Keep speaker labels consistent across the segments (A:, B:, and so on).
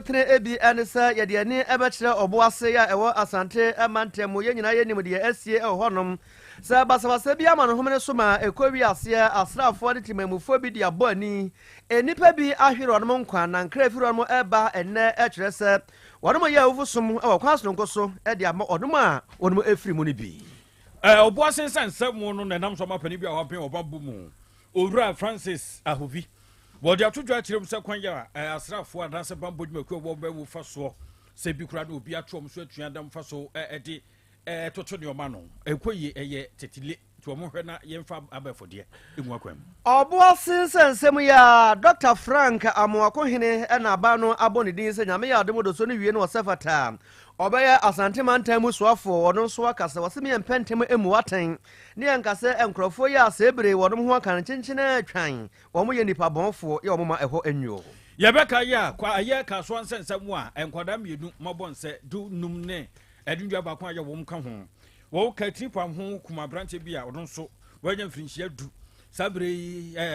A: tene ebi anisa ye de ani ebekire oboase ya ewo asante amantemu ye nyina ye nim de asie honom sa basabasa bi ama no homene so ma ekowi ase asrafo de timamufo bi de aboni enipa bi ahwere onom nkwa na nkra firi onom eba enne ekire se wonom ye awufusum ewo kwaso nkoso e de ama onom a onom efiri mu ni bi
B: oboase sansam no na nam so ma pani bi a wapen obabu mu owura Francis Ahovi Wodi atudwa kirem se kwanya asrafo adanse bambo dwumaku obo wo fa so se bi kura no obi atwom so atua dam fa so de toto ne oma no ekoyi eye tetile to mo hwe na yemfa abafode emu akwam
A: obo sinsensem ya Dr. Frank Amoakohene na aba no abone din se nyame ya adomo do so no wie no osefata obeye asante mantam musuafo wono so akasa wasemi empentem emu waten ne yankase enkrofo ya asebre wono ho aka nkinkyene atwan wo mo ye nipa bonfo ye wo ma eho anwuo
B: yebeka ya kwa aye ka so ansensem a enkwada mienu mabonse du num ne edundwa ba kwa ye wo mka ho wo ka tripam ho kuma branche bia wono so wanya mfirinhia du sabre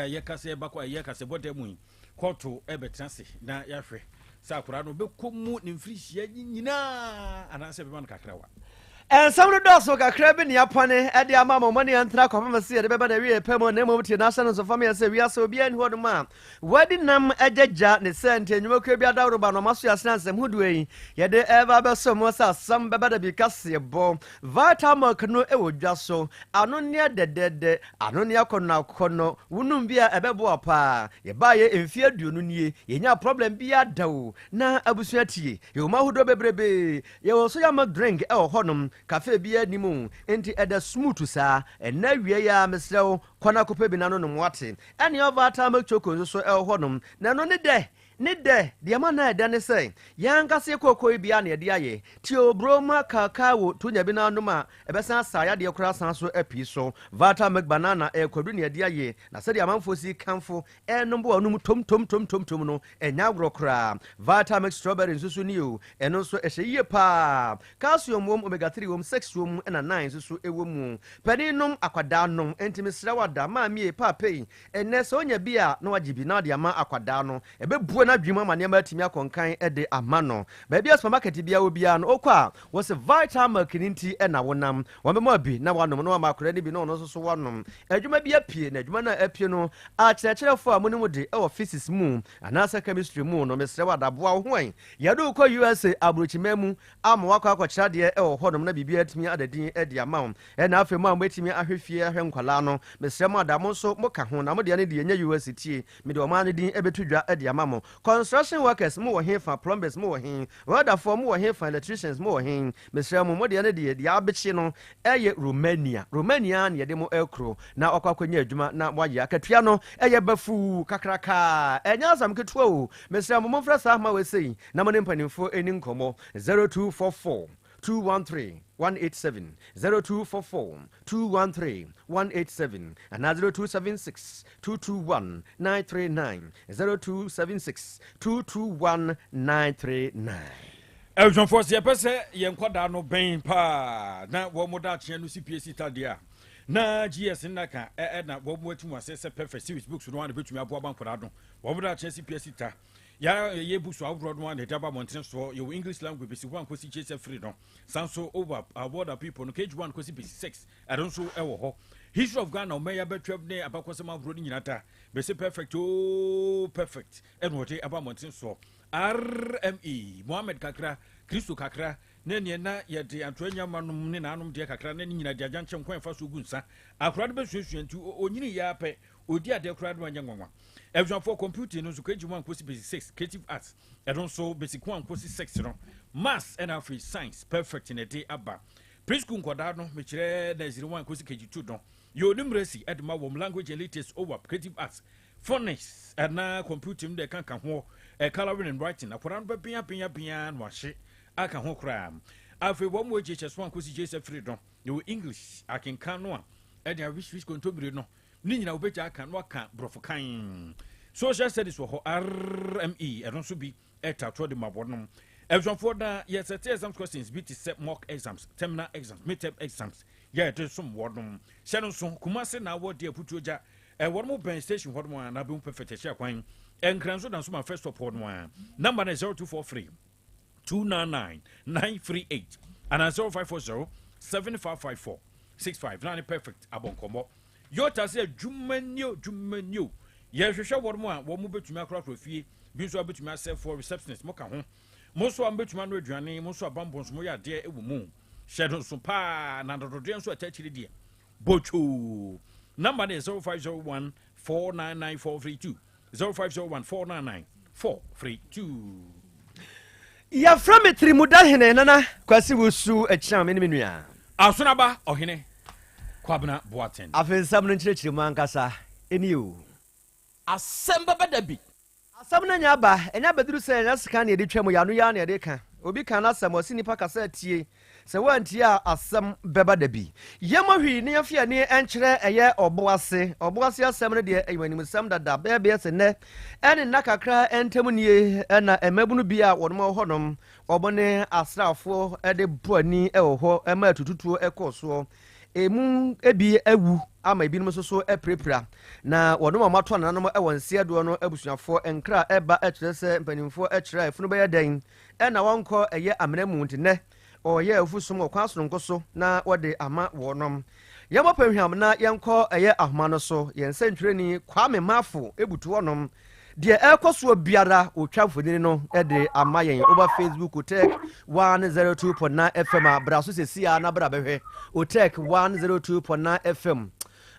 B: ye kase ba kwa ye kase bodemu koto ebetrase na yahwe sakura no bekomu ne mfirihia nyina anase be man kakrawa
A: ensam no doso kakra bi ne apane e de ama momane antra kwafama se de beba na wie pemo na momuti national so family se wi ase obi an hodo ma wadi nam agagya ne sente enwumakwa bi adawro ba no maso yasansem huduei ye de eva be so mo sa Asem Beba Dabi kase bo vitamark no e wodwa so ano ne dedede ano ne akono wunum bia ebebo apa ye ba ye emfi aduonu nie ye nya problem bia dawo na abusuatie ye ma hudo bebrebe ye wo so ya ma drink e honom cafe bia nimu enti eda smooth sa ena wie ya mesrew kwana kope bi nano no mwate ene over time choko so honom na no ne de ma na eda ne sei yankase kokoi bia na ede aye ti obroma kakao tunya bi nano ma ebesa saya de kura san so api so vitamark banana kwadu na ede aye na se de amanfo si kanfo enombo anum tom no enya grokra vitamark strawberry susu ni o eno so ehye pa calcium wom omega 3 wom 6 wom na 9 susu ewomu paninom akwada nom entimesra wada ma mie papei enne so onya bia na wajibi na de ama akwada no ebebuo na dwuma ma nema atimi akonkan ede amano ba bia supermarket bia obia no okwa wo se vitamark ninti na wonam wo be ma bi na wanom no makora ni bi no no so wonom adwuma bia pie na adwuma na apie no a kyerɛkyerɛfo a munum de e physics mu anasa chemistry mu no mesra wada boa ho an yɛde ukɔ USA abrochimamu ama wakɔ akɔkyerɛ de e honom na bibia atimi adadin e de ama na afemu a mwetimi ahwefie ahwe nkwala no mesra mu adamo so moka ho na mo de ne de nya university me de o ma ne din e betudwa e de ama mo construction workers mo wo hefa plumbers mo wo hen weather for mo wo hefa electricians mo wo hen mesra mu mo de ne de abechi no eye Romania ne de mo ekro na okwakwanya adwuma na waye akatua no eye bafu kakraka enya asam ketua o mesra mu mo fra sa ma we sei na mo ne mpanimfo eni nkomo 0244 213 187 0244 213 187 and 0276 221 939 0276 221 939.
B: Eljon Force ye pese ye nkwada no ben pa na wo moda kye no CPC tadia na GS naka na wo mo atu asese perfect series books no one betumi abo abankwada no wo moda kye CPC ta ya ye busu awro no one daba mountain so your English language besi one kosi chase free no sanso over award people no cage 1 kosi besi 6 I don't so ewo ho history of Ghana o meya betweb ne abakosema awro ni nyinata besi perfect perfect and what about mountain so RME Mohammed Kakra Kristo Kakra ne na ye de antoanya manum ne nanom de kakra ne nyina de agyanchem kwan fa so gunsa akra de besusuantu onyini ya pe odi ade akra de wanya nwanwa everyone for computing no so keji 1 kosi basic 6 creative arts and also basic 1 kosi 6 no maths and free science perfect in a day aba preschool nkoda no me kire na 01 kosi keji 2 no yo numeracy edma wom language and latest over creative arts phonics and na computing de kan ho coloring and writing akra no pia no ahye aka ho kra afi wo mo GHS 1 kosi GHS free no yo English akenkan no a e de wish kontomire no ni nyina obeja aka no aka brofo kan social studies wo RME e no so bi etato de mabonum everyone for that yes exam questions be to set mock exams terminal exams midterm exams yeah to some wodum shanon so kumase na wo de aputuoja e wo mo ben station wodum na be perfect share kwan enkranso na so ma first of all no number is 0243 299 938 and 0540 7554 65 na perfect abonkomo yota say jumanyo ye hwehwe wor mo a wo mo betumi akra fie bi so betumi asɛ for receptionist mo ka ho mo so am betumi no aduane mo so abambons mo ya de ewu mu hyedo so pa na dododwe nso atachiri de bocho number is 0501 499432 0501 499
A: ya from trimuda hene nana kwasi wusu achira me nua
B: asonaba ohene kwabena boaten
A: afensam no nkyerɛkyerɛ mu ankasa eniu
B: Asem Beba Dabi
A: asam na nya ba enya beduru sɛ nya sika na yɛde twam ya no ya na yɛde ka obi kan asam osi nipa kasa tie sɛ wantie a Asem Beba Dabi yɛma hwi ne yɛfia ne ɛnkyerɛ ɛyɛ ɔboase asɛm no deɛ ɛyɛnim sam dada bɛbɛ sɛ nɛ ɛne na kakra ɛntem nie ɛna ɛmabunu bi a wɔnom hɔnom ɔbɔne asrafo ɛde boani ɛwɔ hɔ ɛma tututuo ɛkɔ emu ebi ewu ama ebinom so eprepra na wɔnom amato nanom ɛwɔ nsiadoɔ no abusuafo enkra ɛba ɛkyerɛ sɛ mpanimfo ɛkyerɛ efunu bɛyɛ dan ɛna wɔnkɔ ɛyɛ amanamu ntene ɔyɛ afusom ɔkwan sononko so na wɔde ama wɔnom yɛmɔ pɛhwam na yɛnkɔ ɛyɛ ahoma no so yɛnsɛ ntwerɛni Kwame Mafo ebutu wɔnom deɛ ɛkɔ biara otwa mfodini no ɛde ama yɛn over Facebook tech 102.9 FM abraso sesia na bra bɛhwɛ o tech 102.9 FM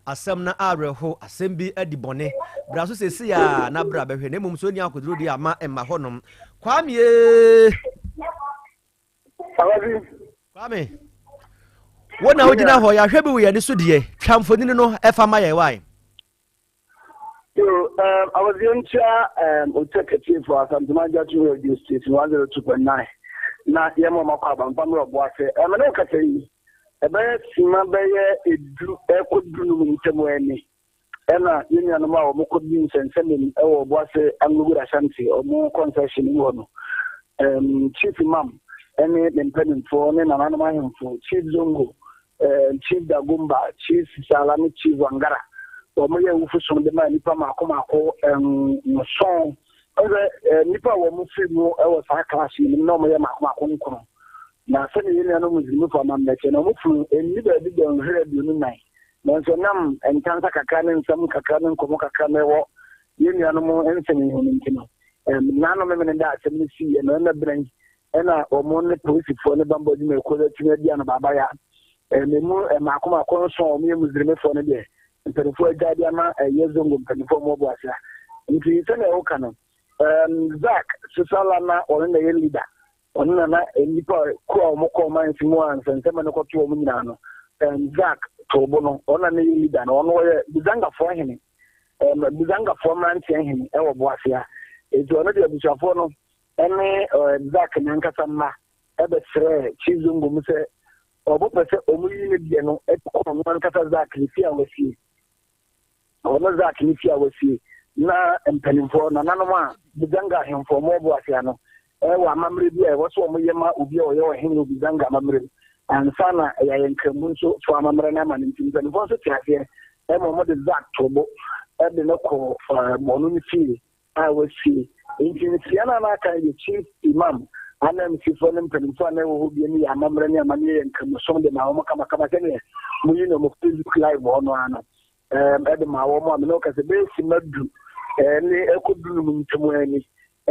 A: asɛm na areho asɛm bi adi bɔne braso sesia na bra bɛhwɛ na mmom so ni akoduro di ama emma hɔnom Kwame wona wogina hɔ ya hwɛ bi wo yɛ ne so deɛ twa mfodini no ɛfa ma yɛn wai.
C: So, I was going to take a tip for some Manjatu radio station 102.9. Not Yamma Kwab and Pamela Boise. I'm an okay. A bear Sima Bayer, a could do in Temuani. Emma, Union Mao, Moko Beans and sending our Boise and Yaw Asante or more concession in one. Chief Imam, any independent for an anonymous for Chief Zongo, Chief Dagumba, Chief Salami, Chief Wangara. Omoye wufusom de ma nipa makomako song nipa wo mu fi mu e wo sa class ni no moye makomako nkono na se ne yene no muzimu fa ma meke no mu fu eni ba bi don hre bi nu nai na so nam entansa kakra ne nsam kakra ne nkomo kakra ne wo yene no mu ensemi hu nkino na no me ne da asem ni si e no na bran e na omo ne police fo ne bambo di me ko da tine dia no baba ya me mu makomako so omo ye muzimu fo ne de Penifo Jadi ama Yezongo Penifo Mobuasa. Nti sene oka no. Zak Susala na on the leader. On na nipa ko omoko man simu ansa ntema no koto omu nyina no. Zak Tobo no on na leader no ono ye bizanga fo hene. Bizanga fo man tie hene e wo boasia. Enti ono de abusuafo no ene Zak nyankasa ma e be sere Chizungu mu se obo pese omu yine die no e ko no nyankasa Zak ni fia wasi. Ono Zak ni fia wasi na mpanimfo na nanoma bizanga hemfo mo bo asia no wa mamre bi e woso mo yema obi o ye o henu bizanga mamre ansa na ya yenkramu so so amamre na maninti mpanimfo so tiasie e mo de Zak Tobo e de no ko mo no ni fi a wasi inti na na ka ye chief imam ana msifo ne mpanimfo na wo bi ni amamre ni amani yenkramu so de na wo kama tene mo yi no mo Facebook live ono ana ede ma wo mo amino ka se be si madu ni ekodu mu ntemuani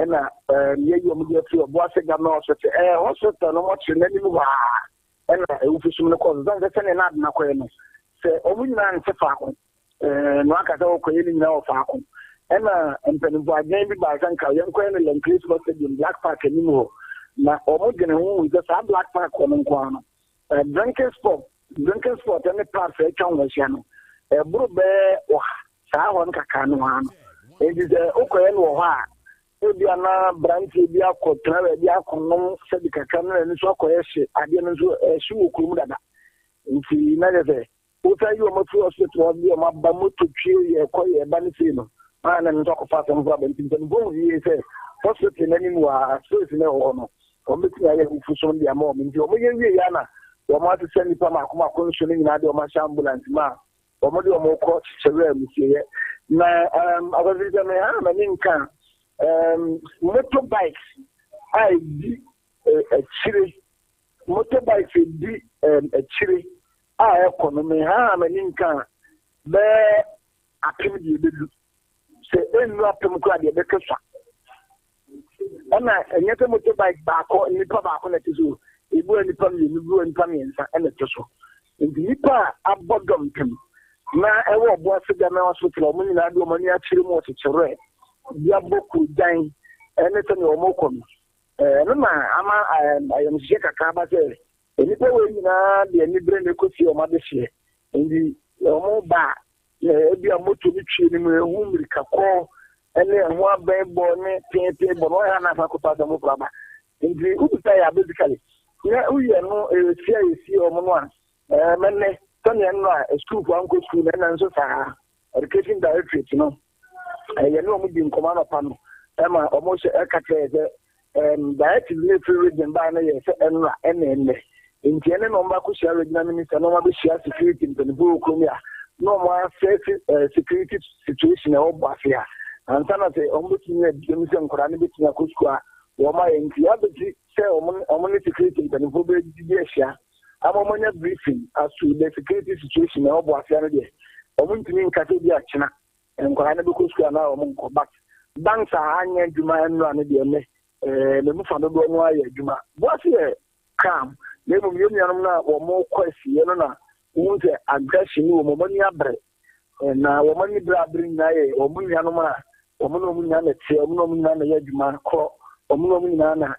C: na ye yo mu de fi obo asega na osote hospital no mo chi na ni mu ba na ewufusum ne ko zan se ne na na ko no se omu nyina nse fa ko no aka se ko ye ni nyina o fa ko na mpanimfo agen bi ba san ka ye ko ne len Christmas stadium Black Park ni mu na omu gene hu ze sa Black Park ko no kwa no drinking sport ne park e kan wa sia no burube wa saa hon kaka no ha no ejize okoye no ha ebia na branch ebia kotra ebia konom se di kaka no ni so okoye hye ade no so hye okurum dada nti na de uta yi o motu hospital obi o mabba moto twie ye koye ba ni fi no ana no ko fa so ba nti bo yi se hospital na ni wa so ne ho no o meti ya ufuso ndi ama o nti o mo ye wie ya na o ma to send pa ma akoma ko nso ni nyina de o ma ambulance ma omodi omoko chere musie na abaziza me ha na ninka motorbikes I di a chire motorbikes di a chire economy ha maninka be apem di bedu se enu apem kwa de be keswa ona enyete motorbike baako nipa baako na tizo ebu nipa mi ebu nipa mi nsa na tizo nipa abodom tem na ewo bo asega na hospital o munyi na do mani achire mu otechire bia boku dan ene tani o mokom no ma ama ayam je kaka ba se nipa we nyina de ni bre ne kosi o ma de hye ndi o mo ba bia moto ni twie ni mu ehu mirika ko ene ehu aban bo ne pepe bo no ya na fa ko pa so mo plaba ndi ubuta ya basically na uye no esi o mo no a menne tani no a school for uncle school na nso sa education directorate no ye no mo di nkoma no pa no ma o mo se ekatre ze directive ne free region ba na ye se enra enne nti ene no mba ko share regional minister no ma be share security in bu okromia no mo security situation e obafia antana se o mo tinye bi mi se nkora ne betinya ko school a wo ma ye nti abeti se o mo ne security in bu be di ehia amomonya briefing as to the security situation e obafia no de o mo ntimi nkate bi achina nkora ne be ko school na o mo nko back banks a anya djuma enra ne de me me mu fa do no aye djuma bo se calm le mu yemianum na wo mo kwasi ye no na wo se aggression wo mo mani abre na wo mani brabre na ye wo mu nyanum a wo mo no mu nya na tie wo mo no mu nya na ye djuma ko wo mo no mu nya na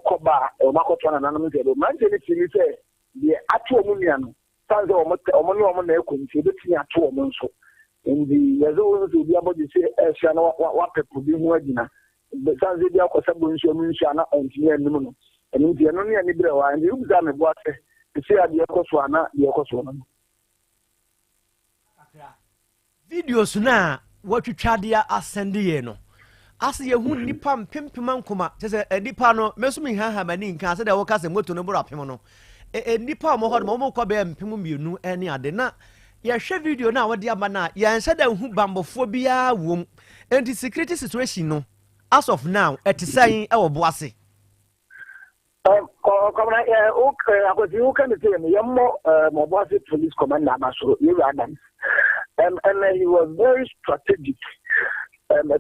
C: koba wo makoto na nanum se do man je ne tiri se de ato wo mu nya no sanze wo mo na ekonti be tinya ato wo mo nso ndi yazo zo bi abodi se ehia na wa pepu bi hu agina be sanze bi akosa bo nso mu nso na ontiye nim no eni ndi no ne ani bre wa ndi ubuza me bo ase se ade ekoso ana de ekoso no
A: videos na watwitwade asende ye no ase ye hu nipa mpempema nkoma se nipa no mesumi ha mani nka se de wo ka se moto no bro apem no nipa mo ho mo ko be mpem mienu ene ade na ya hwe video na wode aba na ya nsa da hu bambofo bia wom enti security situation no as of now etisan e wo boase
C: Commander, I was you can say mo boase police commander Abaso Yaw Adams and he was very strategic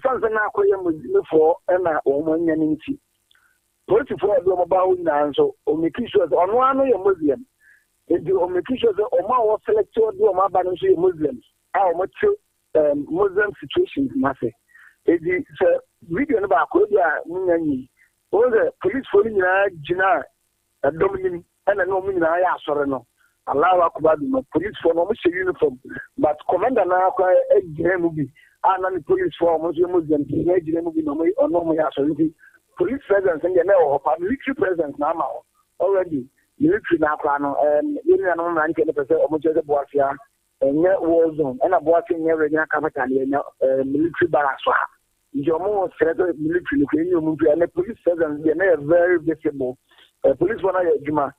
C: something na akoye mu for na o mo nyanti police for do mo ba hu na so o make sure ono ano ye museum the omekisho the oma was selected do oma ba no so Muslims how much Muslim situations masse the video no ba ko dia munyanyi o the police for nyina gina dominim and no nyina ya asore no Allahu akbar no police for no uniform but commander na kwa ejire mu bi ana ni police for mo so Muslim ti ejire mu bi no mo ya asore police presence and na o military presence na ma already military na plano yini na no nke pese omoje boafia enye war zone na boafia nye regional capital enye military barracks ha njomo sredo military no enye omuntu na police presence dey na very visible police wana ya juma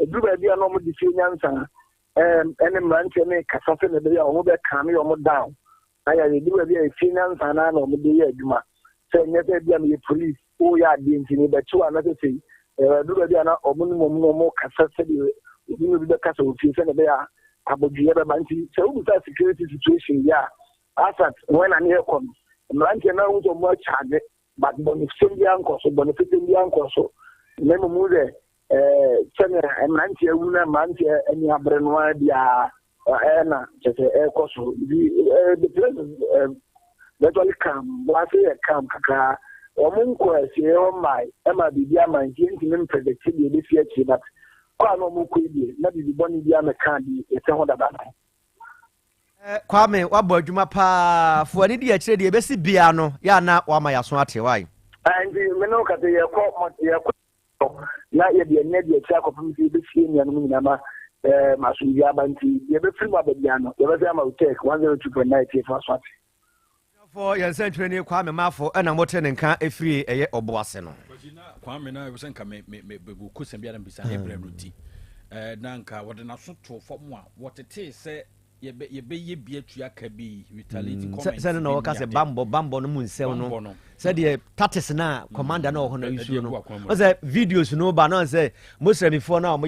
C: duba bia no mo difi nyansa ene mranche ne kasafe ne bia o be kan yo mo down aya ye duba bia fi nyansa na no mo dey ya juma se nye se bia me police o ya di ntini be chiwa na se duba bia na omuno kasase bi obi be kasa ofi se ne be ya aboduye be banti se u ta security situation ya asat when an here come mranche na unzo mo charge but bonifite bia nkoso nemu mu de chene mranche ewuna mranche eni abre no dia na chete ekoso the president literally come what say come kaka omunko ese o mai ema bibia manji ntimi predictive dey fear chi but kwa no mu ko die na bibi boni bia me kan di ese ho daba
A: Kwame wabɔ adwuma pa fo ani di akire de besi bia no ya na wa ma yaso ate wai
C: andi me no ka te ye ko na ye de ne de akire akopum ti be fie nia no nyina ma maso bia banti ye be free ma bia no ye be say ma take 102.9 fa so ate
A: for your century ne Kwame mafo na mote ne nka efiri eye oboase no
B: Kwame na we senka me be ku sem bia na bisa e brɛ no ti na nka wode na so to fom a wotete se ye bia tua ka bi retaliate comment
A: say no ka say bambo no mu nsem no say the tactics na commander na ho na issue no o say videos no ba no say Muslim before na mo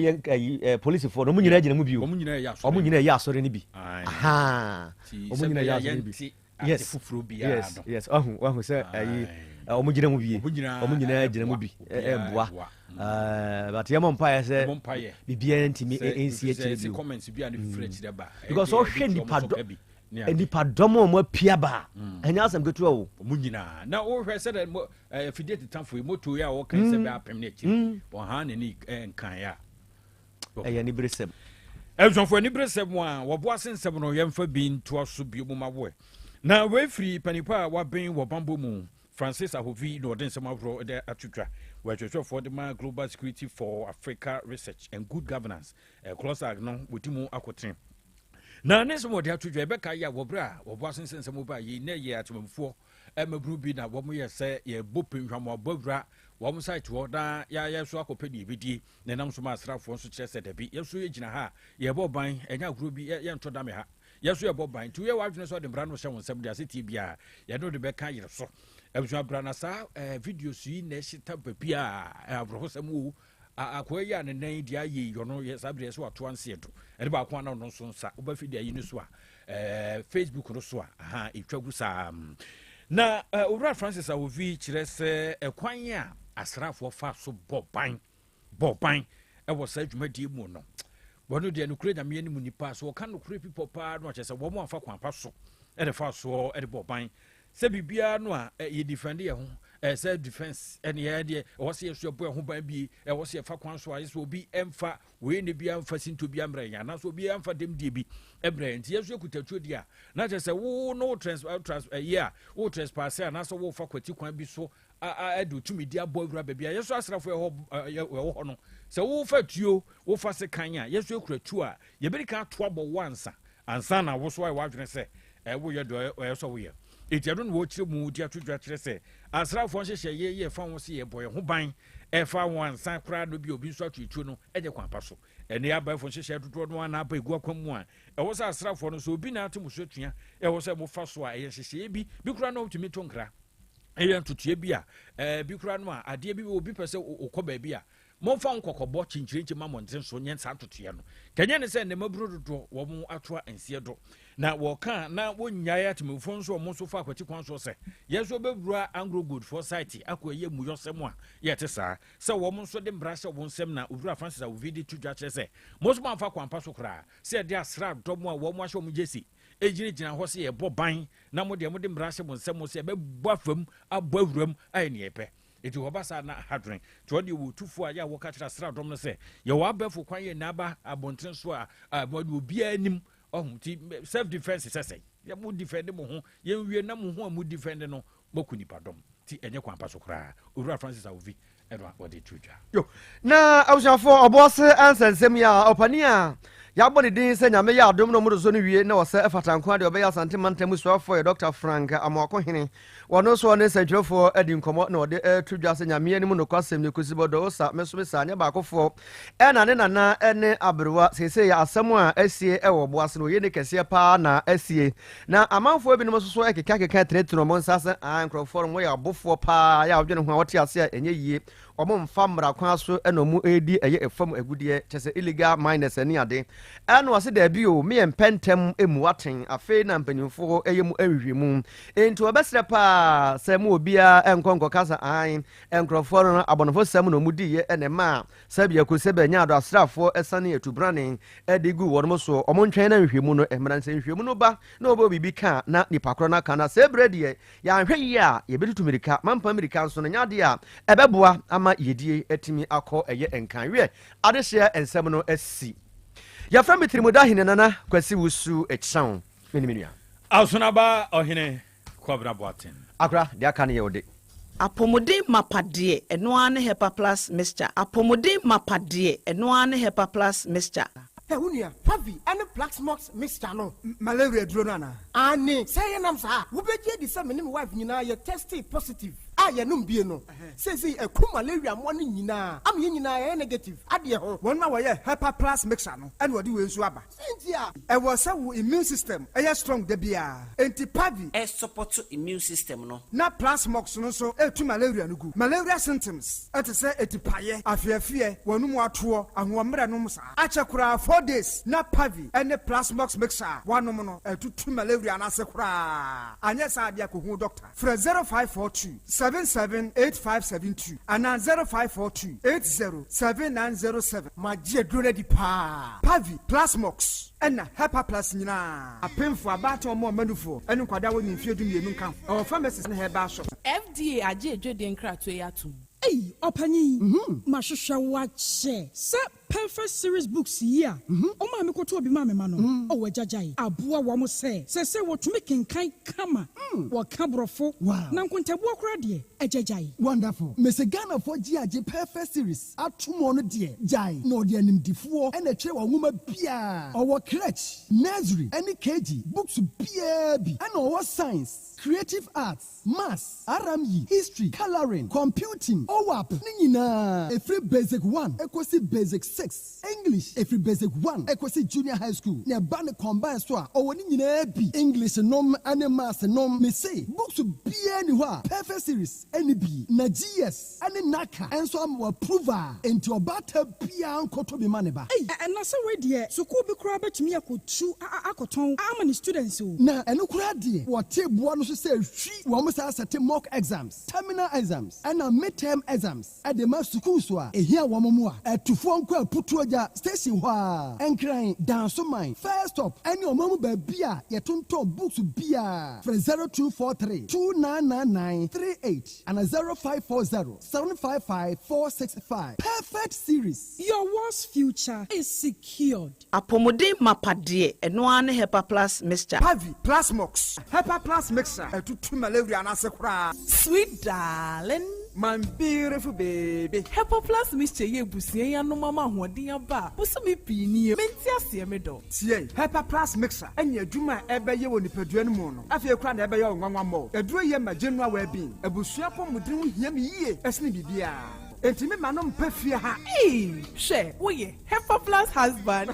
A: police for no mu nyina agina mu bi o mu nyina ya asore ni bi aha o mu nyina ya asore ni bi yes oh say ayi o mu nyina mu bi o mu nyina agina mu bi boa but yamon pa say bibia ntimi NCH
B: comments bi and fresh dey ba
A: because o hwe nipa domo mo pia ba enya asem ketu o
B: mu nyina na o hwe say that fidete tamfo moto ya o kan say be apem na echi o ha na ni nkan ya
A: eya ni bresem
B: ezonfo ni bresem a wo bo asensem no yemfa bi nto aso bi mu mawo na we free panipa wa ben wo bambo mu Francis Ahovi no den some abro de atutwa we twetwe for the global security for Africa research and good governance close agno wetimu akoten na ne some de atutwa be ka ya wo bra wo bo asensem mo ba yi na ye atumfo mabru bi na wo mo ye se ye bopinhwamo abawura wo mo site wo da ya so akopedi bidi ne nam so ma asrafo so kire se da bi ye so ye gina ha ye bo ban enya gro bi ye nto da me ha ye so ye bo ban tu ye wa adwene so de bra no hye wonsem de aseti bia ye no de be ka yire so ebusua brana sa videos yi na shita papia abrohosam akoya ya ne nan dia yi yo no sabre so ato anse edo e ba ko na no so nsa oba fidi ayi ni so Facebook no so etwagu sa na Owura Francis Ahovi kire se ekwan a asrafo fa so boban e wo sa dwumadi mu no wono de no kure nyame ni mu nipa so ka no kure people pa no che se wo mo afa kwan pa so e de fa so e de boban se bibia no a ye defend ye ho self defense ene ye de wo se yeso bo ho ban bi wo se fa kwan so aye so obi emfa we ne bia emfa sinto bia mra ya na so obi emfa dem die bi ebre nti yeso ekutatuo dia na che se wo no transfer yeah wo trespass na so wo fa kwati kwan bi so edu tumi dia bo awura bia yeso asrafo ho no se wo fa tuo wo fa se kan a yeso ekuratu a ye beri ka to abo wansa ansa na wo so ai wa dwene se wo ye do yeso wo ye etiado no wo kire mu dia twetwa kire se asrafo nhye ye fa wo se ye boy ho ban e fa wansa kra no bi obi so atwetwo no eje kwan pa so ene abafo nhye dodo no na aba egu akwa mu a e wo se asrafo no so obi na atum so tua e wo se mo fa so a ye nhye bi kra no tumi to nkra e ye ntutua bi a bi kra no a ade bi obi pese okoba bi a monfa nkokobo chinchirinchi mamonten so nyen sa totoye no kenye ne se ne maburu dodo wo mo atoa ansie do na wo kan na wonyaye atemfo nso mo so fa akwati kwan so se yeso bebura angro good for society akoye mu yosem a ye te sa se wo mo nso de mbra se wo nsem na Owura Francis Ahovi di tudwa kire se mo so manfa kwan pa so kra se de asra do mo a wo mo ahwe mo jesi ejina ho se ye boban na mo de mbra se mo nsem mo se bebwa fam abawuram ai ne epe eti wobasa na hadren to de wo tufu a ya wo ka kira sra dom no se ye wo abafo kwan ye na ba abonten so a obi anim ohun self defense sese ye mo defend mo ho ye wie na mo ho a mo defend no boku nipa dom ti enye kwan pa so kra Owura Francis Ahovi edwa wo de tudwa
A: yo na awshafo obose ansensem ya opania ya boni din se nyame ya adom no mo so no wie na wo se efatanko de obeya Asante mantam suafo ye Dr. Frank Amwako hene wono so ne santrofo adi nkomo na ode tudwa se nyame ani mu no kwasem ne kusibodo osa meso bisa anya baakofo na ne nana ene abrewa sese ya asem a asie ewo boase no ye ne kese pa na asie na amanfo bi no so ekeka tretro mo nsase ankrofo mo ya bofo pa ya odwene ho wote ase enye yie omo mfa mra kwa so eno mu edi eye efam agudie chese illegal miners ani ade eno ase da bi o me empentem emu waten afe na mpanyimfo eye mu ahwehwemu enti obesre pa se mu obia enkonko kasa an enkrofo no abonofo sam no mu diye ene ma sabia ko se banya ado asrafo esane etubrane edigu wono so omo ntwen na ahwehwemu no emranse ahwehwemu no ba na obo bibi ka na nipakro na kana se brede ya ahwe yi a ye betutu mirika mampa mirika so no nyade a ebeboa ama yedie etimi akọ eye enkanwe adehye ensem no asi ya fra mitirimuda hine nana kwasi wusu echsan menimia
B: asonaba ohine kwabra boaten
A: akra de aka ne yode
D: apomode mapade eno ane hepa plus mixture apomode mapade eno ane hepa plus mixture
E: Unia, Pavi, and a black smokes mixture no malaria drona. Ani, say nam sa, who be the same wife, you know, you're tested positive. ye no mbie no say eku malaria mo ne nyina am ye nyina negative ade ho won ma wo ye Hepa Plus mixer no ene wo de we nsu aba sentia e wo say wo immune system e strong da bia enti pavi
F: e support immune system no
E: na plasmox no so etu malaria no gu malaria symptoms ete say etipaye afiafie wonu mu ato ahomre no msa achekura 4 days na pavi ene plasmox mixer wanom no etutu malaria na se kura anya sa ade akohu doctor fra 0542 778572 ana 0542 807907 magie drone di pa pavi plasmox ena Hepa Plus nyina apemfo abato mo manufo enu kwada woni mfie du mienu nka o pharmacist na heba shop
G: FDA aje edwede nkrato yatum
H: Hey, Opani, Mashusha wache. Sa perfect series books here. Oma me koto obi mama mano. O wejajai. Abua wa mo se wo to make kan kama. Wa kabrofo. Na nkontabu akra de ejajai.
I: Wonderful. Mese Ghana for GAJ perfect series. Atumo no de jai. No de animdifuo ene kire wa nwoma bia. Owo crèche, nursery, any KG, books bia bi. And owo science, creative arts, maths, RME, history, coloring, computing. OWAP Nina every basic 1 equals basic 6 English every basic 1 equals junior high school ne ban combine so o ni nyina bi English nom and maths nom me say books be any wa perfect series any bi na GS any naka enso am approval into obata bia nkoto bi maneba
H: and na say we de school bi kura betumi akotu akoton amani students o
I: na eno kura de wo tebo no so say hwi wo mo sa set mock exams terminal exams and midterm exams at the mass schools wa ehia wo mo a atufo nko aputuoja station hwa enkran danso mine first stop any omamu ba bia yetonto books bia for 0243 299938 and 0540 755 465 perfect series.
H: Your world's future is secured.
D: Apomode mapade eno ane Hepa Plus mixture.
E: Pavi Plasmox Hepa Plus mixer etutu malaria na se kura.
G: Sweet darling,
E: My beautiful baby.
G: Hepa Plus mixture ye busie ya no mama hoden aba. Busumi pini menti ase me do.
E: Tie Hepa Plus mixer enya adwuma ebe ye woni padua no mu no. Afie kura na ebe ye onwanwa mo. Eduro ye ma general well-being. Abusua pomudin hia me yie esne bibia. Enti me manom pafie ha.
G: She wo ye Hepa Plus husband.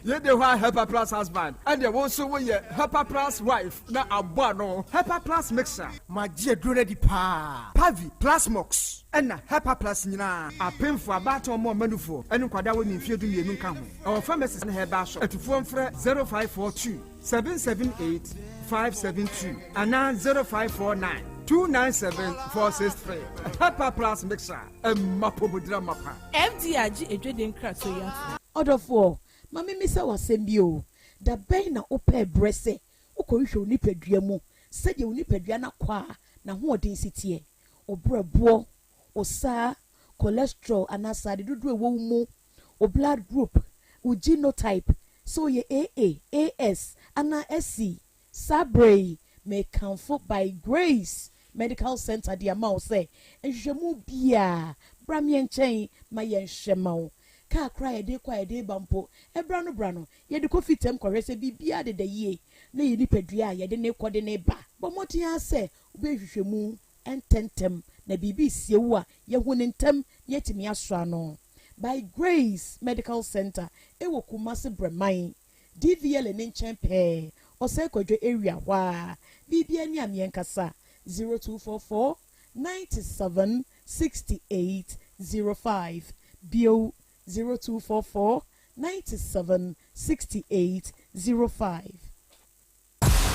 E: Ye de wa Hepa Plus husband and the one so we Hepa Plus wife na abua no Hepa Plus mixer magie drone di pa Pavi Plasmox ena Hepa Plus nyina apemfo abato mo manufo enu kwada woni mfie du mienu nka ho our pharmacist na heba shop atufo mfre 0542 778 572 ana 0549 297-463. Hepa Plus mixer mapobudra mapa
G: FDA aje edwede nkrato yatum
J: Odofo Mami misa wasembio da ben na ope brese ukohwe onipadua mu sede onipadua na kwa na ho odensitiye obrabo osa cholesterol anasade dudu ewo mu o blood group o genotype so ye AA AS ana SC sabrey may comfort by grace medical center the amount say enhwemu bia bramye nchen ma ye nhwema ka cry de kwa de bampo brano ye de kofi tem korese bibia de ye na ye nipadua ye de ne kode ne ba bomotia se obehwehwemu ententem na bibi siewu a ye hu ne ntem ye timi asra no by grace medical center ewo kumase breman DVL ne nchen pe ose kodwe area wa bibia ni amienkasa 0244 97 68 05 bio 0244 97 68 05.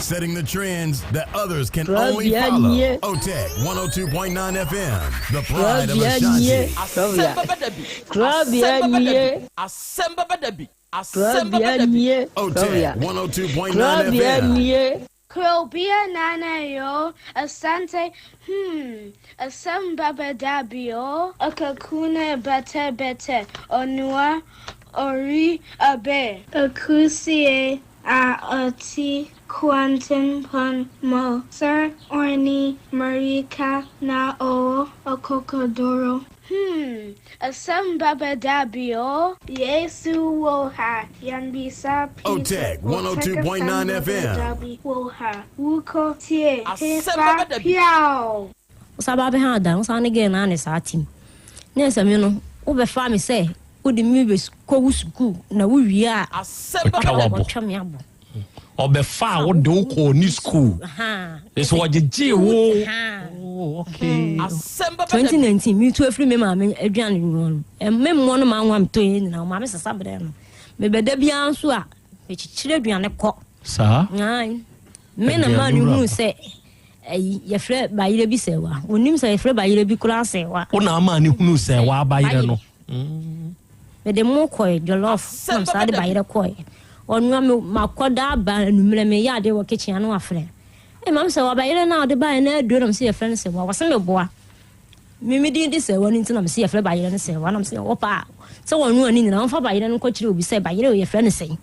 K: Setting the trends that others can only follow. OTEC 102.9 FM, the pride of Ashanti.
L: Asem Beba Dabi. Asem Beba Dabi.
K: OTEC 102.9 FM.
M: Krobea nana yo, Asante, Asem Beba Dabi yo, Akakune bete, Onua, Ori abe, Akusie, Ati Quantum Pun Mo Sir Orni Marika Na O Okokodoro. Asem Beba Dabi Yesu Woha Yanbisa
K: OTEC 102.9 FM.
M: Woha Wuko Tie Hefa Piao.
N: Sababe ha da nsa ne ge na ne sa tim. Ne se me no wo be fa me say wo de mi be ko school na wo wi a
O: twa me abo. Obefa wo de ko ni school. Eso wajeje wo. Okay.
N: 2019 me to afri me ma me aduane no. Me mo no ma nwa mto yin na ma me sesa bre no. Me be da bia nso a me chichire aduane ko.
O: Sa?
N: Ai. Me na ma ni hu se ye frɛ bayire bi sewa onim se ye frɛ bayire bi kura sewa
O: ona ama ni hunu sewa bayire no
N: me de mo koy jollof am sa de bayire koy onu me makoda ba numre me ya de wo kitchen no afrɛ mam se wa bayire na de ba na aduram se ye frɛ no sewa wo se me boa me di de sewa ni ntina me se ye frɛ bayire no sewa na me se wo pa se wonu ani na wo fa bayire no ko kire obi se bayire ye frɛ no sei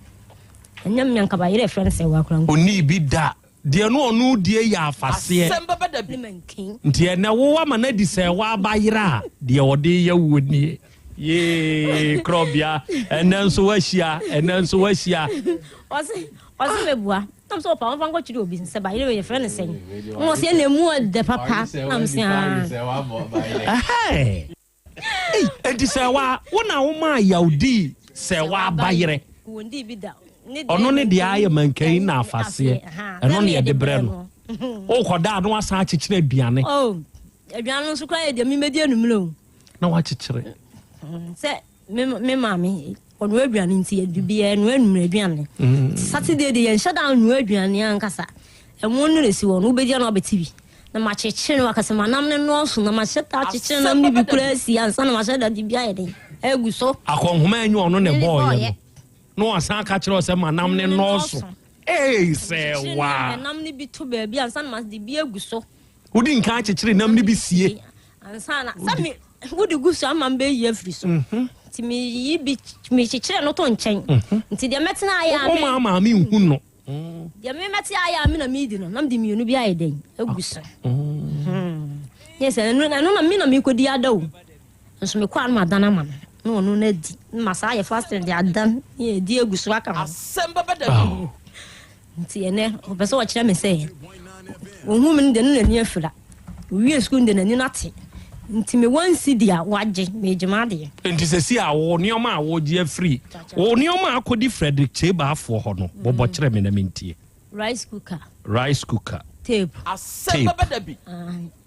N: anyam nyanka bayire frɛ no sewa kura
O: oni bi da de no onu die ya afase
L: Asem Beba Dabi
O: ntie na wo ama na di se wa bayira de ode ya woni ye Krobea enenso wahia
N: osi mebua tam so pa won fa chiri obi se bayire ye frɛ ne sen mo se na mu de papa am se
O: enti se wa wona wo ma yaudi se wa bayire
N: wondi bi da
O: ono ne dia aye mankai na afase eno ne de bre no o koda no asa akikire aduane
N: aduane so kwa ye de mi medi anumlo
O: na wa akikire
N: se me mami ono aduane nti edubi eno anumlo aduane Saturday de ye shada anu aduane ankasa emo no resi wo no obedi na obetibi na ma akikire no akasa manam ne no so na ma sheta akikire na mi bi kura si ansa na ma sheda di bia ye de egu so
O: akonhoma anyu ono ne boy no asan ka kire o se manam ne no so se wa
N: nam ne bi to ba bi ansa na ma di bi egu so
O: wodi nka akikire nam ne bi sie
N: ansa na sami wodi gusu ama mbe yi afri so ti mi yi bi mi kikire no to nchen nti de metina aya
O: o ma mi hu no
N: de me meti aya mi na mi di no nam di mi no bi aye den egu so yes no na mi na mi ko di adawo nso me kwa ma dana ma no no na di masa ye fasting de adan ye di egu so aka
L: Asem Beba Dabi
N: nti ene o pese wo kire me say ohun mi de no na ni afira wi school de na ni nate nti me wan si dia waje me jema de
O: nti se si a wo nioma a wo je free wo nioma akodi Frederick Cheba afo ho no bobo kire me na mentie
N: rice cooker
O: tape
L: Asem Beba Dabi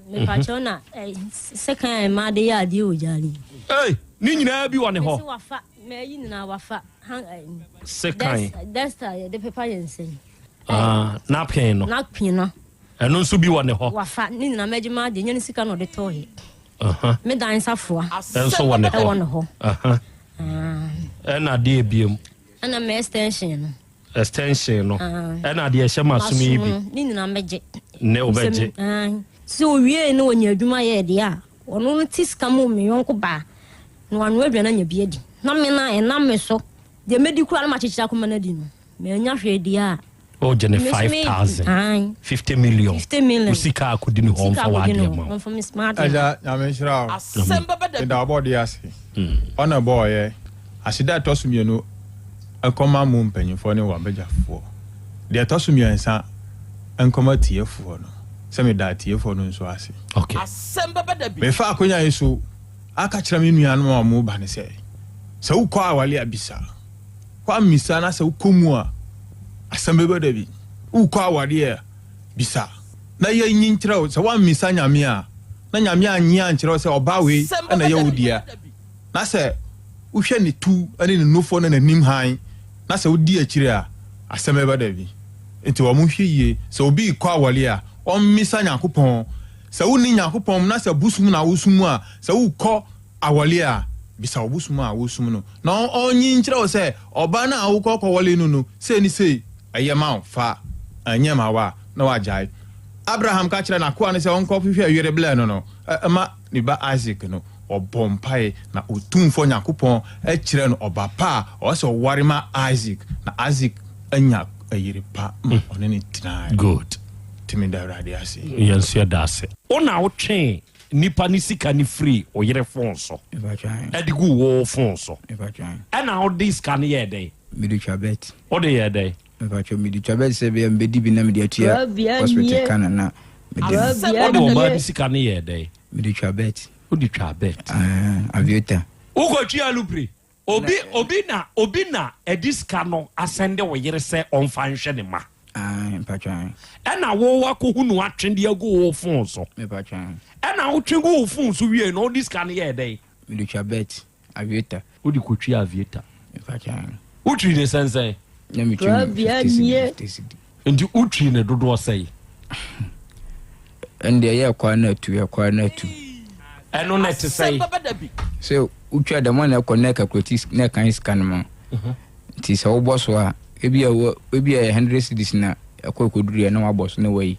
N: me patrona second ma de ya di o jari
O: ni nyina bi woni ho
N: se wafa me yi na wafa
O: second
N: that's the paper yensen
O: napkin
N: no
O: eno nso bi woni ho
N: wafa ni na mejima de nyane sika no de tohe me dan safoa
O: enso woni ho na de ebiem
N: ana me extension
O: no na de ehema sumi bi
N: ni na meje
O: ne obeje
N: so wie no wonya adwuma ye de a ono no tiska mo me yonko ba no anu aduana nya bi edi na me na enam me so de medical na ma chichira kuma na di no me anya hwe di a
O: o jene 5,000 50 million usika akodi ni ho mfa wa de ma
N: from smart
P: aja nyamenshira
L: Asem Beba Dabi
P: da board yase ona boy asida tosumienu akoma mu mpanyifo ne wa bejafo de tosumiensa enkoma tiefo no se me da tiefo no nso ase
O: okay
L: Asem Beba Dabi
P: me fa akonya yeso aka kira me nuanu ma mu ba ne se ukọ awale abisa kwa misa na se ukomu a Asem Beba Dabi ukọ awale bisa na ye nyin kira se wa misa nyame a na nyame anyi ankira se oba we na ye wodia na se uhwe ne tu ane ne nofo na nanim han na se wodi akire a Asem Beba Dabi enti wo mu hwiye se obi ikọ awale a o misa nyakopon se woni nyakopon na se busum na wosum a se ukọ awale a bisa obusum a wosum no na onyin kire wo se oba na awukọ kwale no se ni se ayema fa anyema wa na wajai Abraham ka kire na ko ane se onko hwehwe awere bla no ma ni ba Isaac no obompai na otumfo nyakopon kire no oba pa o se warima Isaac na Isaac anya yiri pa ɔne ne tena
O: good
P: timi da awurade ase
O: yes ya da ase ona wo twen nipa ni sika ni free o yere phone so edigu wo phone so na wo dis kan ye dey
Q: midi chabet
O: o de ye dey
Q: midi chabet se be mbedi bi na midi atua hospital kana na
O: o ma bi sika ni ye dey
Q: midi chabet
O: o di chabet
Q: avieta
O: o ko twa lupre obi na ediska no asende wo yere se on fa nhwe ne ma
Q: mpatwan
O: na wo wakohu no atwende agu wo phone so
Q: mpatwan
O: na wo twego wo phone so wie no diska ne ye dey
Q: midi chabet avieta
O: o di ko twa avieta
Q: mpatwan
O: o twi ne sense
Q: na mi twi 50
O: ndi o twi ne dodo sei
Q: ende ye kwa na tu
O: eno na te sei
Q: so utwa da mo na connect akrotis na kan scan ma ti se wo boss wa ebi a 100 cedis na akokoduru na wa boss na wai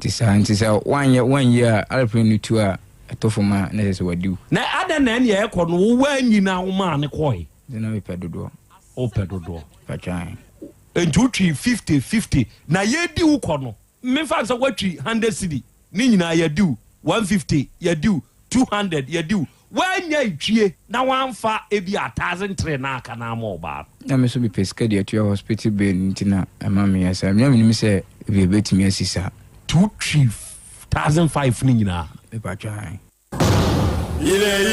Q: ti sa one year alpren ni tu a atofoma na se wadiu
O: na ada na ne ye ko no wo anyina wo ma ne koi
Q: na we pedodo
O: o pedodo
Q: pachan
O: entutwi 50 na ye di wo ko no me fa so watwi 100 cedi ni nyina ye di 150 ye di 200 ye di wanya itwie na wanfa ebi 1003 na aka na ma oba
Q: na me so bi peska de atua hospital bill ntina ama me yasa me me se bi betimi asisa
O: 2,500 ni nyina
Q: e ba twan
K: ile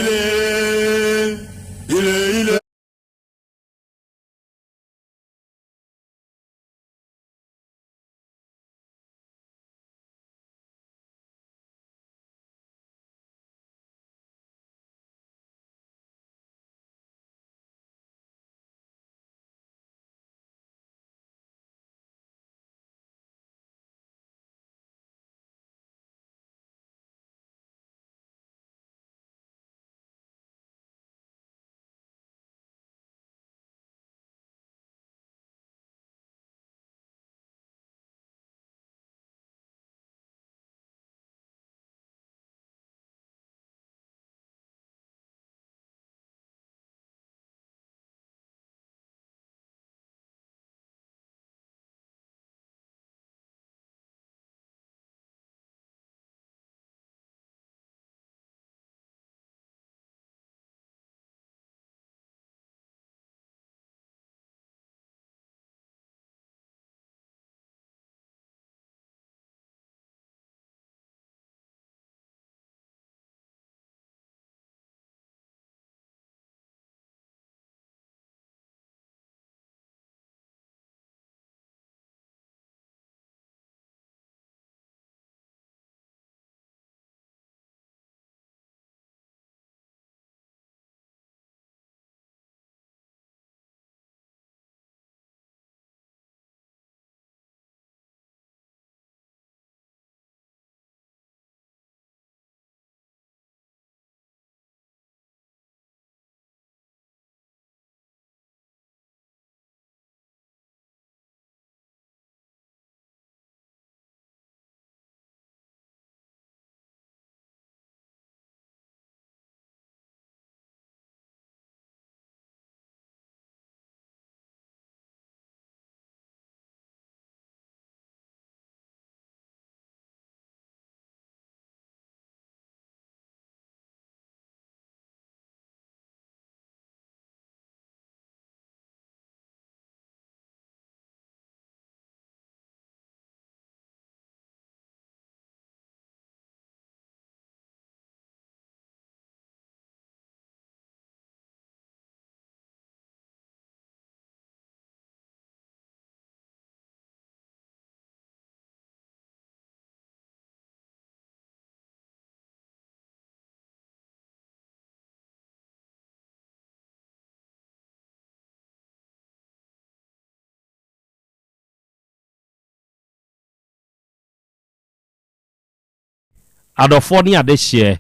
O: adofo ni ade hye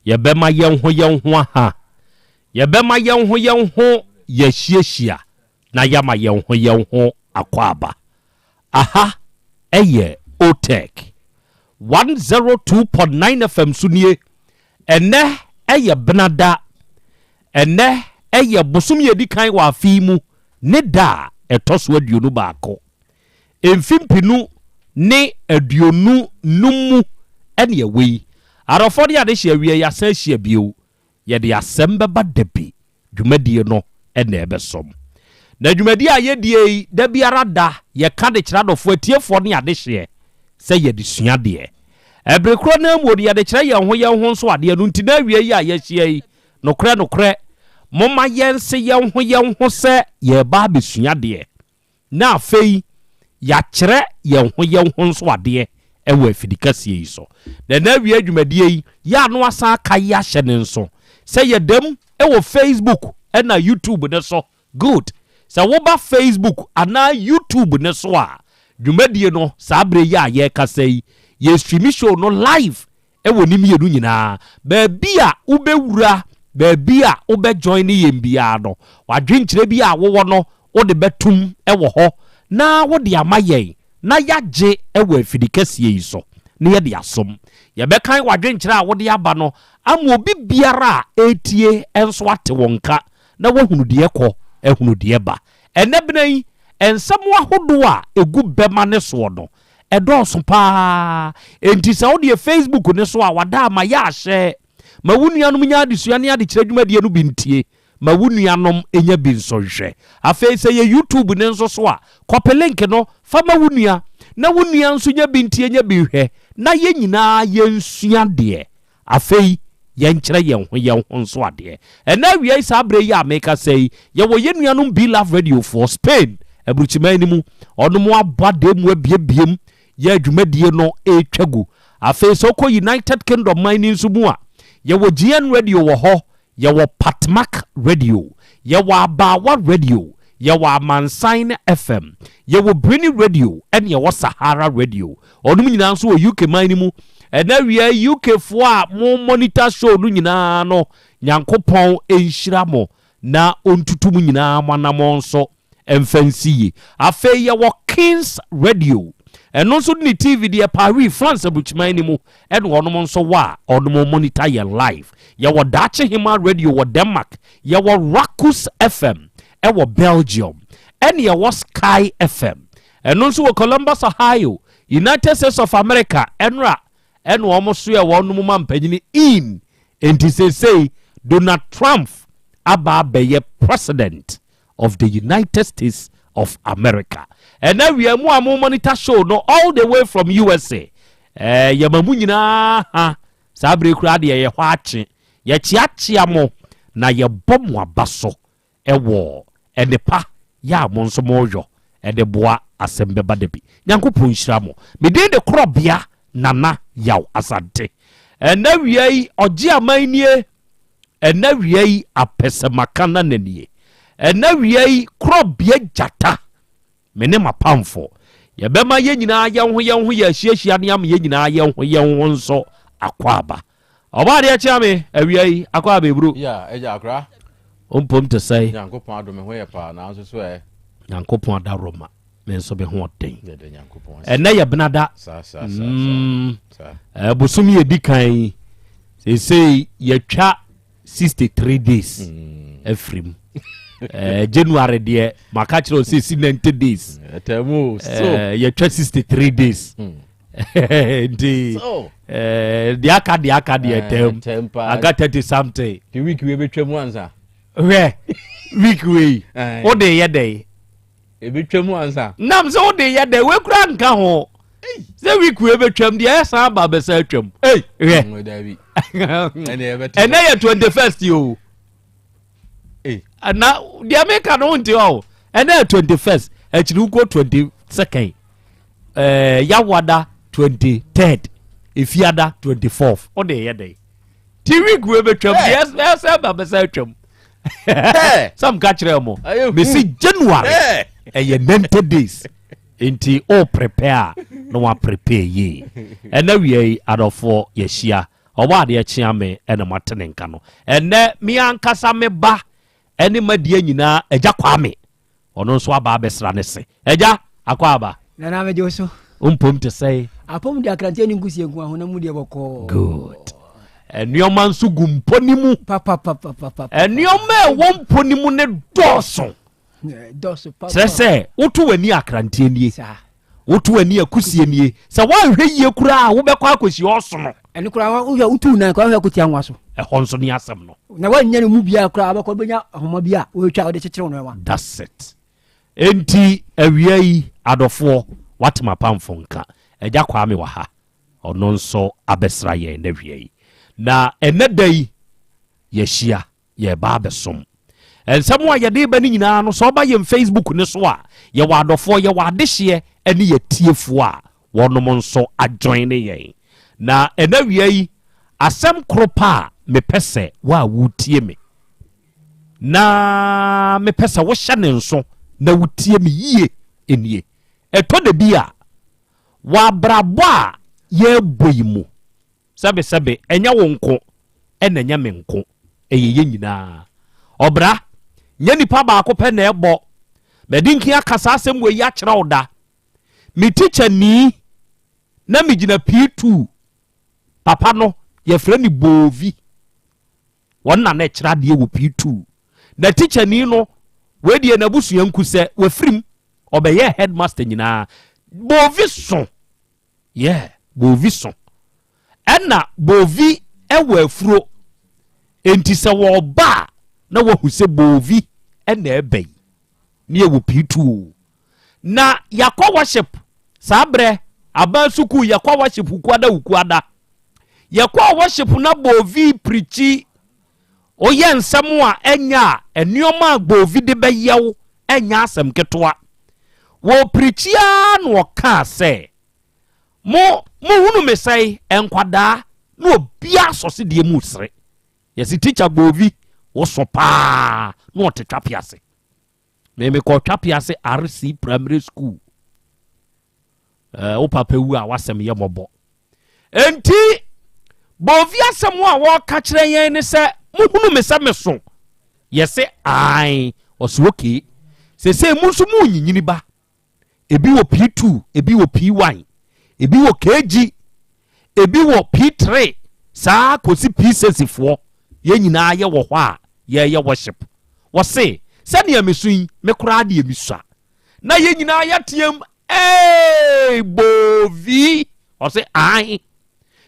O: ye bema yenho aha ye bema yenho ye hyehyia na yama yenho akwaba aha eye otek 102.9 FM sunie ene eye benada ene eye bosum ye di kan wa afi mu ne da etoso aduonu baako
R: emfimpinu ne aduonu numu ene ewe arofo de ade hye awie ya san hye bio ye de Asem Beba Dabi dwumadie no ene ebesom na dwumadie ayedie da biara da ye ka de kira dofo atiefo ne ade hye se ye de sua de ebrekro na amodi ye de kira ye ho nso ade no ntina awie ya ye hye no kre moma yense ye ho se ye ba besua de na afei ya kire ye ho nso ade ewa afidikasie yi so na awie adwumadie yi ya no asa aka ya hye ne nso se ye dem ewo Facebook na YouTube ne so good se wo ba Facebook ana YouTube ne so a dwumadie no sabre ya ye kasai ye stream show no live ewo nim ye du nyina ba bia ubewura ba bia ube join ye mbia no wadwenkyere bia wo no wo de betum ewo ho na wo de amaye na yaje ewo afidikasie yi so ne ye de asom ye be kan wadwenkyere a wo de aba no ama obi biara etie enso ate wonka na wo hunu de ekọ ehunu de ba enebnan ensem ahodo a egu bema ne so no edoso pa enti sa wo de Facebook ne so a wada ma ya hye ma wunuanom nya adesua ne ade kire dwumadie no bintie ma wunuanom enya bi nso hwe afei se ye YouTube ne nso so a copy link no fa ma wunua na wunua nso nya bintie nya bi hwe na ye nyina ye nsua de afei yenkyere ye ho nso ade na wie sabre ya make say ye wo ye nuanom Be Love Radio for Spain abruchimani mu onom abade mu abiebiem ye adwumadie no etwagu afei so ko United Kingdom mining so mu a ye wo GN Radio wo ho ye wo Patmak Radio ye wo Abawa Radio ye wo Amansan FM ye wo Brini Radio and ye wo Sahara Radio onom nyina nso wo UK mining mu na wie UK fo a mo monitor show no nyina no Nyankopon enhyira mo na ontutum nyina manamo nso emfansiye afei ye wo Kings Radio eno nso ni TV de Paris France abuchimani mu eno onom nso wa onom monitor ye live ye wo Dache Hima Radio wo Denmark ye wo Rakus FM e wo Belgium ene ye wo Sky FM eno nso wo Columbus Ohio United States of America enra eno omoso ye wo num mampanyini in enti say Donald Trump aba be president of the United States of America. And now we are more monitor show no all the way from USA. Yamamu nyina ha sabre kura de ye hwache ye chiachia mo na ye bom abaso ewo enepa ya mo nso mojo edeboa Asem Beba Dabi. Nyankopon hyira mo. Me de Krobea nana Yaw Asante. And now we are oji amanie and now we are apesemakana nenie. And now we are Krobea jata. Mene mapamfo ye bema ye nyina ye ho ye hyiahia ne am ye nyina ye ho nso akwaba oba de acha me awiai akwaba ebru
S: ya eja akra
R: ompom te sai
S: Nyankopon adome ho ye pa na nso so
R: Nyankopon adaroma me nso be ho den ena ye benada
S: sa
R: busumi ye dikan say ye twa 63 days afrim January de makachiro say 90 days
S: temu so
R: ye 63 days ndi the aka tem I got 30 something
S: the week we betwam ansa
R: week we o de ye dey
S: e betwam ansa
R: nam so o de ye dey we kura nka ho say week we betwam de ya san ba be sa twam
S: we dabi
R: and na ye 21st yo na the America no nti o and then 21st actually go 22nd Yawada 23rd Ifiada 24th o de ye dey ti week we betwam yes ba be sa twam some catch them me see January ye 90 days inti o prepare no wa prepare ye and now we adofo ye hia oba de chia me ena matene nka no ene mi ankasa me ba ene madie nyina eja kwame ono nso aba abesra ne se eja akwaba
T: na na mejo so
R: umpom te say
T: apom de akrante ni nkusie nku ahona mu de boko
R: good enioma nso gumponi mu
T: papa
R: enioma e womponi mu ne doso
T: doso papa
R: se wotu wani akrante nie wotu ani akusie nie sɛ woanhwɛ yie kura wobɛkɔ akosi ɔso no
T: ɛno kura wotu na kwa hwɛ kotia nwa so
R: ɛhɔ nso ne asɛm no
T: na wanya no mu bia kura abɛkɔ benya ahoma bia wotwa wode kyekyere no wa
R: that's it enti awia yi adɔfoɔ watema pamfo nka agya kwame wɔ ha ɔno nso abɛsra yɛn na wia yi na ɛnɛ da yi yɛhyia yɛba abɛsom ɛnsɛm a yɛde ba ne nyinaa no sɛ ɔba yɛn Facebook ne so a yɛwɔ adɔfoɔ yɛwɔ adehyeɛ ɛne yɛtiefoɔ a wɔnom nso adjoin ne yɛn na ɛna wia yi asɛm koro pa a mepɛ sɛ wo a wotie me na mepɛ sɛ wohyɛ ne nso na wotie me yie ɛnie ɛtɔ da bi a wabrabɔ a yɛbɔ yi mu sɛbesɛbe ɛnyɛ wo nko ɛna ɛnyɛ me nko ɛyɛ yɛ nyinaa ɔbra nyɛ nipa baako pɛ na ɛbɔ mɛdi nki akasa asɛm wɔ yi akyerɛ wo da me teacher ni na me gyina P2 papa no yɛfrɛ ni Bovi wɔn na kyerɛ adeɛ wɔ P2 na teacher ni no wɔdie na busuanku sɛ wɔfrim ɔbɛyɛ headmaster nyinaa Bovi so Bovi so ɛna Bovi ɛwɔ afuro enti sɛ wɔba na wɔhu sɛ Bovi ɛna ɛbɛn ne ɛwɔ P2 na yakɔ worship saa brɛ aban suku yakɔ worship ukuada yakɔ worship na Bovi preachi oyɛ nsɛm a ɛnya ɛnneɔma a Bovi de bɛyɛw ɛnya asɛm ketewa wɔ preachia na wɔka sɛ mo hunu me sɛ ɛnkwadaa na obia sɔse deɛ mu sere yɛsi teacher Bovi wo so paa na ɔte twapiase me kɔ twapiase RC primary school wo papa wu a wasɛm yɛ mɔbɔ enti Bovi asɛm a wɔka kyerɛ yɛn ne sɛ mo hunu me sɛ me so yɛse ai ɔso okay sɛ mu nso mu nyinyini ba ebi wɔ P2 ebi wɔ P1 ebi wɔ KG ebi wɔ P3 saa kosi P6 foɔ yɛn nyinaa yɛ wɔ hɔ a yɛyɛ worship wɔse sɛnea mesu yi me koraa de yɛmisua na yɛn nyinaa yɛteam Bovi ɔse ai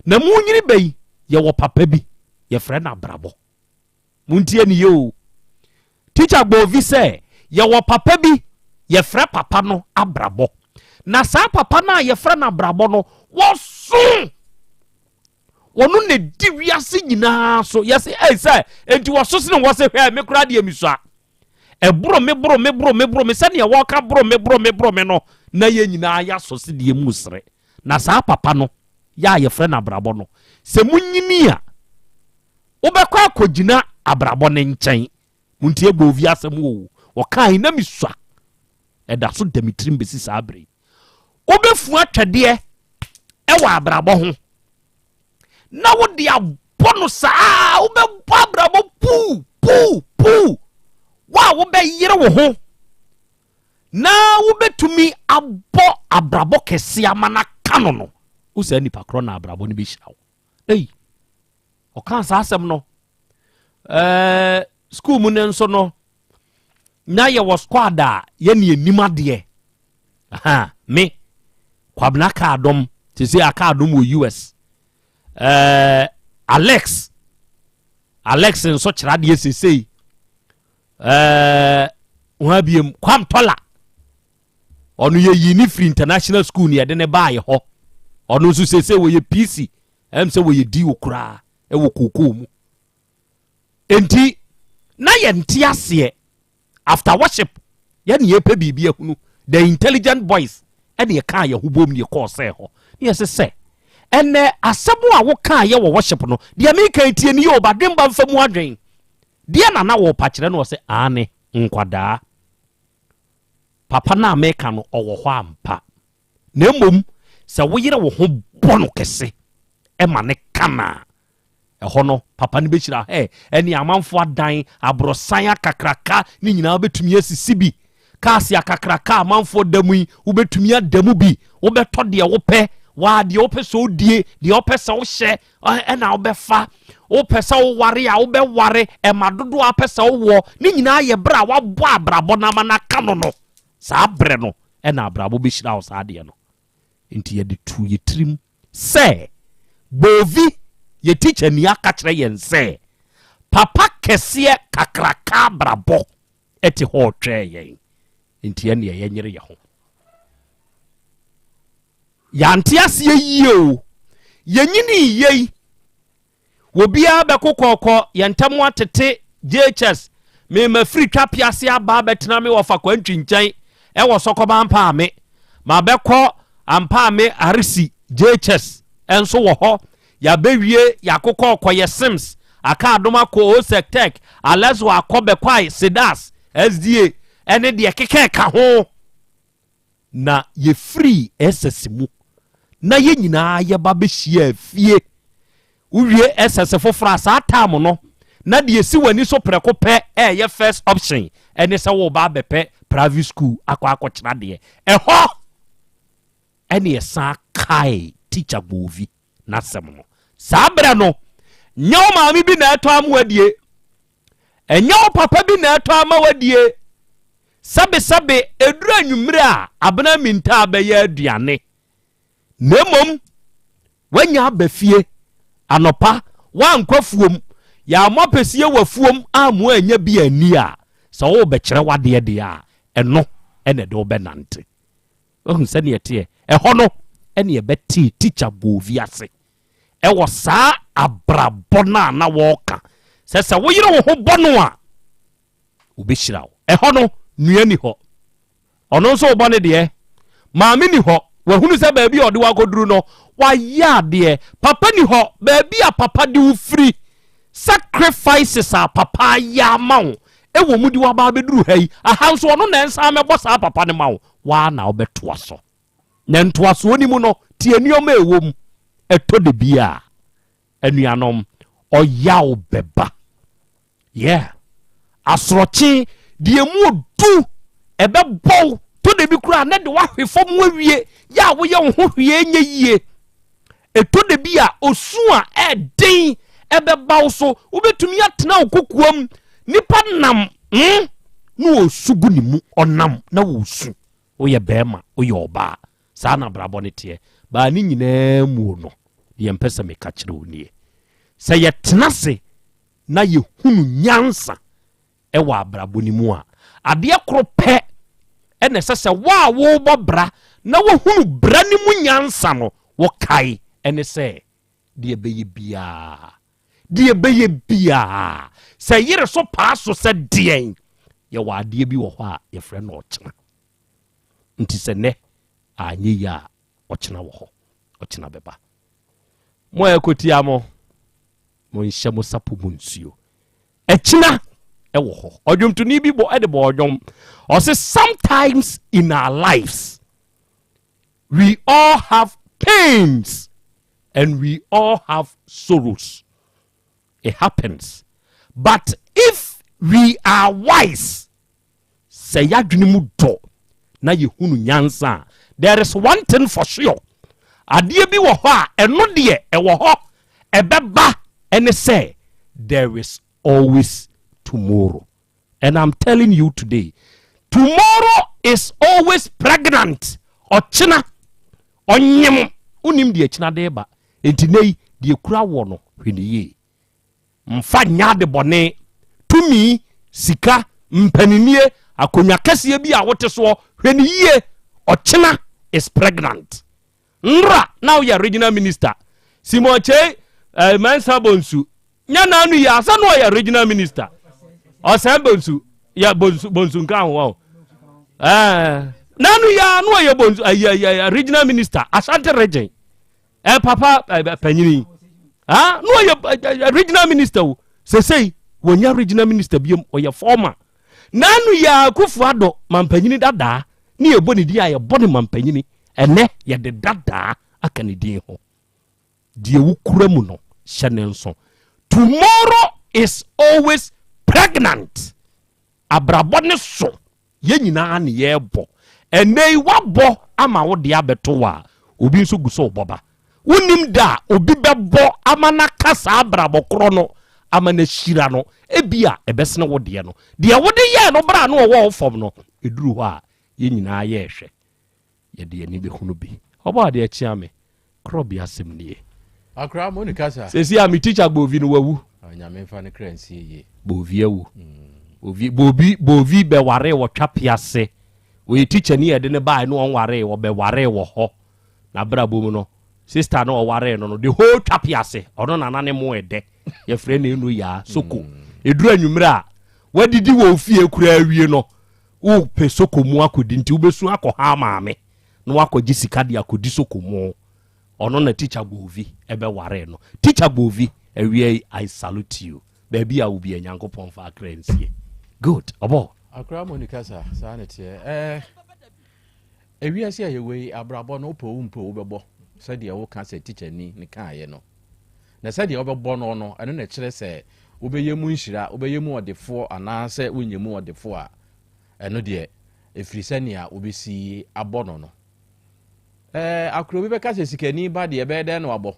R: na mu nyini bɛyi yɛwɔ papa bi yɛfrɛ na brabɔ muntie ne yo teacher Bovi sɛ yɛwɔ papa bi yɛfrɛ papa no abrabɔ na saa papa na yɛfrɛ na brabɔ no wɔso wɔno ne di wiase nyinaa so yɛse sɛ enti wɔso se ne wɔse hwɛ me koraa de yɛmisua ɛboro me sɛnea wɔka boro me no na yɛ nyinaa yɛasɔ se deɛ mu sere na saa papa no yɛ a yɛfrɛ no abrabɔ no sɛ munyini a wobɛkɔ akɔgyina abrabɔ ne nkyɛn muntie Bovi asɛm wɔ wɔkae na misua ɛda so da mitirim bɛsi saa bere wobɛfu atwɛdeɛ ɛwɔ abrabɔ ho na wode abɔ no saa wobɛbɔ abrabɔ puu wa wobɛyere wo ho na wobɛtumi abɔ abrabɔ kɛse ama na kano no wo saa nipa korɔ na abrabɔ no bɛhyira wo ɔka saa asɛm no school mu ne nso no na yɛwɔ squad a yɛne anim adeɛ me kwabena ka adom te sɛ aka adom wɔ US Alex nso kyerɛ adeɛ sesei wa biem kwam tola ɔno yɛ yini free international school ne yɛde ne baayɛ hɔ ɔno nso sesei wɔ yɛ PC sɛ wɔ yɛ di wɔ koraa ɛwɔ kokoo mu enti na yɛnte aseɛ after worship yɛne yɛpɛ biribi ahunu the intelligent boys ɛne yɛkaa yɛ ho bom ne yɛkɔɔ sɛ hɔ ne yɛse sɛ ɛnɛ asɛm a wokaa yɛ wɔ worship no deɛ meka tie ne yɛ ɔbadwemba mfa mu adwen deɛ na wɔpa kyerɛ no wɔ sɛ ane nkwadaa papa na meka no ɔwɔ hɔ ampa na mmom sɛ woyere wo ho bɔ no kɛse ɛma ne kana ɛhɔ no papa no bɛhyira ɛne amanfo adan aborosan akakraka ne nyinaa wobɛtumi asisi bi kaase akakraka amanfo da mu yi wobɛtumi ada mu bi wobɛtɔ deɛ wopɛ waa deɛ wopɛ sɛ wodie deɛ wopɛ sɛ wohyɛ ɛna wobɛfa wopɛ sɛ woware a wobɛware ɛma dodoɔ a wopɛ sɛ wowɔ ne nyinaa yɛ berɛ a wabɔ abrabɔ no ama no aka no no saa berɛ no ɛna abrabɔ bɛhyira wo saa deɛ no nti ye de tu ye trim say bovi ye teacher ni aka kire yen say papa kese kakraka brabo eti ho twe yen nti ye ne ye nyere ye ho yanti asie yie o yenyini yei wobia bekokoko yentam atete JHS me mafiri twapiase aba betena me wofa kwantwinkyɛn ɛwɔ sɔkɔba mpa me ma bɛkɔ ampa me arisi JHS enso wɔ hɔ ya bewie yakokɔ kɔyɛ Sims aka adoma ko Osektek alezo akɔbɛ kwai Sedas SDA ene de keke ka ho na ye free SSmu na ye nyina ye ba behia fie uwie SS fofra sa tam no na de esi wani so preko pɛ ye first option ene se wo ba bepɛ private school akɔkyera de ɛhɔ ene sa kai teacher bovi na sem no sabra no nyaw maami bi na eto am wadie enyaw papa bi na eto am wadie sabe edura anwumre a abena minta abɛyɛ aduane nemom wanya abafie anopa wankwafuom ya mopesie wafuom amu anya bi ani a sɛ wo bɛkyerɛ wade de a ɛno ɛne de wo bɛnante ohun sɛ ne yɛte ɛhɔ no ɛne yɛbɛte teacher bovi ase ɛwɔ saa abrabɔ na wɔka sɛ woyere wo ho bɔ no a wobɛhyira wo ɛhɔ no nua ni hɔ ɔno nso wo bɔ ne deɛ maame ni hɔ wahunu sɛ baabi a ɔde wakoduru no wayɛ adeɛ papa ni hɔ baabi a papa de wo firi sacrifices a papa yɛ ama wo ɛwɔ mu de waba bɛduru ha yi aha nso ɔno na nsa mɛbɔ saa papa ne ma wo waa na wobɛtoa so na ntoasoɔ ni mu no tie nneɔma ɛwɔ mu ɛtɔ de bia anuanom ɔyaw bɛba asorɔkye deɛ mu du ɛbɛbɔw to de bi kura na de wahwe fam wawie ya wo ye ho hwie nye yie ɛtɔ de bi a osu a ɛden ɛbɛbaw so wobɛtumi atena okokuam nipa nam no osugu ni mu ɔnam na wo su wo ye bɛma wo ye ɔba saa na brabɔ ne teɛ ba ni nyinaa mu no ye mpɛsɛ me ka kyerɛ wo nie sɛ ye tena se na ye hunu nyansa ɛwɔ abrabɔ ni mu a adeɛ koro pɛ ɛna sɛ wo bɔ bra na wo hunu bra ni mu nyansa no wo kai ɛne sɛ de bɛyɛ bia sɛ yere so paa so sɛ deɛn yɛ wɔ adeɛ bi wɔ hɔ a yɛfrɛ no ɔkyena nti sɛ nɛ anyɛ yi a ɔkyena wɔ hɔ ɔkyena bɛba mo ɛkotia mo nhyɛ mo sapo mu nsuo ɛkyena ɛwɔ hɔ ɔdwomtoni bi bɔ ɛde bɔ ɔdwom ɔsɛ sometimes in our lives we all have pains and we all have sorrows. It happens. But if we are wise, say yadwini do na yehunu nyansa, there is one thing for sure. Adie bi wo ho a eno de e wo ho ebeba ene say there is always tomorrow. And I'm telling you today, tomorrow is always pregnant. Ochina onyem unim de china de ba enti nei de kura wo no hweniye mfa nya de bone tumi sika mpaninie akonya kase bi a wote so hweniye ochina is pregnant nra now your regional minister Simoche Mansa Bonsu nya na anu ya asa no your regional minister Asem Bonsu ya Bonsu nka ho nanu ya no ye Bonsu regional minister Asante region papa panyini no ye regional minister say wonya regional minister biom oye former nanu ya Kufuado mampanyini dada ni eboni dia ye boni mampanyini ene ye de dada aka ne din ho die wukura mu no hyenenso tomorrow is always pregnant abrabone so ye nyina ne ye bo enei wabo ama wo de abeto wa obi nso guso boba wonim da obi bebo amana kasa abrabo kro no amana shira no ebia ebesene wo de no de wo de ye no bra no wo fom no eduru ho a ye nyina ye hwe ye de ani be hunu bi oba de chia me Krobea asem nie
S: akra mo ni kasa
R: se si am teacher Bovi no wawu
S: nyame fa ne kransi ye
R: Bovi awu Bovi be ware wo twa piase we teacher ni ede ne ba no onware wo be ware wo ho na brabo mu no sister no ware no the whole twa piase ono nana ne mo ede ye frɛ ne enu ya soko eduru anwumre a wadidi wo fie kura awie no wo pe soko mu akodi nti ubesu akɔ ha maame no akɔgi sika de akodi soko mu ono na teacher Bovi ebe ware no teacher Bovi awie I salute you baby a wo bi Nyankopɔn fa akransie good obo
S: akra mo ni kasa sa na tie ewia se ayewe abrabo no po wo bebo se de wo kan se teacher ni kan ye no na se de wo bebo no no eno na kire se wo beye mu nhira wo beye mu odefo ana se wonyemu odefo a eno de efiri se ne a wo besi abono no akro bi be ka se sikani ba de be de no abo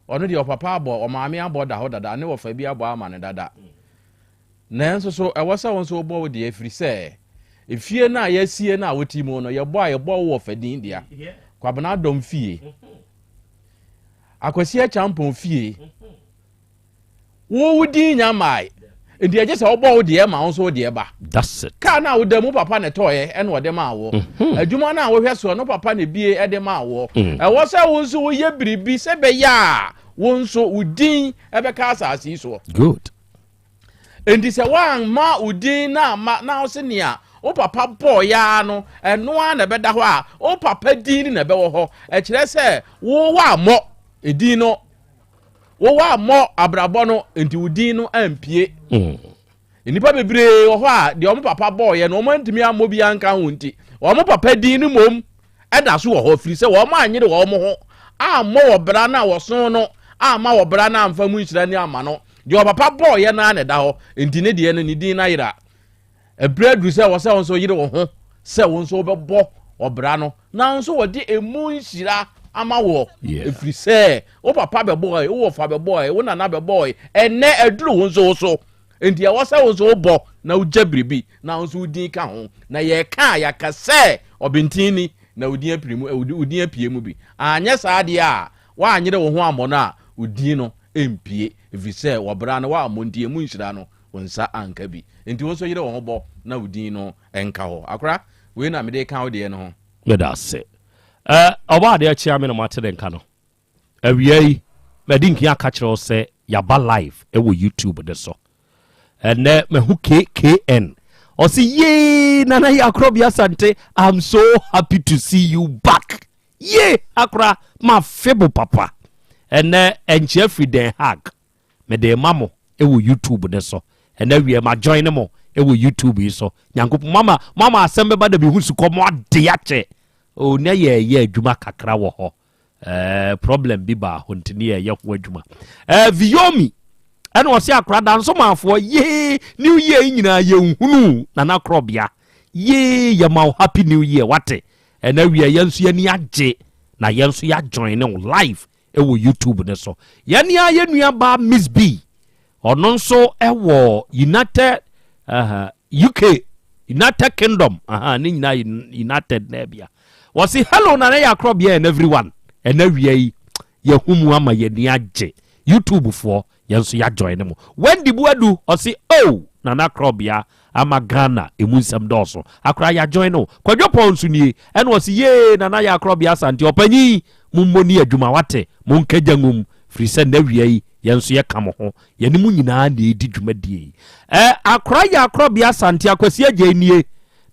S: ono de opapa abo o maame abo da ho dada ne wo fa bi abo ama ne dada nanso so ewasa won so obo de efiri se efie na yasie na woti mu no yebo wo fadin dia kwabena dom fie akwasi champon fie wo wudi nyamai ndi eje se obo wo de ma won so de ba
R: that's it
S: ka na wo dem papa ne toye ene wo de ma wo adwuma na wo hwe so no papa ne bie e de ma wo ewo se won so wo ye biribi se be ya won so udin e be ka asasi so
R: good
S: ndi se wan ma udin na ma na wo se nia o papa boy ya no eno a na beda ho a o papa din na be wo ho e kire se wo wa mo edin no wo wa mo abrabo no enti udin no ampie enipa bebre wo ho a de o papa boy no o mantimi amo bi anka ho nti o mo papa din no mom eda so wo ho firi se wo ma anyere wo mo ho a mo wo bra na wo so no a ma wo bra na amfa mu nhira ni ama no de o papa boy na na da ho enti ne de no ni din na yira ebredu se wo se won so yire wo ho se won so bebo obra no na so wo de emu nhira ama wo efiri se o papa bebo e wo fa bebo e wo nana bebo e ene eduru won so enti e wo se won so bo na ugya biribi na won so udin ka ho na ye ka ya ka se obintini na udin aprimu udin apie mu bi anya sa de a wa anyere wo ho amono a udin no empie efiri se wo bra no wa amontie mu nhira no wonsa anka bi enti won so yire wo bo na udin no enka ho akra we na me de kan wo de no ho
R: me da se oba de achia me no mate de nka no awiei me din kia ka kire o se yaba live e wo YouTube de so ene me hu KKN o si ye nana ya Krobea Asante I'm so happy to see you back ye akra ma febo papa ene enche free den hag me de mamo e wo YouTube de so ene wie ma join mo e wo YouTube yi so Nyankopɔ mama Asem Beba Dabi hu su komo ade ache o ne ye adwuma kakra wo ho problem bi ba ho ntini ye ho adwuma Viomi ene o se akra dan so mafo ye new year nyina ye nhunu na Krobea ye ya ma happy new year wate ene wie ye nso ye ni age na ye nso ya join no live e wo YouTube ne so ye ni aye nua ba Miss B ono nso ewo United UK United Kingdom ni nyina United na bia was say hello na ya Krobea and everyone and every ye humu ama ye ni age YouTube for ye nso ya join mo when di buadu o say oh na Krobea ama Ghana emunsam doso akra ya join no kwadwo ponsu ni and was ye na ya Krobea Asante opanyi mummoni adwuma wate munkagangum free send every yenso ye kamo ho ye nimu nyina na edi dwumadie akra ya Krobea Asante akwasi agenie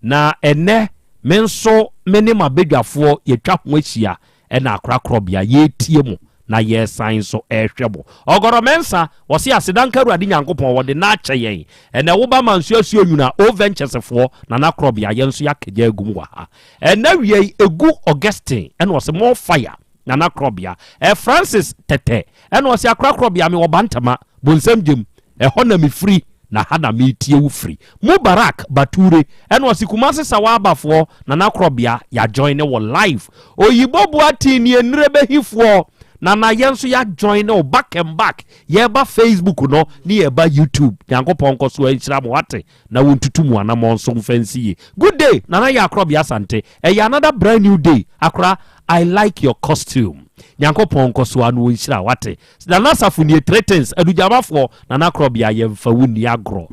R: na ene menso mene mabedwafo ye twa ho ahia na akra Krobea ye tie mu na ye sign so ehwebo ogoro mensa wo se asedanka ruade Nyankopɔn wo de na ache yen ene wo ba manso asuo nyuna o ventures fo na Krobea yenso yakagya agum wa ha ene wie egu Augustine ene wo se more fire na Krobea Francis tete ene wo se akra Krobea me wo bantama bonsam jem ho na me free na hana me tie wo free Mubarak Bature ene wo se kumase sawabafo na Krobea ya join wo live oyibo buati ni enrebe hifo na yenso ya join no back and back ye ba Facebook no ni ye ba YouTube nyankopon ko so anhyira mo wate na wontutu mu anamon so fancy good day nana ya Krobea Asante another brand new day akra I like your costume nyankopon ko so anu anhyira wate na nasafu ni threatens adujamafo nana Krobea ye mfa wuni agro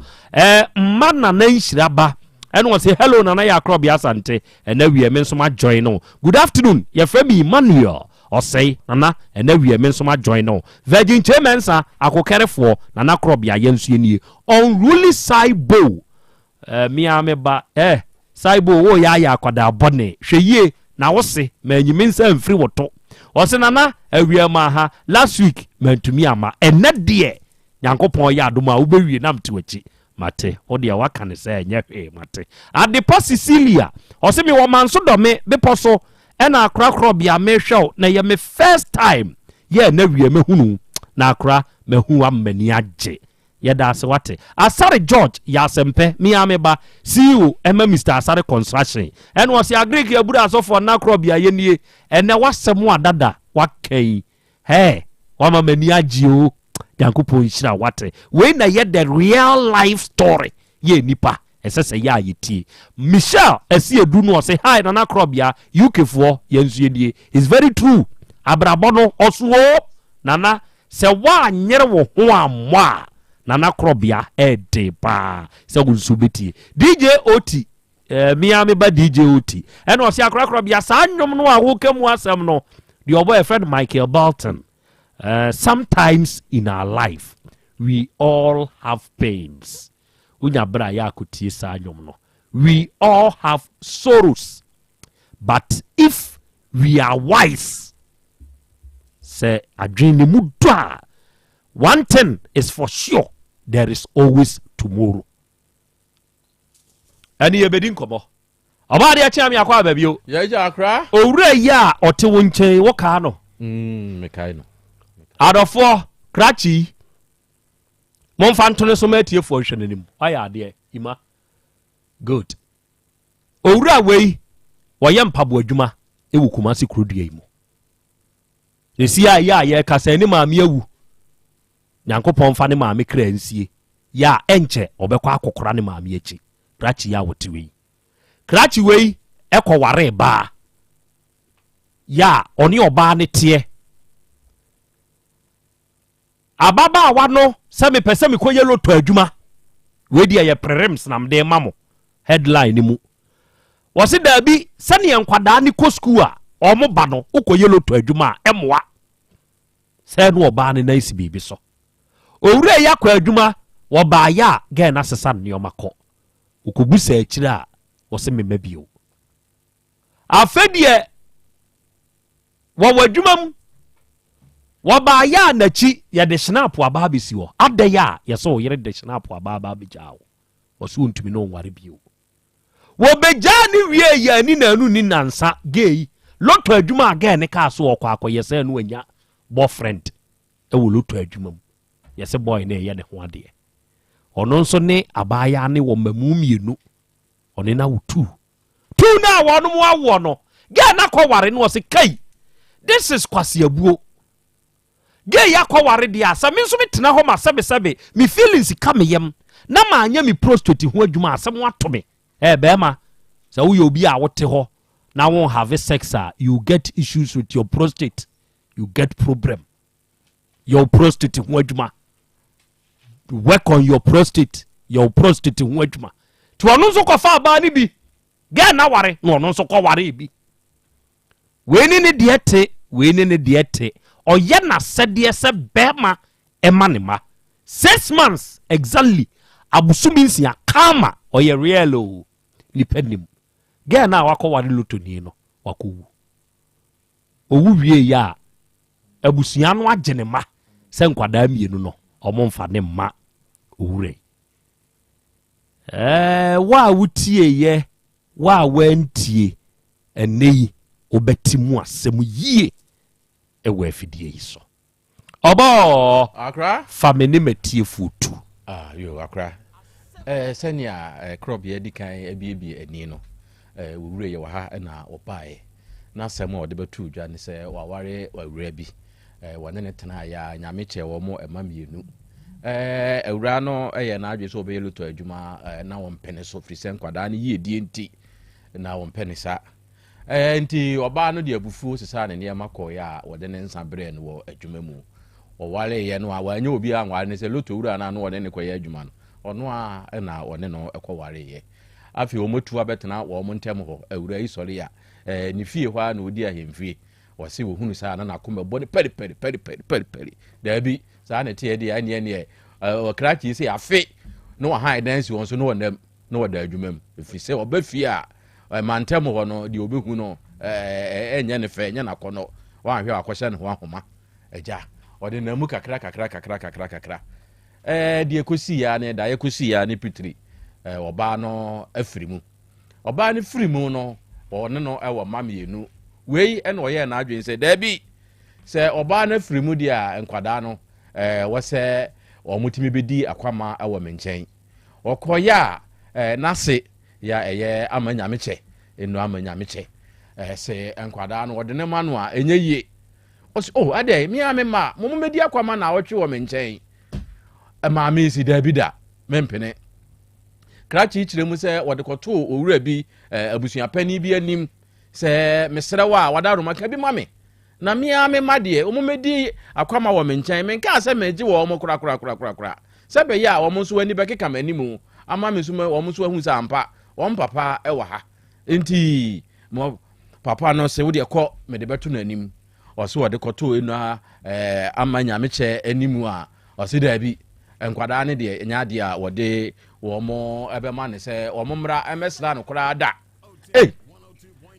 R: mma na anhyira ba and was say hello nana ya Krobea Asante and now we men so ma join no good afternoon your friend Emmanuel or say nana and now we men so ma join no virgin chemensa akokere for nana Krobea yensu ni unruly saibo mi ameba saibo wo ya akwada bone hweye na wo se manyiminsa mfiri woto o se nana awiama ha last week mantumi ama enne de yankopon ya adoma wo bewie na mtewachi mate odi ya waka ne say nye mate adepa Cecilia o se mi wo manso do me beposo na akra Krobea me hwew na ye me first time ye na wie me hunu na akra me hu amani age ye da se wate Asare George ya sempe mi ameba CEO Emma Mr Asare Construction and was ya Greek ya buru asofo na Krobea ye nie ene wasem adada wakai wama mani age o yankupo nhyira wate we na ye the real life story ye nipa esese ya yeti Michelle esi edu no say hi nana Krobea UK for yensu yedie is very true abrabono osuo nana se wa nyere wo ho amwa nana Krobea pa se gunsu beti DJ Oti miami ba DJ Oti and o se akra Krobea sa nwom no a wo kemu asem no the oboy friend Michael Bolton. Sometimes in our life we all have pains. Unyabra ya kutie sa nyom no. We all have sorrows. But if we are wise, say adwene mu dwa, one thing is for sure, there is always tomorrow. Ani yebedin komo. Obade a chiam yakwa babio.
S: Ya ja akra.
R: Owura ya ote wonchen wo ka no.
S: Mekai no.
R: Adofo krachi monfantone so matie fo hwenenim aya ade ima good owura wei woyem pabo adwuma ewu Kumasi Krodua imu esi ya ye kasa ni maame awu nyankopon fa ne maame kra nsie ya enche obekwa akokora ne maame achi krachi ya wote wei krachi wei ekoware ba ya oni oba ne tie ababa wano se me pese me koye loto adwuma we dia ye prerems nam de mamo headline ni mu wose dabi se ne enkwada ni ko school a omo ba no ukoye loto adwuma emwa se no oba ne na isi bibi so owure ya kwa adwuma wo ba ya ga na sesa ne omako ukobusa akire a wose me mabio afedie wo wadwuma mu waba ya nachi ya de snap aba besi wo ade ya yeso yere de snap aba bejawo wosu ntumi no nware bio wo beja ni wie ya ni nanu ni nansa gay loto adwuma aga ne ka so okwa akoyese no anya boyfriend e wo loto adwuma mu yese boy na ye ne ho ade ono nso ne abaya ne wo mamu mienu one na wo tu na wono mu awo no ga na kware no se kai this is kwase abuo ge yakwa ware dia sa me nso metena ho ma sebe me feelings come yem na ma anya me prostate ho adwuma asem wato me be ma sa wo yobi a wote ho na won have sex you get issues with your prostate, you get problem your prostate ho adwuma work on your prostate ho adwuma to ono nso ko fa ba ni bi ge na ware no ono nso ko ware bi we ni ne diete oye na sede se bema emanema 6 months exactly abusumi ya kama oye real nipenim ge na wakọ ware lotoni no wakowu owu wie ya abusuya no agene ma se nkwada mienu no omomfa ne ma owure wa wutie ye wa wantie enei obetimu asem yie ewe fidie iso obo
S: akra
R: family metie futu
S: yo akra senia Krobea dikan ebiebi ani no wure ye wa ha na obae na asem o de betu dwa ne se waware wawura bi wɔne ne tena ya nyame kyɛ wɔ mo ɛma mmienu awura no ɛyɛ n'adwe sɛ ɔbɛyɛ lotɔ adwuma na wɔmpene so firi sɛ nkwadaa no yie die nti na wɔmpene sa nti ɔbaa no de abufuo sesa ne nneɛma kɔɔeɛ a wɔde ne nsa berɛ no wɔ adwuma mu ɔwareyɛ no a wanyɛ obi a nware ne sɛ lotɔ wura no a no wɔne ne kɔyɛ adwuma no ɔno a ɛna ɔne no ɛkɔ wareyɛ afei ɔmɔtu abɛtena wɔ mo ntɛm hɔ awura yi sɔre a ne fie hɔ a na ɔdi ahemfie wɔse wɔhunu saa na nakoma bɔ ne pɛripɛri daabi saa ne teɛ deɛ ɛneɛ ɔkrakye sɛ afe na wɔhan dansi wɔn so na wɔnam na wɔda adwuma mu ɛfiri sɛ ɔba fie a mantɛm hɔ no deɛ ɔbɛhu no ɛnyɛ ne fɛ ɛnyɛ nakɔnɔ wɔanhwɛ akɔhyɛ ne ho ahoma agya ɔde namu kakra deɛ kɔsiiɛ ne daeɛ kɔsiiɛ ne pitiri ɔbaa no afiri mu ɔbaa no firi mu no ɔne no ɛwɔ ma mmienu wei ɛna ɔyɛ n'adwene sɛ daabi sɛ ɔbaa no afiri mu deɛ a nkwadaa no wɔsɛ ɔmotumi bɛdi akwama ɛwɔ me nkyɛn ɔkɔyɛ a n'ase ya ɛyɛ ama nyame kyɛ ɛnu ama nyame kyɛ sɛ nkwadaa no ɔde ne ma no a ɛnyɛ yie ɔsɛ adɛ mea me ma momo mɛdi akwama na ɔtwe wɔ me nkyɛn maame si daabi da mempene krakye kyerɛ mu sɛ wɔde kɔtoo owura bi abusuapani bi anim sɛ mesrɛ wɔ a wada roma ka bi ma me na mea me ma deɛ ɔmo mɛdi akwama wɔ me nkyɛn menkaa sɛ magye wɔ ɔmo korakora sɛ bɛyɛ a ɔmo nso ani bɛkeka m'animu ama me nso ɔmo nso ahu sɛ ampa wɔn papa ɛwɔ ha nti mo papa no sɛ wodeɛ kɔ mede bɛto n'anim ɔsɛ wɔde kɔtoo enu ama nyame kyɛ animu a ɔsɛ daabi nkwadaa ne deɛ ɛnya adeɛ a wɔde wɔn ɛbɛma ne sɛ wɔn mmra ɛmɛsra no koraa da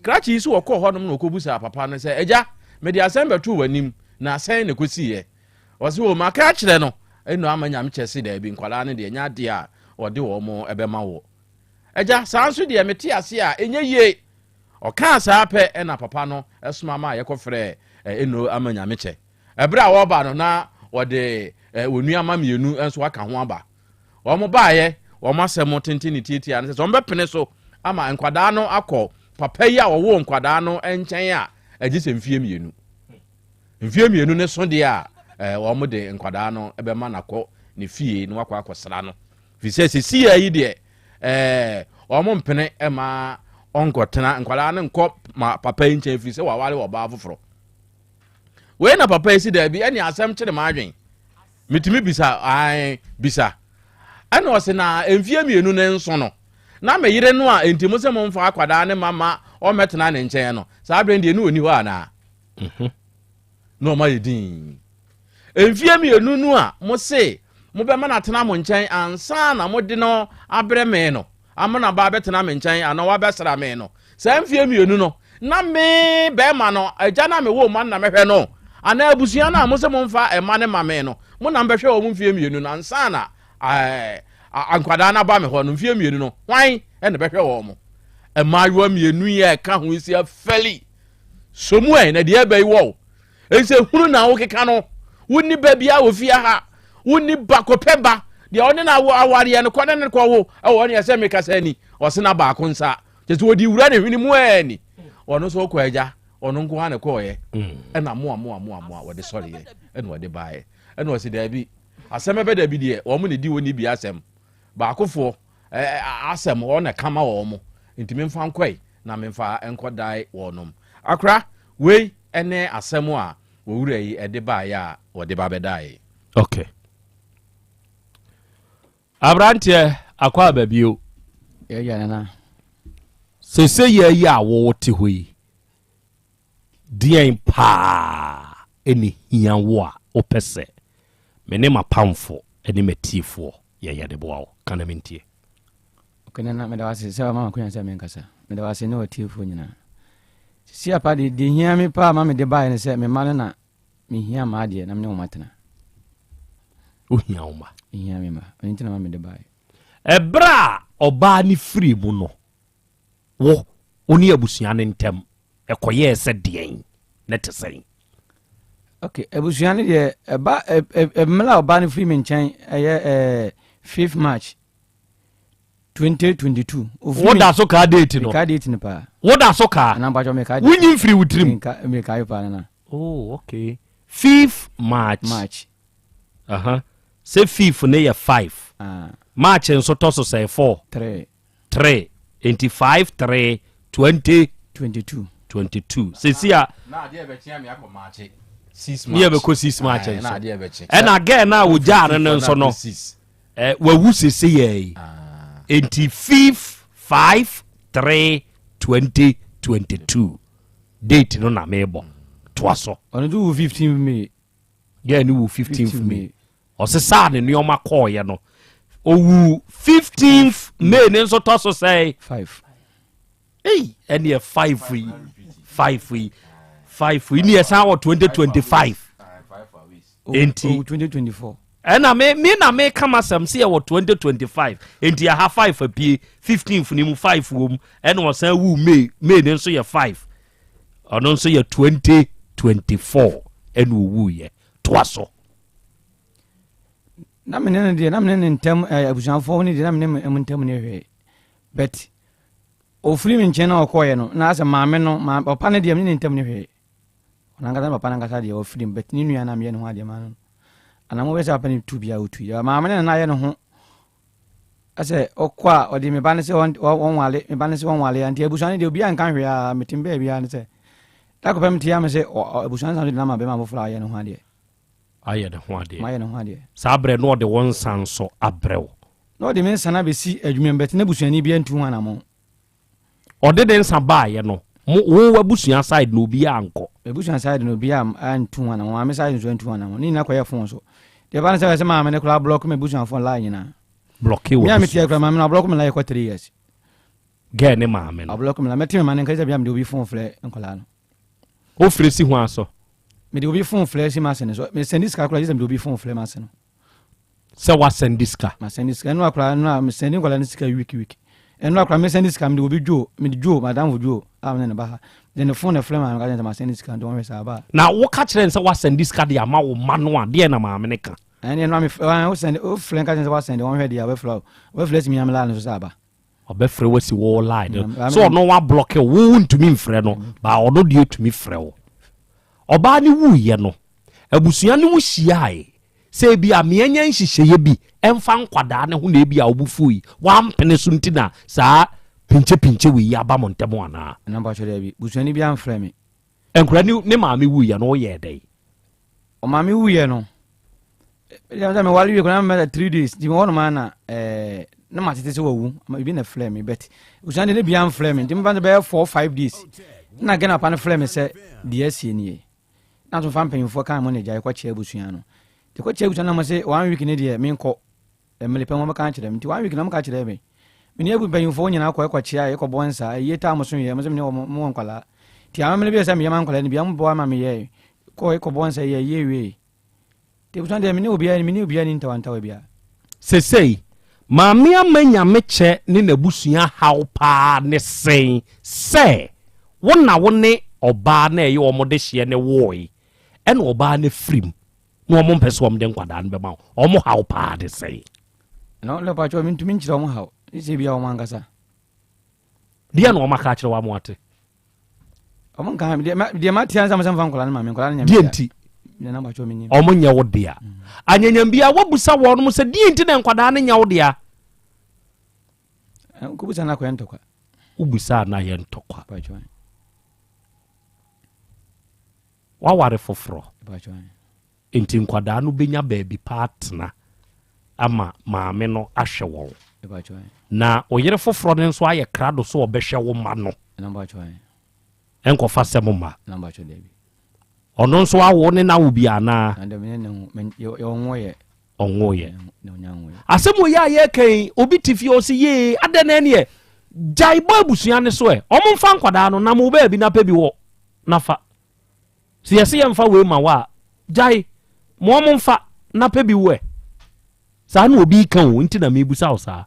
S: krakye so wɔkɔ hɔ nom na ɔkɔbusa papa no sɛ agya mede asɛm bɛtoo w'anim na asɛn ne kɔsiiɛ ɔsɛ wɔ ma ka kyerɛ no ɛnu ama nyame kyɛ se daabi nkwadaa ne deɛ ɛnya adeɛ a wɔde wɔn ɛbɛma wɔ agya saa nso deɛ mete ase a ɛnyɛ yie ɔkaa saa pɛ ɛna papa no ɛsoma ma a yɛkɔfrɛ ɛnu ama nyame kyɛ ɛberɛ a wɔba no na wɔde wɔnua ama mmienu nso aka ho aba wɔn baayɛ wɔn asɛm tenten ne tietia no sɛ wɔn bɛpene so ama nkwadaa no akɔ papa yi a wɔwɔ nkwadaa no nkyɛn a agye sɛ mfie mmienu ne so deɛ a wɔn de nkwadaa no ɛbɛma nakɔ ne fie na wakɔ akɔsra no fi sɛ sisi yi deɛ wɔn mpene ɛma ɔnkɔtena nkwadaa no nkɔ ma papa yi nkyɛn fi sɛ wɔaware wɔ ɔbaa foforɔ wei na papa yi si daabi ɛne asɛm kyerɛ ma adwen mitumi bisa ɛna ɔsɛ na mfie mmienu ne nso no na meyere no a ntimo sɛ momfa akwadaa ne mama ɔmɛtena ne nkyɛn no saa abirɛ deɛ ne ɔni hɔ anaa na ɔma yɛ din mfie mmienu no a mo se mobɛma no atena mo nkyɛn ansa na mode no abrɛ me no ama na ba bɛtena me nkyɛn ana wabɛsra me no saa mfie mmienu no na me bɛrima no agya na mewɔ ma na mehwɛ no ana abusua na mo se momfa ɛma ne ma me no mo na mbɛhwɛ wɔ mo mfie mmienu no ansa na ankwadaa na ba me hɔ no mfie mmienu no hwan ɛna bɛhwɛ wɔ mo ɛmaayewa mmienu yɛ ka ho isi afɛli somuɛ na deɛ ɛbɛyi wɔ ɛsɛ hunu na wokeka no wonni ba bia wɔ fie ha wonni ba kɔpɛ ba deɛ ɔne na awareɛ no kɔne ne kɔwo ɛwɔ ne ɛsɛ mekasa ni ɔse na baako nsa kyɛ sɛ wɔde wura ne hwene mu ani ɔno nso wokɔ agya ɔno nko ha ne kɔɔyɛ ɛna moa wɔde sɔreɛ ɛna wɔde baeɛ ɛna ɔse daabi asɛm ɛbɛda bi deɛ wɔn ne di wɔn ni bi asɛm baakofoɔ asɛm wɔn na kama wɔn mo ntumi mfa nkɔe na mfa nkɔdae wɔnom akora wei ɛne asɛm a wɔwura yi ɛde baeɛ a wɔde ba bɛdaeɛ.
R: Okay. Abranteɛ akɔ ababio.
T: Yɛyɛ nana.
R: Sese yɛyɛ a wɔte hɔ yi. Deɛn paa ɛne hia wo a wopɛ sɛ me ne mapamfo ɛne matiefoɔ yɛyɛ de boa wo kana mentie.
T: Okay nana me da wase sɛ mama konya sɛ menkasa. Me da wase ne watiefoɔ nyina. Si apa de hia me pa ma me de bae ne sɛ me ma na me hia ma de na me ne wo matena.
R: O hia wo ma.
T: Hia me ma. Ɔnti na ma me de bae.
R: Ɛbra ɔbaa ne firi mu no. Wo oni abusua ne ntem ɛkɔyɛ sɛ deɛn ne te sɛn.
T: Okay, abusua ne deɛ ɛba mela ɔbaa ne firi me nkyɛn ɛyɛ 5th March 2022.
R: Woda so ka date no.
T: Ka date ne pa.
R: Woda so ka.
T: Na mbajo me ka.
R: Wunyi firi wutrim.
T: Me ka yo pa na.
R: Oh, okay. 5th March. Say 5th ne ye 5. March nso to so say 4. 3. 5 3 20 22. Say see a
S: na de be chia me akọ March 6
R: March. Yeah, because 6 March. And again now we jar no nso no. We wu say ye. 5 3 2022. Date no na mebo. Twaso.
T: On do 15 May.
R: Yeah, no 15th May. O se sa ne nyoma call ye no. Owu 15th May ne nso to so say
T: 5.
R: Hey, and ye 5 we. 5 we. 5 we. Ni esa 2025.
T: 2024.
R: And I me come asem say 2025. Enti ya ha 5 apie 15th ni mu 5 wom and was say wu May ne nso ye 5. Ono nso ye 2024 and wu ye. Twaso.
T: Na mene ntem abusanfo ni na mene ntem ne hwe. But ofiri mi nche na okoye no na ase maame no papa ne de mene ntem ne hwe. Ona ngata papa na ngata de ofiri but ni nua na me ne ho ade ma no. Ana mo wese papa ni tu bia otu ya maame ne na ye no ho. Ase okwa odi me ba ne se won wale me ba ne se won wale anti abusan de obi an kan hwe a metim ba bia ne se. Ta ko pam ti ya me se abusan san de na ma be ma bo fla ye no ho ade.
R: Aye de ho ade.
T: Ma ye no ho ade.
R: Sabre no de won san so abrew.
T: No de men sana be si adwuma bet na busuani bia ntu ho na mo.
R: Ode de nsa ba ye no. Wo wabusuan side no obi anko.
T: Abusuan side no obi antu ho na mo. Ame side so antu ho na mo. Ni na koye fon so. De ba na se ma me ne kula block me busuan fon line na.
R: Block e wo.
T: Mi ameti kula ma me na block me la ko 3 years.
R: Ge ne ma me no.
T: Block me la meti me ma ne nka se bia me de obi fon fle nkola no.
R: O fresi ho aso.
T: Me de obi fon fle si ma se ne so. Me send this kula me de obi fon fle ma se no.
R: Se wa send this ka.
T: Ma send this ka no akula no me send nkola ne sika week. Enu akwa me send this cam de obi jo me de jo madam wo jo am ne ba ha then the phone flame am ga ma send this cam don we sa ba
R: na wo ka kire nse wa send this card ya ma wo manual de na ma me ne ka
T: ene no me wo send o flame ka nse wa send won hwe de ya we flow we flex mi am la no sa ba
R: obe frɛ wasi wo line so no wa block wo ntumi mfrɛ no ba odo de otumi frɛ wo oba ne wu ye no abusua ne wo hyiae sɛ bi amenyanya nhyehyeye bi emfa nkwada ne ho na ebi a obufuyi wampene so ntina saa pinche we aba montemo ana
T: na ba chode bi busuani bi amfrɛ me
R: enkura ni ne maame wu ye no ye dai
T: o maame wu ye no ya me wali we ko na me 3 days di mo no ma na na ma tete se wawu ma bi na frɛ me but busuani ne bi amfrɛ me di mba be 4-5 days na gena pa ne frɛ me sɛ di asie nie na to fa mpanyimfo kan mo ne gya ko kye busuani no te ko kye busuani na mo se 1 week ne de me nko emele pe mo ka kire me ti 1 week na mo ka kire me me ne bu mpanyimfo nyina ko kye ye ko bonsa ye ta mo so ye mo se me mo nkwala ti amamele bi se me yama nkwala ne bi am bo ama me ye ko bonsa ye we te busuani de me ne obi ani ntawantawa bia
R: sesei maame amanya meche ne nabusua haw pa ne sen se wona wone oba na ye omo de hye ne woi ene oba na frim no omo mpese omo de nkwada no be ma omo haw pa de sen
T: no le pa cho min tu min chira omo haw ise bia omo angasa
R: dia no omo ka chira wa mo ate
T: omo nka dia ma tian sama sama nkola na ma nkola na nya
R: dia nti
T: na ba cho min
R: omo nya wo dia anyanyam bia wabusa wo no se dia nti na nkwada na nya wo dia
T: kubusa na ko entokwa
R: ubusa na ye ntokwa
T: ba cho
R: wa ware foforo
T: ba cho
R: enti nkwada no benya baabi partner ama maame no ahwe wo
T: ba cho
R: na oyere foforo ne nso aye krado so obehwe wo ma no
T: na ba cho
R: enko fa semo ma
T: na ba cho debi
R: ono nso awo ne na wo bia na
T: and me ne yo nwoye
R: onwoye
T: no nyanwo
R: asemo ya ye kan obi tifi o si ye adana ne ye jai boy busua ne so omo mfa nkwada no na mo ba bi na pa bi wo na fa si yesi ye mfa we ma wa jai mo mfa na pa bi wo sa na obi kan wo nti na mebusa wo sa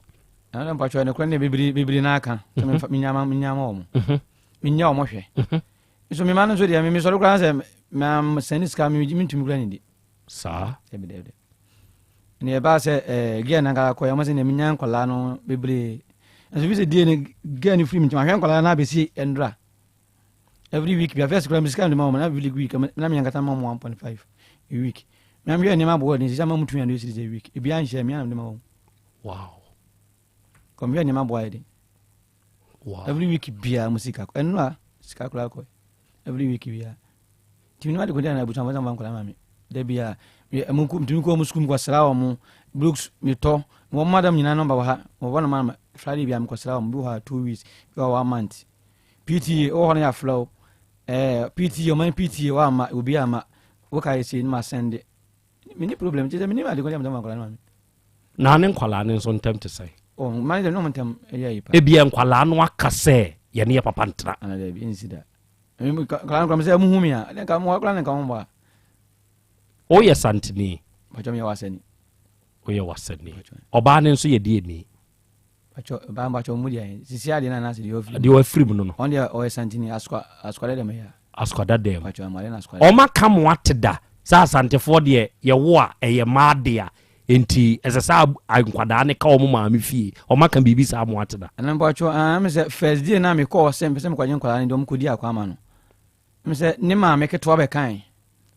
T: na mpa cho ne kwan ne bibiri na aka me nyama wo mo me nya wo mo hwe so me manu so dia me so kran se me senis ka me ntumi kura ni di
R: sa
T: de ne ba se gia na ga ko ya mo se ne me nya nkola no bibiri so bi se die ne gia ni free me hwe nkola na be si endra every week be first kura me ska no ma na every week na me yankata ma 1.5 a week. I'm here near my board is some 200 cities a week. If you share me, I'm the mom.
R: Wow.
T: Come here near my boy.
R: Wow.
T: Every week beer music and no scaculaco. Every week beer. Do you know what to go down? I put some mammy. There be a munkum to go muskum was salamu, Brooks, me to, one madam in a number of her, or one mamma, Friday be am cosalam, do her 2 weeks, go 1 month. PT or on your flow, PT or my PT or ma will be a ma, what I say in my send. Many problems, just a minimum. I go down the mamma.
R: None in Qualan is on time to say.
T: Oh, mind the momentum,
R: Ebian Qualan waka Yania Papantra,
T: and I be incident. I mean, Clan say Mumia, then come walk and come over.
R: Oh, yes, Antony.
T: But you was any.
R: Oh, you was any. Oban so ye did me.
T: But your Bambacho Mudia, Sicilian and answer you
R: were free mono.
T: On your O. Santini, Asquadam here.
R: Asquada dem.
T: But your Marina Squad.
R: Oma come what da. Sasante for dear, ye war, ye mad dear. Enti as a sab, I quadane call mammy fee, or ma can be some water. And I'm about your arms at first dear Nami call some quayan and don't could ya come. Mr. Nima make it to a kind.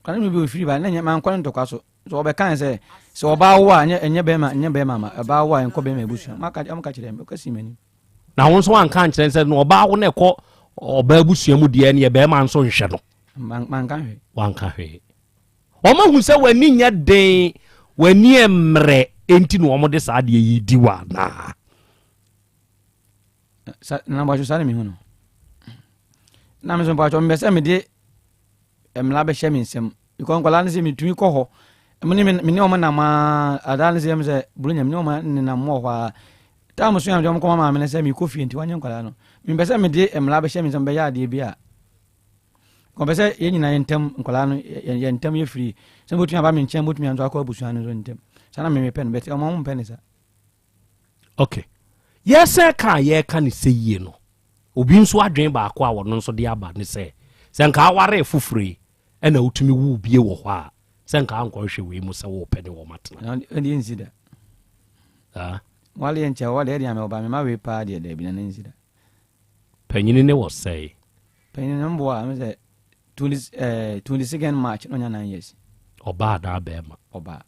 R: Can you be free by any man calling to castle? So I can say, so about one and your bema, about one and Kobe bush. I'm catching them because he many. Now, once one can't say no about one echo or Babusiamu, the any bearman son shadow. Man can one can. Oma who say when in your day, when near mre, ain't no more this idea ye diwa na. Number you send me, Huno. Namson Pacho, Messamide. Labe shamin sem ikon kwala nse mi tumi ko ho mini o na ma adan nse em se bulunya mi o ma na mo hwa ta mo so yam ko ma me se mi ko fie nti wanyen kwala no mi be se mi de labe shamin sem be ya de bia ko be se ye nyina yentem kwala no yentem ye free se botumi aba mi nchen botumi anzo akọ abusu anu so ntem sana me pen bet o mo mo pen sa. Okay, yes sir, ye kan se yie no obi nso adwen ba akọ a wono nso de aba ne se senka aware fufure ena utumi wu bie wo hɔ a senka ankɔhwe we mu sɛ wo pɛ ne wo matena ɛdi nsida wale enche wale ɛdi ame oba me ma we pa de da bi na nsida panyini ne wo sɛ panyini mbo a me sɛ 22nd March no nya 9 years oba da ba ma oba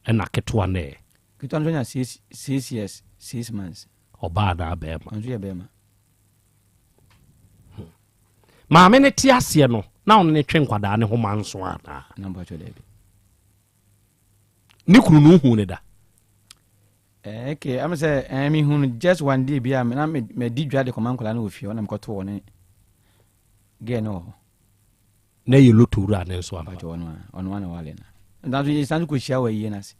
R: ɛna ketwa ne ketwa no nya 6 years 6 months oba da ba ma nso ye ba ma maame ne ti ase no na on ne twe nkwada ne ho manso ana na mbacho da bi ni kunu no hu ne da okay am say me hu just one day bia me na me di dwa de command kwala na ofie ona me koto woni ge no na ye lotura ne so aba jo ono na wale na ndanzo yi sanzu ko shia wa yi na se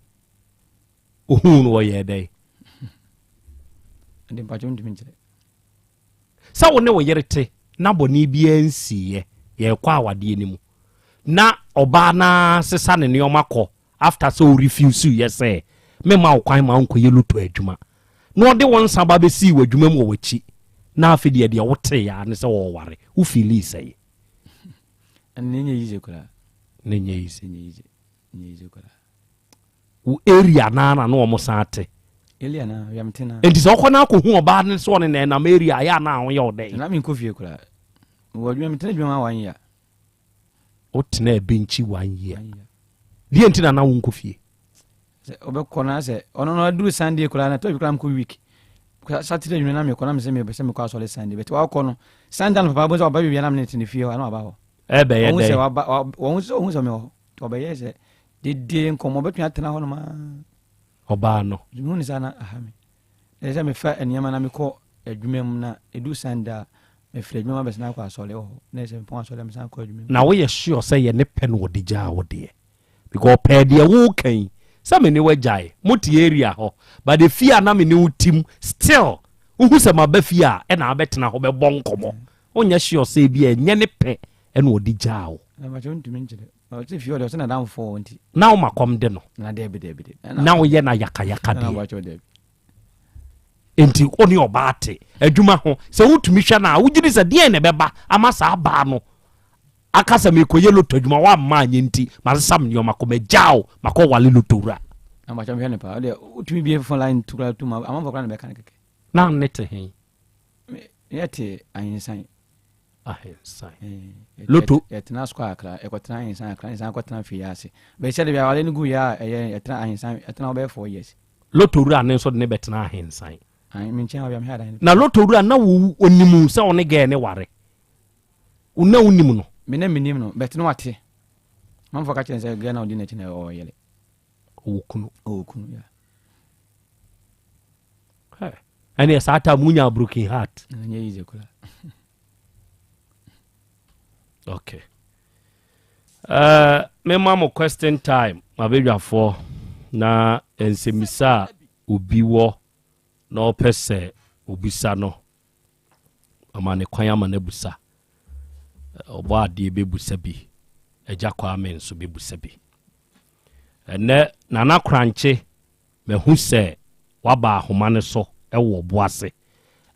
R: ohu no ye dai ndi mbacho ndi minjire sa woni wo yerete na boni bia nsiye ye kwa awade ni mu na oba na sesa ne neoma kɔ after so refuse ye say me ma kwan ma nko ye luto adwuma na ode won saba be si wadwuma mu wachi na afide de wote ya ne se wo ware wo feel say nenye yize kula nenye yize kula wo area na na no mo sate area na ya mtena enti so kɔ na ko hu oba ne so ne na area ya na ho ye odai na me nko fie kula wo dwuma mtena dwuma 1 year otena benchi 1 year die enti na wo nko fie se obekona se ono no duru Sunday kula na to bi kula mko week Saturday dwuma na me kona me se me ko asole Sunday bet wa kono Sunday na papa bo so oba bi na me ne fie na oba ho ebe ye dey won so me ho oba ye se de nkomo betun atena ho no ma oba no dwuma ni sana ahame se me fa eniyama na me ko adwuma mu na edu Sunday me frɛ dwuma bɛsena akɔ asɔle ho na se me pon asɔle me san kɔ adwuma na wo ye sure say ye ne pen wo digya wo de because pɛ de wo kan sa me ne wagyae moti area ho but the fear na me ne utim still uhu se ma ba fear e na abetena ho be bonkomo onya sure say bi enye ne pɛ e na odi gya wo na ma chon tumi nchire o ti fear de so na down for nti na wo makom de no na de bi na wo ye na yaka de na wa cho de enti oni obate adwuma ho se wutumi hwa na wugiri se de ne beba amasa aba no akasa me koye loto adwuma wa ma anye nti masam ne omakoma gyawo makọ wale lotora na ma champion ne pa de wutumi bi phone line tukura tuma amamfo kra na be kan keke na nete hen yete anyisan ahensan loto
T: yɛtena square akra ɛkɔtena ahensan akra ahensan kɔtena fie ase bɛhyɛ de bia wale no gu yɛ ɛyɛ yɛtena ahensan yɛtena wobɛyɛ 4 years
R: loto wura ne nso de ne bɛtena ahensan
T: menkyɛn wa biam hɛda
R: na loto wura na wo onimu sɛ wo ne gɛ ne ware una wonim no
T: mene menim no bɛtena wate mamfa ka kyerɛ sɛ gɛ na wodi n'akyi na ɔyɛle
R: ɔwɔkunu
T: ya
R: ɛne saa ta munya broken heart
T: ɛnyɛ easy kula
R: okay me mama question time mabedwafo na ensemisa obi wo na opese obisa no amane kwan ama na busa obo ade bebusa bi agya kwa amen so bebusa bi ene nana kranche mehu se waba ahoma ne so ewo boase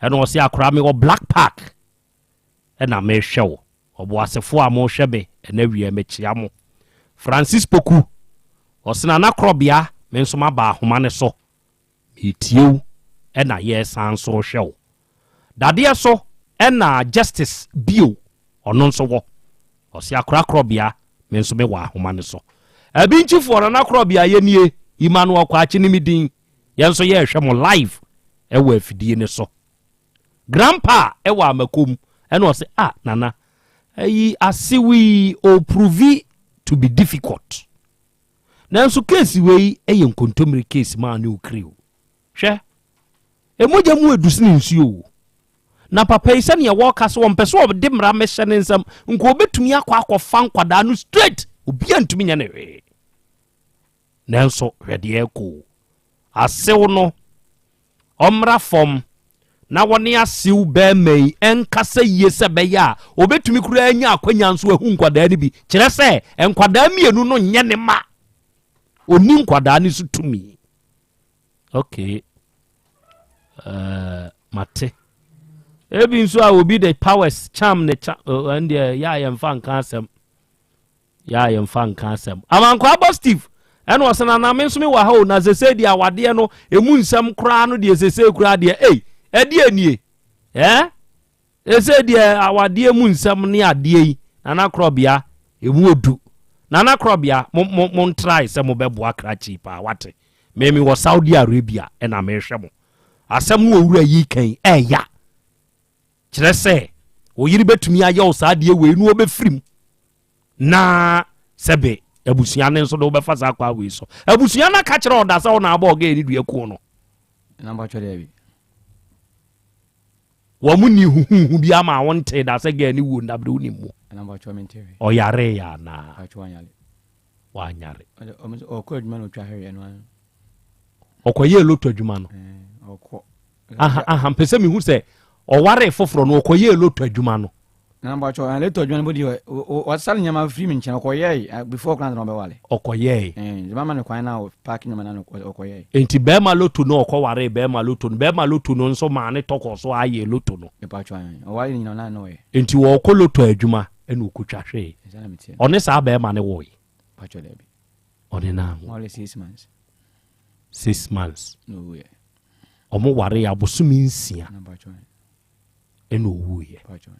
R: ene o se akra me wo black park ena me hwewo oboasefo a mo hwebe ena wie mechia mo Francis Poku osina na Krobea me nso maba ahoma ne so etiew ena yesan so hwewo dade so ena justice bio ono nso wo osi akra Krobea me nso me wa ahoma ne so abinchifo na Krobea yenie Emmanuel Kwachi ni midin yenso ye hwe mo live ewa afidie ne so grandpa ewa amakom ena o se nana ayi asiwi o prove to be difficult nanso case we eye nkontomre case ma na okriu hwe emoja mu edusini nsuo na papa yi sene ye woka so wonpeso obde mra mehye ne nsam nko obetumi akwa nkwada no straight obi antumi nya ne hwe nanso hwede eko asew no omra fom na woni asew be mai enkasa yie se be ya obetumi kura anya akwanya nso ahu nkwada ni bi kire se enkwada mienu no nye ne ma oni nkwada ni so tumi okay mate ebi nso a obi the powers charm ne and ya yemfa nka asem amankwa abo Steve eno osena na me nso me wa ha o na sese dia wade no emu nsam kra no de sese kra de edi anie ese dia awade emu nsam ne ade yi nana Krobea emu odu nana Krobea mon try se mo beboa krachi pa wate memi wo Saudi Arabia ena me hwe mo asem wo wura yi kan ya kire se oyiri betumi aye o saade we nu obefirim na sebe abusua ne nso do be fasa kwa we so abusua na ka kire oda sa na aba oga eni dua ku no
T: na ba chode bi
R: wa muni huhu bi ama wonte da se ga ni wo ndabre uni mu
T: na ba chode menteri
R: o yare ya na
T: achwanyale
R: wa nyare
T: o ko adwuma no twa hwe no
R: okoye loto adwuma no
T: okọ
R: aha mpese mi hu se o ware foforo no okoye loto adwuma no
T: na ba cho loto adwuma no bodi o sal nyama free mi nchen okoye before kran no be wale
R: okoye
T: mama no kwan na park nyama na okoye
R: enti be ma loto no okoware be ma loto no nso ma ne toko so aye loto no
T: e pa cho o wale nyina na no ye
R: enti wo okọ loto adwuma ena okutwa hwe one sa be ma ne wo yi
T: pa cho debi
R: one na
T: wale 6 months
R: 6 months
T: no ye
R: omo ware ya bosumi nsia
T: na ba cho
R: ena owu ye
T: pa cho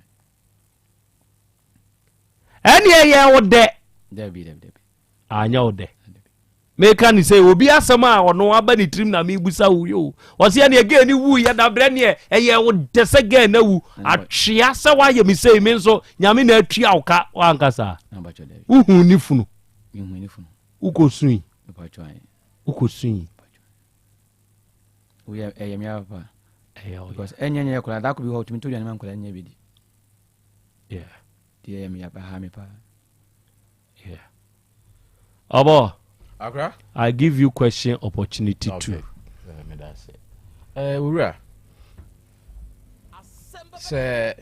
R: eni ye wode
T: debi
R: anya wode meka ni say obi asema ono aba ni trim na mebusa wu yo o se ene ge ni wu ye da bre ne eye wode se ge na wu atwea se wa ye mi say mi nso nyame na atwea uka wankasa
T: na ba cho debi
R: uhu ni funu ukosun
T: pa cho
R: ukosun
T: we am ya pa because enyenye kula da ko bi ho tumi to man kula nya bi di am ya pa ha me pa
R: abo
S: akra
R: I give you question opportunity too
S: me da say wura se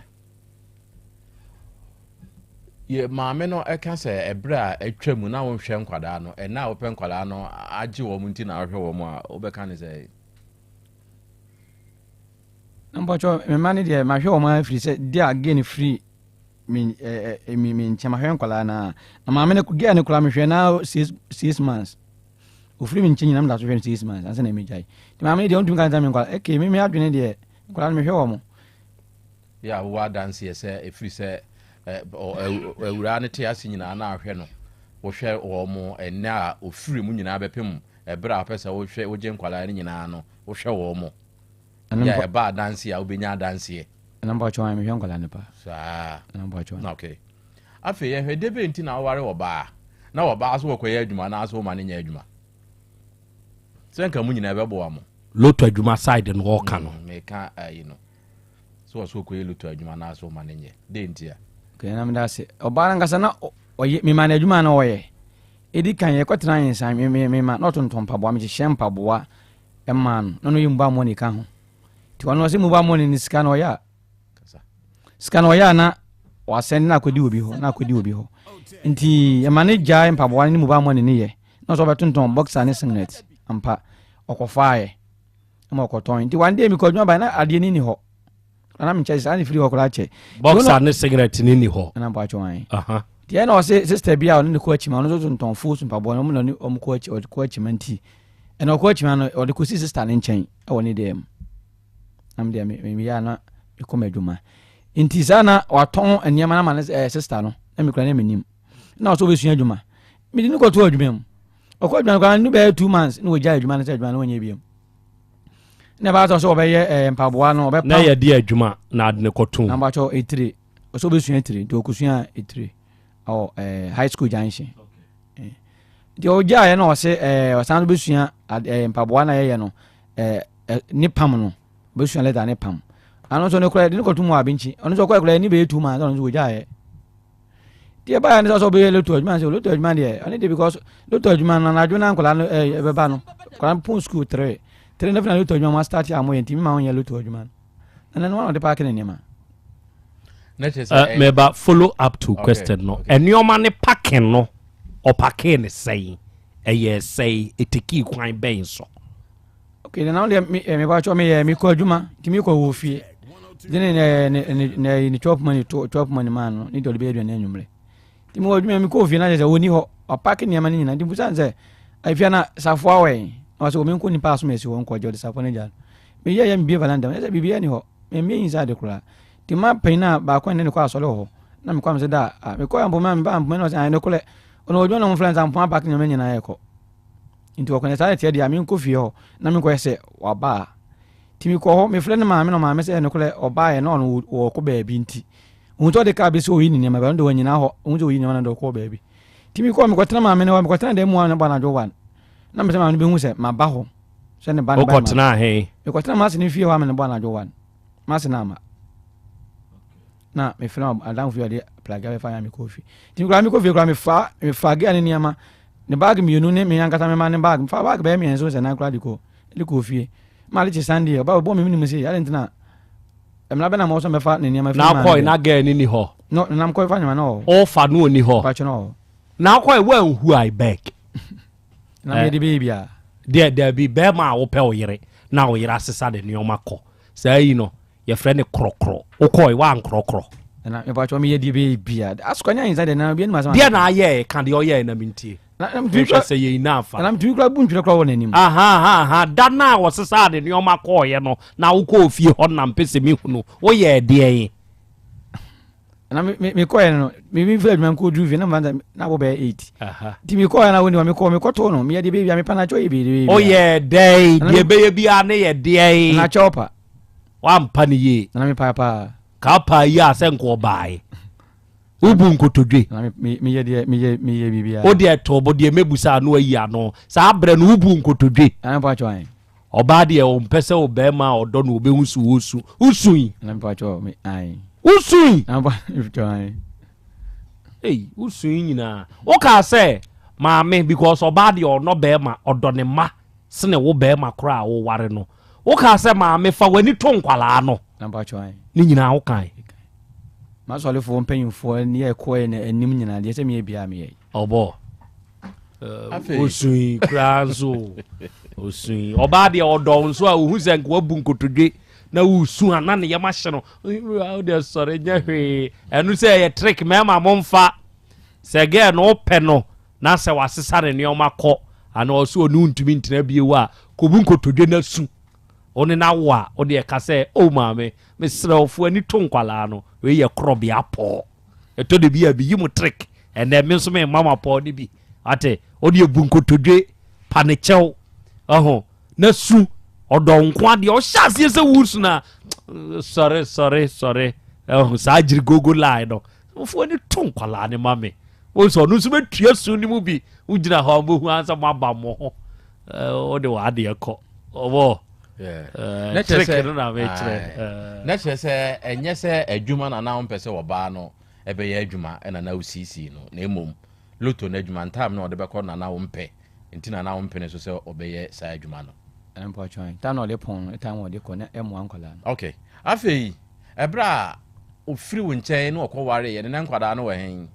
S: ye maame no eka se ebra atwam na wo hwe nkwada no na wo pe nkwada no age wo mu nti na hwe wo mu a obeka ne se
T: Mbacho me mani de ma hwe o ma free se dia again free mi nchema hwe nkwala na ma me ne gia ne kula me hwe na 6 months o free mi nchi nyina mda so hwe 6 months anse na me jai ti ma me de on tumi kan ta me nkwala me adwene de nkwala me hwe o mo
S: ya wo dance say efiri say ewura ne te ase nyina na ahwe no wo hwe wo mo enne a ofiri mu nyina bepem ebra apesa wo hwe wo je nkwala ne nyina no wo hwe wo mo ya eba dance ya obenya dance
T: number 1 me hwe nkwala ne pa
S: saa
T: number 1
S: okay afi ye hwe debe nti na ware wo ba na wo ba so wo koye adwuma na so ma ne nya adwuma senka mu nyina bebo wa mo
R: loto adwuma side no wo ka no
S: me ka so koye loto adwuma na so ma ne nya de ntia
T: okay na me da se obara ngasa na oye me ma na adwuma na oye edi kan ye kwetena yin san me ma not nton paboa me hye mpaboa man no yimba mo ni ka ho ti wono se mu ba mo ni sika no ya sika no ya na wasen na akodi obi ho nti e ma ne gya mpaboa ni mu ba mo ni ye no so betonton boxer ne singlet ampa okofaaye mo okoton nti one day mi ko adwuma ba na ade ni ho ana me chese ani free ho kora che
R: boxer ne cigarette ni ho
T: na ba chwan ti na o se sister bia on ne ko achi ma no so nton full mpaboa no mo no o ko achi o ko achi manti ena o ko achi ma no o de ko si sister ne nchen e woni dem am dem me ya na e ko madwuma nti sana waton eniema na ma sister no na me kura na menim na o so be sua adwuma me di ne ko to adwuma mu o ko adwuma kwa no be 2 months no gya adwuma na se adwuma no wanya biem na ba so be ye mpaboa no be
R: na ye di adwuma na ade ne ko to
T: na ba cho E3 o so be sua E3 do ko sua E3 high school junction di o gya ye no se o san be sua mpaboa na ye no ni pam no be sua leda ni pam ano so ne kura ni ko tumu abinchi ono so kura ni be 2 months ono so gya ye di ba ya ni so be loto adwuma se loto adwuma de ani de because loto adwuma na adwuma nkola no be ba no kora pon school 3 na fina loto adwuma start ya mo yenti mi ma won ye loto adwuma na no de park ne nema
R: meba follow up to question no enioma ne packing no o packing ne say say etiki kwan ben so
T: okay na no me ba cho me ko adwuma ti mi ko wo fie ne chop money man no ni do be aduane anwumre ti mi wo adwuma mi ko fie na je woni ho o packing ne ma ni nyina ti busan se afia na safo awen o so mi ko ni pass me si won ko jodi safo ne ja me ye mi be valanda me se bibia ni ho me inside kura ti ma pena ba ko ne ko asole ho na me kwam se da me ko ambo ma me no se ne kole ono ojo no influence ampo packing ne nyina ye ko nti ko ne sare tie dia mi ko fie ho na me ko se wa ba ti mi ko ho me friend ma me no ma me se ne kole oba ye no no wo ko ba bi nti unto de ka be so yi ni ma ba ndo wanyina ho unto yi ni ma na do ko ba bi ti mi ko me ko tena ma me ne wa me ko tena de mu na ba na jo wan na me se ma no be hu se ma ba ho se ne ba na ba
R: ko tena he
T: me ko tena ma se ni fie wa me ne ba na jo wan ma se na ma na me friend adam fie de plaga be fa ya mi kofi ti mi kofi kura me fa ge ani niama ne bag mi yunu ne me yankata me ma ne bag fa bag be mi enso se na kura di ko fie ma le chi sande ba bo me mi se ya ntina emla be na mo so me fa ne niama fi
R: na ko na ge ni ho
T: no na ko fa nyama no
R: o fa no ni ho
T: pa no
R: na ko we who I beg
T: na me di bibia
R: there be be ma wo pe o yire na o yire asesa de nioma ko say no your friend krokro o ko wa nkrokro
T: na me pa cho me ye di bibia askonya inside na bi ni ma
R: dia na ye kan de o ye na mintie
T: na me
R: say ye na fa
T: na me tu kra bu ntwere kra wona nim
R: aha da na wo sesa de nioma ko ye no na wo ko fie ho na mpese mi hunu wo ye de ye
T: na me ko ye no me fi adman ko dru fi na manda na bo be 8 ti me ko ya na woni me ko to no me ye de bibia me pa na cho ye bibia
R: o ye de be ye bia na ye de
T: na chopa
R: wa mpa ni ye
T: na me pa
R: ka pa yi asenko bai ubu nkotodwe
T: na me ye bibia
R: o de to bo de mebusa no ayi ano sa abre no ubu nkotodwe
T: na pa cho an
R: oba de o mpese o be ma odo no obe husu usun
T: na pa cho me ai
R: usun
T: na pa cho an
R: usun nyina o ka say maame because oba de o no be ma odo ne ma sene wo be ma kra wo ware no o ka say maame fa wani to nkwala no
T: na pa cho an
R: ni nyina wo kan
T: ma so le fo mpanyimfo ni e ko e na anim nyina de se me bia me ye
R: obo osun kranzo osun oba de odo nso a ohu se nko abu nkotodwe na usun ana ne yema hye no o de sore nya hwe enu se ye trick me ma momfa se ge no pe no na se wasesa ne neoma ko ana oso onu ntumi ntina bie wa ko bu nkotodwe na su one na wa o de ka say o maame me srewfo ani to nkwala no we ye Krobea po eto de bi yi mu trick and then me so me mama po ni bi ate o de bunkotodwe panechew na su odo nkwa de o hyase se wusu na sorry sa jiri gogo line no fo ani to nkwala ne mame o so no so betua su ni mu bi ugina ha mo hu ansa maba mo ho o de wa de ekọ obo
S: na chese na chese enye se adwuma na na mpese wo ba no ebe ye adwuma na na usisi no na emom loto na adwuma ntam na ode bekọ na na wo mpe ntina na wo mpe ne so se obeye sa adwuma no
T: empo chwan ta no le pon ta wo de ko na emu ankola
S: okay afei ebra ofiri wo nchen na okọware ye na nkwada no wehen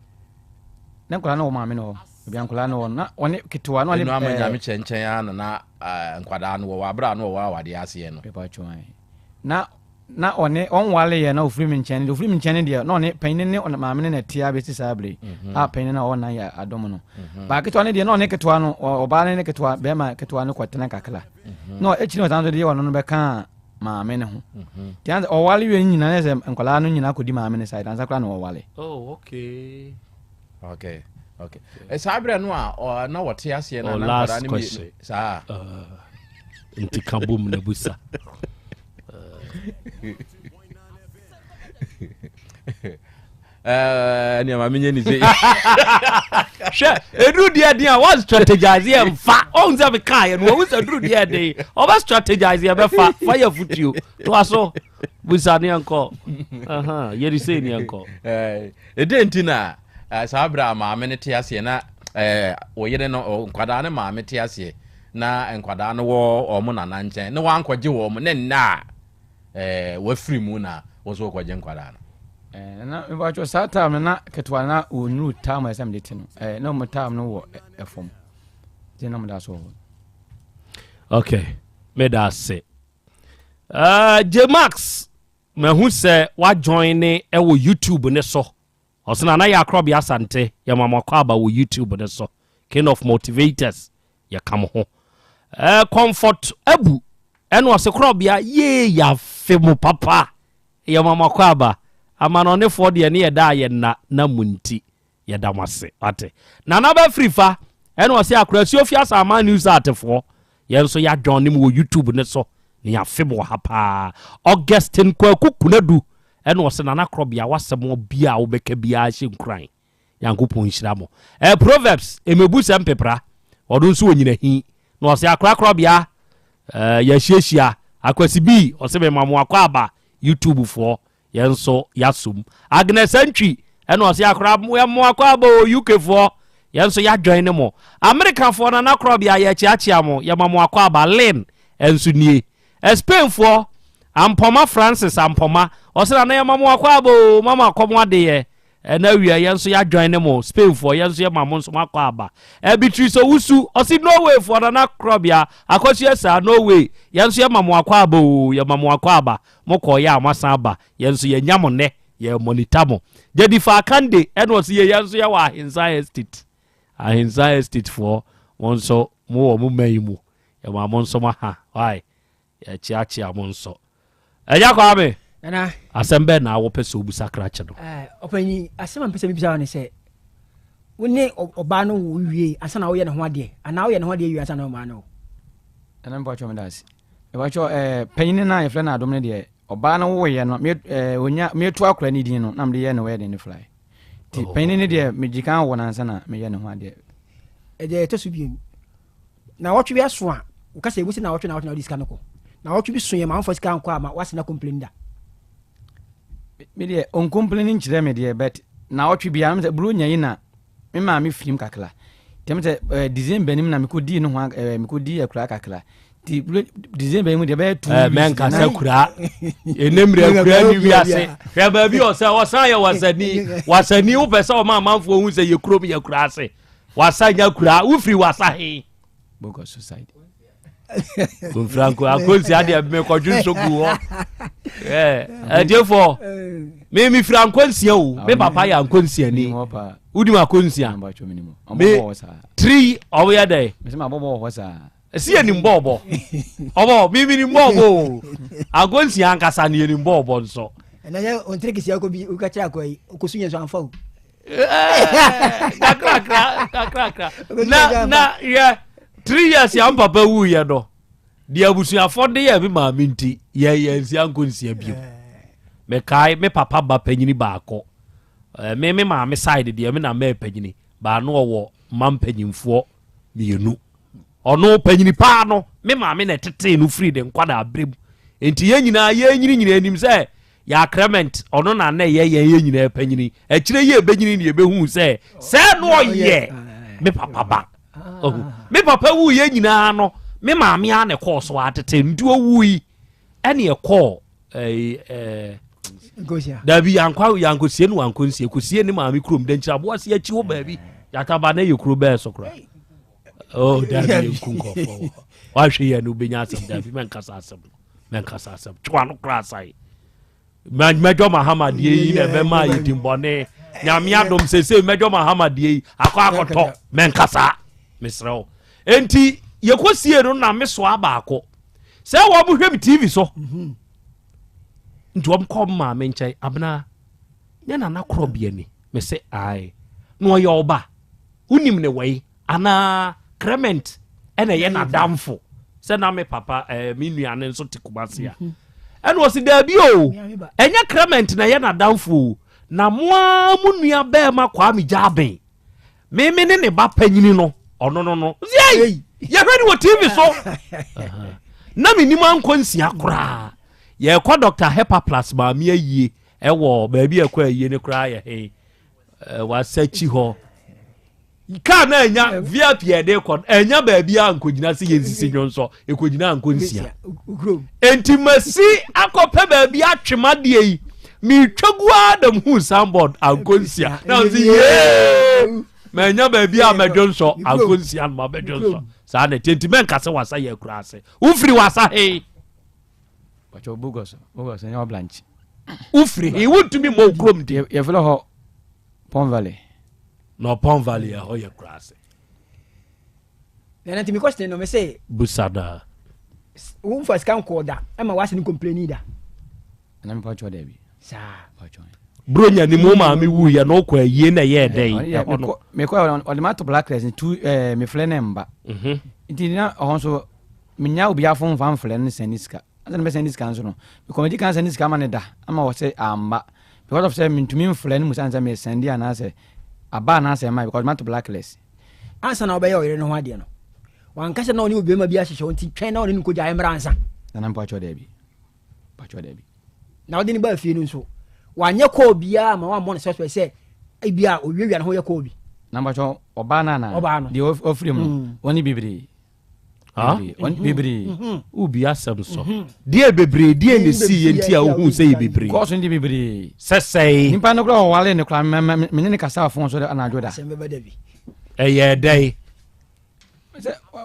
T: na nkwada no wo maame no bi ankola no na one kitwa no
S: no amanya me chenchen ya na nkwada no wo abra no wo awade ase no
T: empo chwan na one onwale ye na ofiri mi nchen de na one panin ne on maame na tia be ti sabre a panin na ona ya adom no ba kitwa ne de na one kitwa no oba ne kitwa be ma kitwa no kwatena kakla no echiri otanzo de wono no be kan maame ne ho tian owale we nyina ne se nkwala no nyina kodi maame ne side ansa kra no owale
S: okay sabre no a na wote ase na nkwala ne sa
R: nti kabum na busa
S: ni ama menye ni say
R: she edu dia what strategize em fa on ze be kai no we say edu dia over strategize em fa fire futio to aso busa ni anko yeri say ni anko
S: edentina sabra ma me ne te ase na oyere no nkwada ne ma me te ase na nkwada no wo omo na nchen ne wankwaje wo mo ne na wafiri mu na wo so kwaje nkwada no
T: na ba cho time na ketwa na onu time asem de tino na mo time no wo efom je na mo da so
R: okay me da se J Max me hu se wa join ne wo YouTube ne so osna na ya Krobea Asante ya mama kwa ba wo YouTube ne so King of Motivators ya kam ho comfort abu eno se Krobea ye ya femu papa ya mama kwa ba amano ne for de ne ye da ye na munti ye da mase ate na ba frifa eno se akrasi ofia Ama news atefo ye nso ya join nim wo YouTube ne so ne ya femu hapa Augustine Kwaku Kunadu eno se na Krobea wasemo bia wo beka bia hye nkran yankopon hyira mo Proverbs emebu sempepra odun so wonyina hi no se Krobea ya hyehyia akwasi bi o se be mamu akwa YouTube for yenso yasum Agnes Antwi eno se mo akwa UK for yenso ya join mo America for na Krobea ya chiachia mo ya mamu akwa Lynn enso nie Spain for Ampoma Francis Ampoma o se na ya mamu akwa mama akomo ade ye na wia yenso ya join mo Spain for yenso ya mamu nso akwa Beatrice Owusu o se Norway for na Krobea akosi esa Norway yenso ya mamu akwa moko ya amasa aba yenso ya nyamone ya monitamo Jedifa Kande eno se yenso ya wa Ahinsa Estate for wonso mo mayimu ya mamu nso ha why ya chiachia mo nso eja kwa me
U: na
R: asembe na wo pese obusa krache no
U: opani asema mpese bibisa ne se woni oba no wo wie asa na wo ye ne ho ade ana wo ye ne ho ade wie asa na wo no
T: ana mpa cho me dasi e ba cho panyin na ye fle na adom ne de oba no wo ye no me to akora ni din no na me ye ne we de ne fly ti panyin ne de me jikan wo na asa na me ye ne ho ade
U: e de to su bi na wo twi bi aso a wo ka se ebusi na wo twi na diska no ko na wo twi bi so ye ma mfo sika anko ama wase na complain da
T: me de on complaining chire me de but na wo twi bi am se bru nyan na me ma me film kakla temte December nim na me ko di no ho me ko di akura kakla ti December mu de be 2 weeks
R: men ka sakura enemre akura ni wiase hwe ba bi o se wasan ye wasani wo pese o ma manfo hu se ye krom ye kura ase wasanya kura wo free wasahe
T: Bogo society
R: Kun Franco akonsi ade me ko dwunso gu ho therefore me Franco nsia o me papa ya nkonsia ni udi ma konsia me 3 owe ya dey
T: me se ma bobo ho sa
R: si ye ni mbobo obo mimi ni mbobo agonsi ankasa ni ni mbobo nso
U: na ya ontre kisi ako bi ukacha ko yi okusunye so anfa
R: kakra na ye 3 years ya papa wu ye do dia abusuafo de ye bi ma minti ye nsi ankonsi abio me kai me papa ba panyini baako me ma me side de me na me panyini ba no wo mam panyimfo mienu ono panyini pa no me ma me na tete no free de nkwada abrem enti ye nyina anim se ya Clement ono na na ye nyina panyini akire ye benyini ne ebehu se no ye me papa ba me papa wu ye nyina no me ma me a ne course wa tete ndu owui ene e call Dabi yankosie no ankonsie kosie ni maami krom de nchira bo ase achi wo baabi yataba na ye Krobea sokra oh dabi nkunkofo wa hwe ye no benya asem dabi menkasa asem twa no krasai mejo Muhammad yi na be ma yidimbone nyame adom sese mejo Muhammad yi akoto menkasa misreo enti ye kosie no na meso abaako se wo bo hwem TV so nti kom ma me nkyai abna nya na Krobea ni me se ai no ye oba unim ne wei ana Clement ene ye na damfo se na me papa me nuane nso tikubasia ene o si da bi o enya Clement na ye na damfo na moa munua be ma kwa me jaben me ne ba panyini no ono no ye hwedi wo TV so na me nima nkonsia kora ye kwa Dr. Hepa Plus ma mi ayie ewo ba bi akwa ayie ne kra ye he wa sachi ho ka na enya VIP ede ko enya ba bi ankogina se yensisi nyonso ekogina ankonsia enti masi akope ba bi atwemade yi mi twagu adam hu soundboard ankonsia na zi ye menya ba bi amedwonso ankonsia ma bedwonso sa na tenti men kase wasa ye kra ase ufiri wasa he
T: Pacho Bugos nya Blanche.
R: Ufri, he want to be more krom de.
T: Ye felo ho Pond Valley.
R: No Pond Valley ho ye grass.
U: Na ntimi question no me say
R: Busada.
U: Won first kan ko da. E ma wase ni complain da.
T: Na me pacho da bi.
U: Sa
T: pacho.
R: Bronya ni mo ma me wu ye no kwa yie na ye den.
T: Me ko on the matter blacklist two me flenemba. Nti na ho so menya obi afon fan flen seniska. Then be send this cancer no because the cancer this come da ama wo say amba because of say mintumi mfla mu sanza me send ya na say aba na say my because matter blacklist
U: answer na obey oyere no ho ade no wan kase na oni obi ma bi a hyehyɛ onti twɛn na oni nko gya emra ansa
T: na nan pacho da bi
U: na odi ni ba fie no nso wanye ko bia ma wa mo ne suspect say bia owiewia na ho ye ko bi
T: na pacho oba na the ofri mu woni bibiri on bibiri
R: ubi asem so die bebre die ne si yenti a ohu say bebre
T: ko so ndi bibiri
R: sesei
T: nimpa no kro wale ne kra me ne kasa afon so na ajoda
U: Asem Beba Dabi
R: eye dai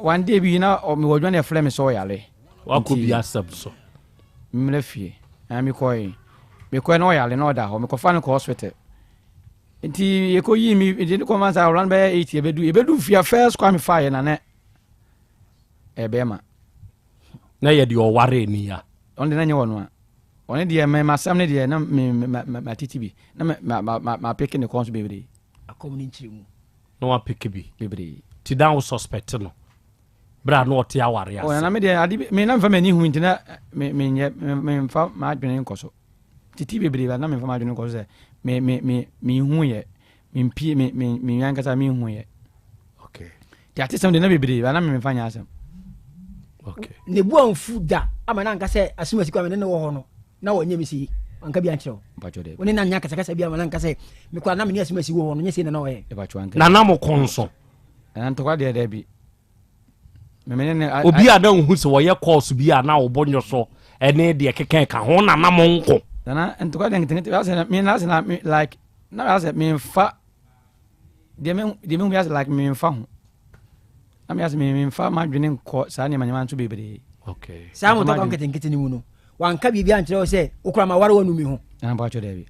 T: one day bi na o me wodwa ne flame so yale
R: wa ko bi asem so
T: mre fie ami koi me ko na yale na oda ho me ko fa no ko hospital nti ye ko yi mi de ko man sa ran be 8 ebedu fia first kwa me fa ye na ne ebema
R: na ye di oware ni ya
T: on de na nye wono a on de me masam ne de na ma titibi na ma peke ne konso bebere
U: akom ni nchirimu
R: no wa peke bi
T: bebere
R: ti down suspect no bra no te aware asa
T: o na me de adi me na mfa mani hu ntina me mfa ma adwene nkoso titi bebere na me mfa ma adwene nkoso me hu ye me mpie me yankasa me hu ye
R: okay
T: ti atisem de na bebere na me mfa nya asem
R: okay
U: ne bu anfu da ama na nka se asumasi kwa me ne wo ho no na wo nya misi anka bi ankyerɛ
T: pacho de
U: woni na nya kasa bi ama na nka se me kwa na me ne asumasi wo ho no nya se na wo ye
T: pacho anka
R: na mo konso
T: na ntokwa de bi me ne
R: obi ada hu se wo ye course bi a na wo bonyo so ene de keken ka ho na mo nko
T: na ntokwa de ngete ase me na ase na like na ase me mfa de me ase like me mfa ho ami as me mfa madwene nko saa ne manyama nso bebere
R: okay
U: saa mo to kan kete ni mu no wan ka bibia nkyerɛ sɛ okura ma ware wanu mi ho
T: na ba cho Dabi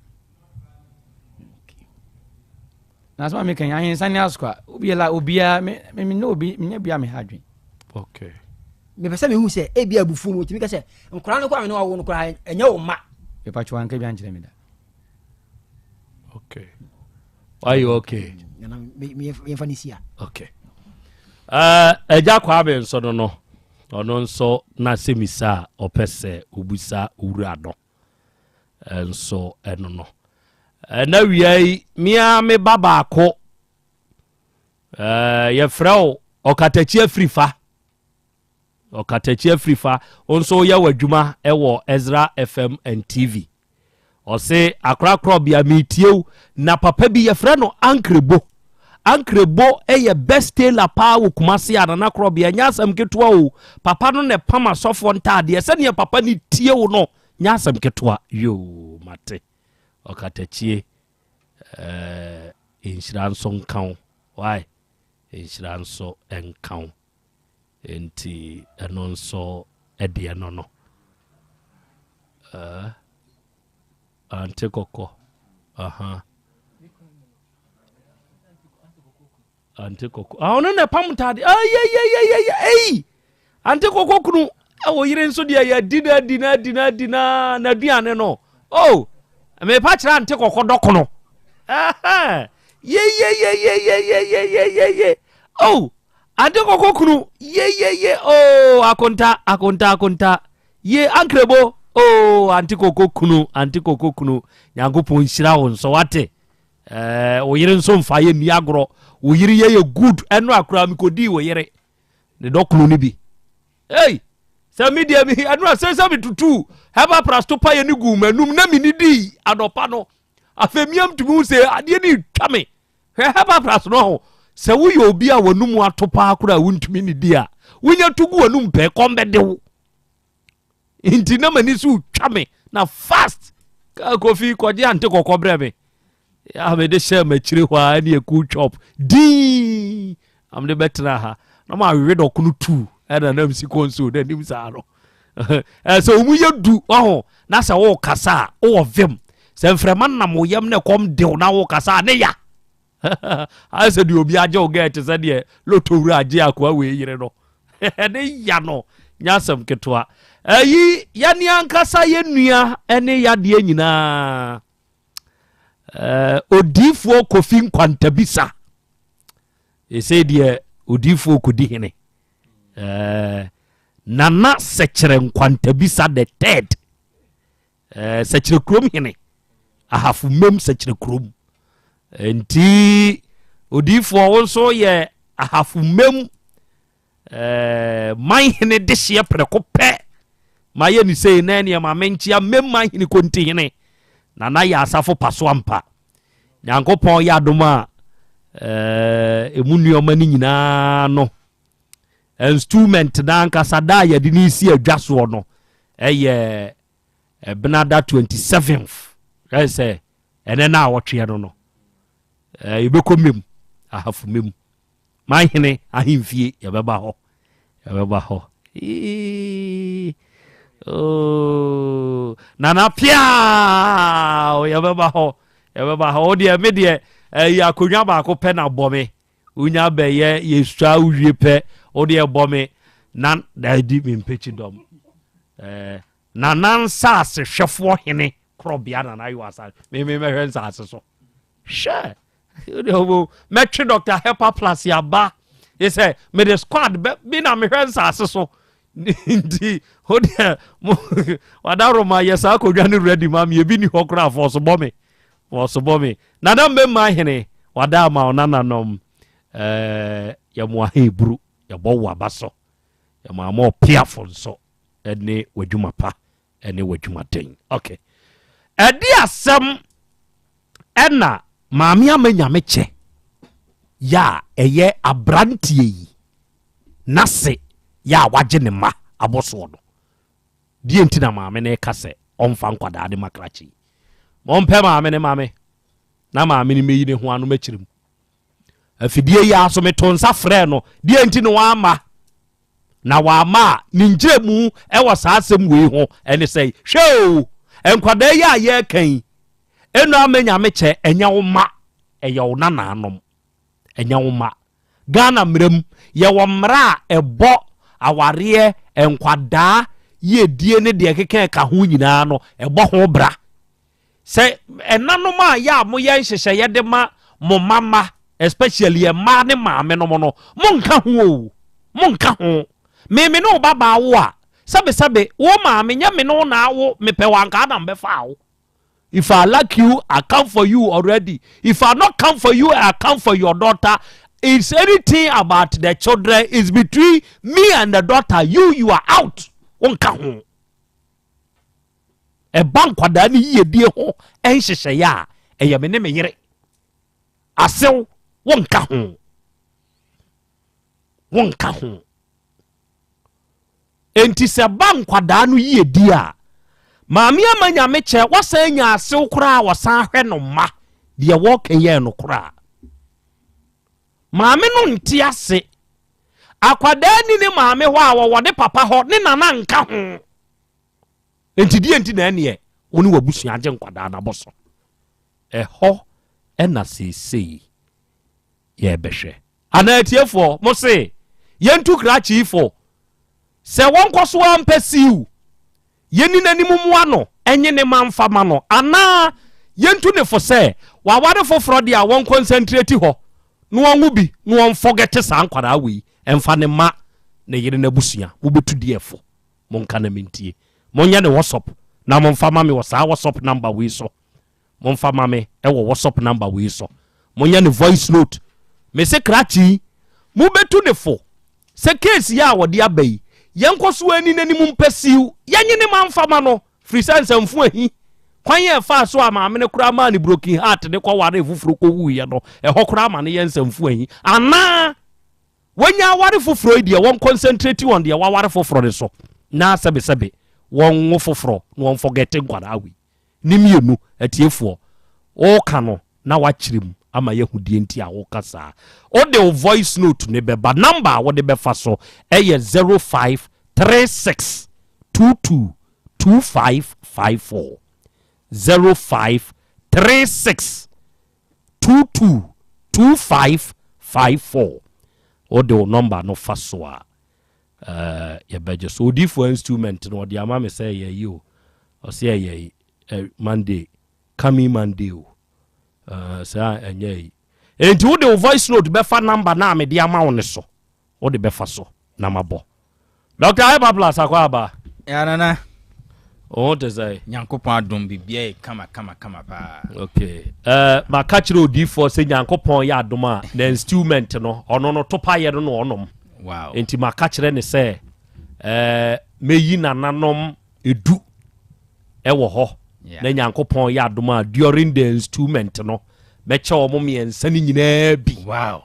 T: na so me kan ahin sani askwa obi la obia me no obi me nya bia me hadwen
R: okay
U: me pese me hu se e bia bufu no timi ka se nkora no kwa me no wo no kora enya wo ma
T: e pa chwa nka bia nkyere me da
R: okay why you okay
U: na me fanisia
R: okay eja kwa be nso no ono nso na semisa opese obusa owura no nso eno no na wiai mia me baba ko ye frao okatachi afrifa onso ya wadwuma ewo Ezra FM and TV ose akra Krobea mitieu na papa bi ye frɛ no ankrebo eye best tailor pa wo Kumasi ana Krobea nyasam ketua o papa no ne pama sofo ntade se ne papa ni tie wo no nyasam ketua yo mate okatachi insurance nkan why insurance nkan enti eno nso ede no no ante koko ante koko ono ne pamtade ay ante koko kunu awo yire nso de ya dina na duane no oh me pa kira ante koko dokono ye oh ante koko kunu ye oh akonta ye ankrebo oh ante koko kunu nyankopon hyira wo nso wate o yire nso mfa ye mi agro o yire ye good eno akura mi kodi wo yire ne dokunu ni bi hey se media mi anu asese mi tutu heba prasto pa ye ni gu manum na mi ni di adopa no afemiam tumu se ade ni twame heba prasto no se wo ye obi a wanum atopa akura wuntumi ni di a wonya tugu wanum pe kombede wo inti na mani su twame na fast ka kofi koje ante kokobre me ya me de share ma chire hwa na eku chop di am de betra ha na ma we do kunu tu na na msi konso na nim sa no so mu yedu ho na sa wo kasa wo vem se mfrema na mo yam na kom de na wo kasa ne ya I said you obi aje o get se de lotowru aje akwa we yire no ne ya no nyasam ketwa ayi yani ankasa yenua ene yade nyina odifuo kofi nkwantabisa ese de odifuo kodi hene nana sekere nkwantabisa the third sekere krom hene ahafu mem sekere krom enti odifuo wonso ye ahafu mem man hene de hye preko pe ma ye ni sei na ne ma menchia mem man hene konti hene na ya asafo paso ampa nyankopon ya doma emunuoma ni nyina no instrument na ankasa da ya de ni si adwaso no eye benada 27th I say ene na awotwe no no ibekomem ahafu mem mahene ahimfie yabeba ho oh nana pia yabeba ho de me de ya konwa ba ko pe na bome unya be ye yesua uwie pe o de bome nan da di me mpechi dom na nansa se hwefo hene Krobea na Yaw Asante me hwensa aseso she metri Dr. Helper Plus ya ba he say me the squad be na me hwensa aseso ndi o de wadaro ma yesa akodwa ni ready ma me bi ni hokra force bombe na na mbe ma hene wada ma onana nom ya mo ahebru ya bo wabaso ya ma mo piafo so ene wadwuma pa ene wadwuma den okay edi asem ena maami amanyame che ya eye abrantie yi nase ya waje ne ma aboso no die ntina maame ne kase omfa nkwada de makrachi mompe maame ne maame na maame ne meyi ne ho anu machirim afidie ya so metonsa frɛ no die ntino wa ama na wa ama ninjemu e wasa asem we ho ene sei hweo enkwada ya ye kan enu amanyame che enya wo ma eye wo nananom enya wo ma Ghana mrem ye wo mra ebo aware enkwada ye die ne de keke ka ho nyina no ebo ho bra se enanom a ya mo ye nhyehyɛ ye de ma mo mama especially e ma ne maame no mo no monka ho me no baba wo a sabe wo maame nya me no na wo me pe wanka na mbefa wo. If I like you, I come for you already. If I not come for you, I come for your daughter. It's anything about the children. It's between me and the daughter. You are out. Wonka ho. E bank kwada ni ye die ho enhyehyɛ ya. Eye me ne me yere. Asew wonka ho. Enti se bank kwada no ye die a maame amanya meche wasa nya asew kura wasa hwe no ma de wo keye no kura maame no nti ase akwada ni ne maame ho a wo de papa ho ne nana nka ho enti die enti na ne woni wabusua age nkwada na boso ho na sesei ye behwe anatiefo mo se yentu krachi ifo se won koso ampesiu yeni nanimumu ano enye ne manfa ma no ana yentu ne fo se wa ware foforo de a won concentrate ho no won bi no won forget sa ankwara we emfa ne ma ne yere na busua wo betu de efo monka na mentie monya ne WhatsApp na monfa ma me wo sa WhatsApp number we so monfa ma me e wo WhatsApp number we so monya ne voice note me se krachi mu betu ne fo se case ya wo de abai yenkoso ani nanimu mpesiu yenye ne manfama no free sense mfu ahi kwan ye fa so amaame ne kura ma ne broken heart ne kwa ware fufuro ko wuye no kura ma ne yense mfu ahi ana wanya ware fufuro de won concentrate on de wa ware fufuro ne so na sebe won wo fufuro no won forget kwara awi ni mienu atiefo o ka no na wa kirim ama yehudie nti a wo kasa o de voice note ne beba number wo de befa so 0536222554 0536222554 o de number no fa so a ye beje so di for instrument no de ama me say ye yi o say ye Monday coming Monday o sa enye enti wo de voice note befa number na me de ama wo ne so wo de befa so na mabo Dr. Eba Plus akwa
T: ya nana
R: o te say
T: nyankopon adom bibia kama pa
R: okay ma catch odi for say nyankopon ya adom a na instrument no ono no topa ye no onom
T: wow
R: enti ma catch ne say meyi nananom edu ewo ho na nyankopon ya adom a during the instrument no meche omo miensa ni nyina bi
T: wow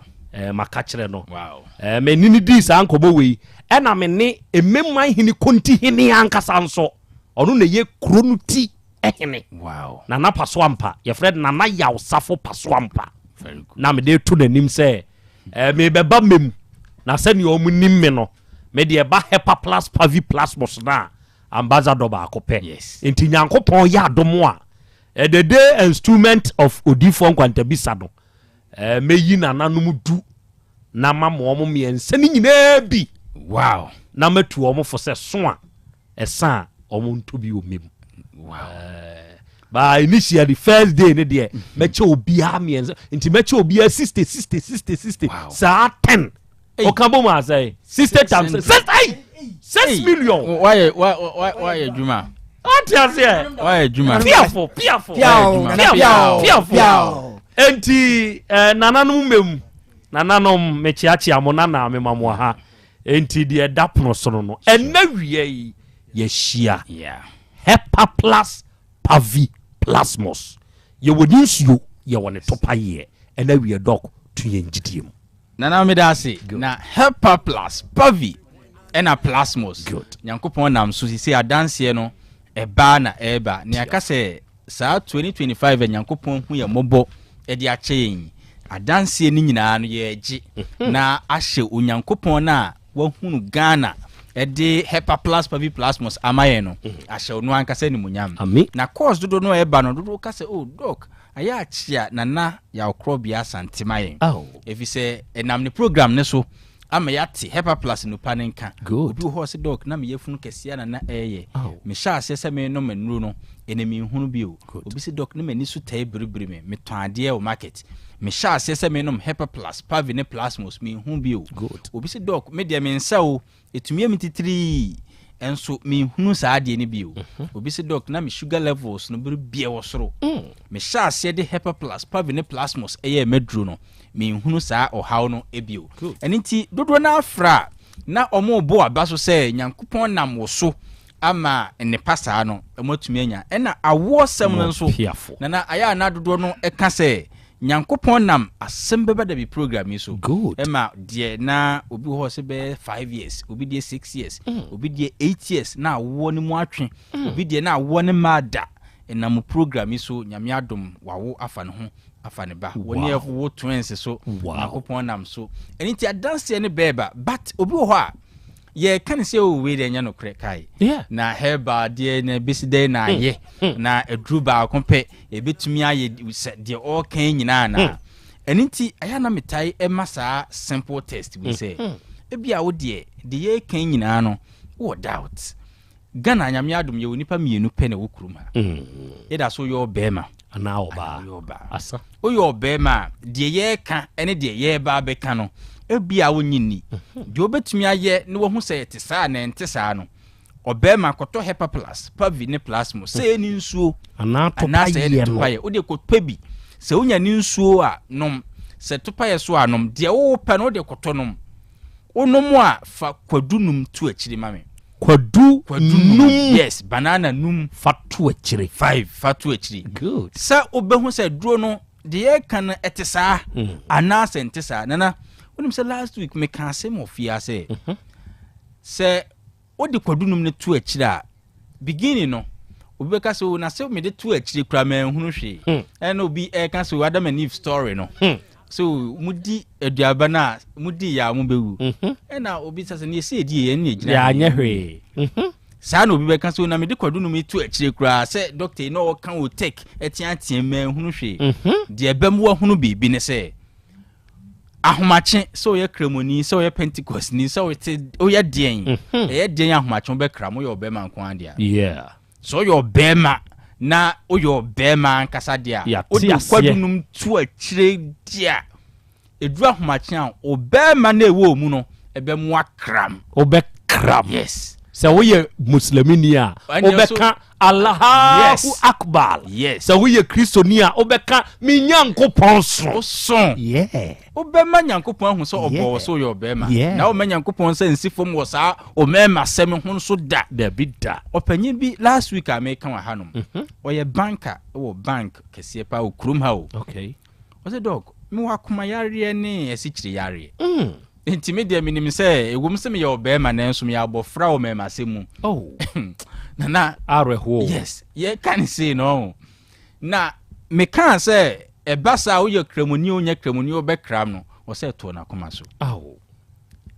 R: makachire no
T: wow
R: me nini di sa ankobo we na me ne ememman hini konti hini ankasa nso ono na ye kronuti ehene
T: wow
R: na na paso ampa ye fred na na yaw safo paso ampa very good na me de to nanim se me beba mem na se ne omu nim me no me de ba hepa plus pavi plus mosna ambassador ba akope
T: yes
R: enti nyankopon ya adom a the day instrument of odifo nkwantabisa no meyi nananum du na mamo omo miensa ni nyina bi
T: wow
R: na matu omo fo se so a esa omo ntobi omem
T: wow
R: ba initially first day ne de meche obi a miensa nti meche obi a 60 sa 10 o kambo ma say 60 times 6 million
T: why Juma why Juma
R: piafo enti nananum mem nananom mechiachi amona na memamo ha enti de dapno so no enawie ye hia
T: yeah
R: hepa plus pavi plasmos ye wodinsuo ye wone topaye enawie dok to ye ngidiem
T: nana me da se na hepa plus pavi ena plasmos nyankopon nam so sisi adanse no eba na eba ne aka se saa 2025 nyankopon hu ye mobo e de achen adanse ni nyina no ye gi na ahye onyankopon na wahunu Ghana e de hepa plus pavi plasmos amaye no ahye no anka se ni munyam na course dodo no eba no dodo ka se oh doc aya achia nana Yaw Krobea Asante maye efi se enam ne program ne so
S: ama yate Hepa Plus no panenka obi ho se doc na me yefunu kese na eye me sha ase se me no manuru no enemi hunu bi o obi se doc na mani su tai biribiri me to ade e o market me sha ase se me no Hepa Plus Pavine Plasmos me hu bi o obi se doc me de me nsa o etumi amititiri enso me hunu sa ade ni bi o obi se doc na me sugar levels no biribie wo soro me sha ase de Hepa Plus Pavine Plasmos eye medru no me hunu saa ohaw no ebio eniti dodo na afra na omo bo aba so se Nyankopon nam wo so ama ne pasa no emotumi anya ena awo sem no so na aya na dodo no eka se Nyankopon nam Asem Beba Dabi program so ema de na obi ho se be 5 years obi de 6 years obi de 8 years na awo ne mu atwe obi de na awo ne mada enam program so nyame adom wawo afa ne ho afane ba woni efo twins so Nyankopon nam so eniti adanse ne beba but obi ho a ye kan se o we de nya no kre kai na heba de na biside na ye na edruba akompe ebetumi aye de all kan nyina na eniti aya na metai e masa simple test we say ebia wo de ye kan nyina no wo doubt Ghana nyame adom ye onipa mienu pe na wokuruma eda so yo bema ana oba asa oyo bema de ye ka ene de ye ba be ka no ebia wo nyini de obetumi aye ne wo hu se yete saa na ente saa no obema koto Hepa Plus Pavine Plasmo se ni nsuo ana to paye o de ko pebi se onya ni nsuo a nom se to paye so anom de wo pe no de koto nom onom a fa kwadunum tu akiri mame kwadu num yes banana num fatu akire 5 fatu akire good sa obehu se duro no de kan etesa ana sentesa nana wonim se last week me kan se mo fia se se odi kwadu num ne tu akire a beginning no obi ka se na se me de tu akire kura man hunu hwe ena obi kan se Adam and Eve story no so mudi eduaba na mudi ya mo bewu ena obi sase ne se edi ye ne gina ya nya hwe sa na obi be kan so na me de kwadu no me tu akire kura se doctor no kan o take etiantie man hunu hwe de ebem wo hunu bibi ne se ahomache so ye kremoni so ye pentecost ni so o ye den ye den ahomache be kramo ye obema nko ande yeah so ye obema na oyo bema nkasa dia odi kwadunum tu akire dia edu ahomache a obema na ewo mu no ebemu akram obekram yes se wo ye muslimini a obeka Allahu Akbar yes se wo ye kristoni a obeka mi Nyankopon so yeah obema Nyankopon ahu so obo so ye obema na o Nyankopon se nsifom wo sa o mema sem hu so da bida opanyin bi last week America wa hanom o ye banker wo bank kese pa o krum ha o okay o se dog mi wa kuma yare ne esichiri yare intimidate minim se egum se me ye obema na enso me abofra o mema semu oh na arehwo yes ye kan say no na me kan say e basa wo ye kramoni onya kramoni obekram no wo say to na koma so awo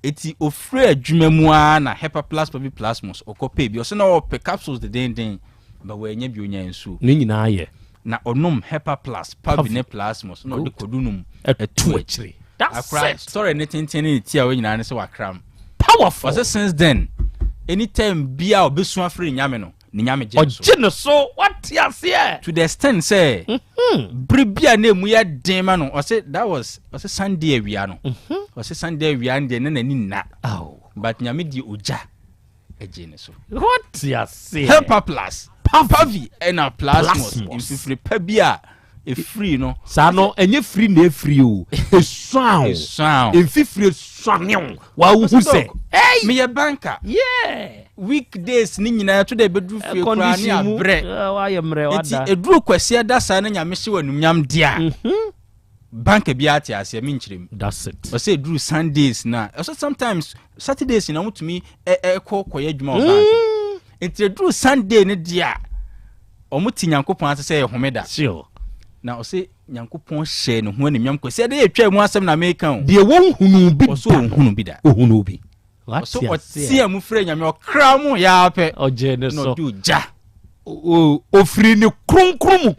S: eti ofre adwumamu a na Hepa Plus Pavine Plasmos okope bi o se na wo pe capsules de den ba wo enya bi onya nsu ni nyina ye na onom Hepa Plus Pavine Plasmos no de kodunum etu akire that's it sorry ne tenten ti a wo nyina ne se wakram powerful was since then anytime bia obesu afre nyame no ni nyame je so what you say to the extent say bribia na emu ya den ma no o say that was Sunday awia no o say Sunday awia nde na nani na but nyame di oja eje ne so what you say Hepa Plus Pavi ena Plasmos insufre pa bia e free no sa no enye free na free o e sound e free sound wa hu se hey me ye banker yeah weekdays ni nyina to de bedru free kwa ni abre wa ye mre wada edru kwase da sa na nyame hye wanumnyam dia bank bia ati ase me nchirem that's it o say edru Sundays na so sometimes Saturdays na mutumi koye adwuma o bank edru Sunday ne dia o muti Nyankopon ase say homeda sure na o se Nyankopon hye no ho animyam kwase de etwa mu asem na America de won hunu bi o so hunu bi da ohunu bi so o tie mu frɛ nyame o kramu ya pe o je ne so no du ja o free ni krunkrum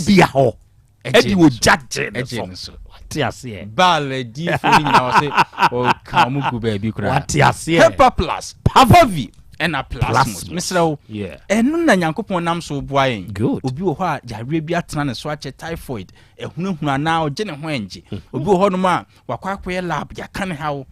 S: bia ho e di o ja je ne so
R: What ya say?
T: Bale di for ni na say o ka mu gu ba bi kura.
R: What ya say?
T: Pepper plus, Pavavi and a plasmus. Mr.
R: Yeah.
T: And no na Yankopon nam so boayen.
R: Good.
T: Obi wo ha yare bi atena ne so ache typhoid. Ehunahuna na o gene ho enje. Obi wo ho no ma wakwa akwa lab ya kan hawo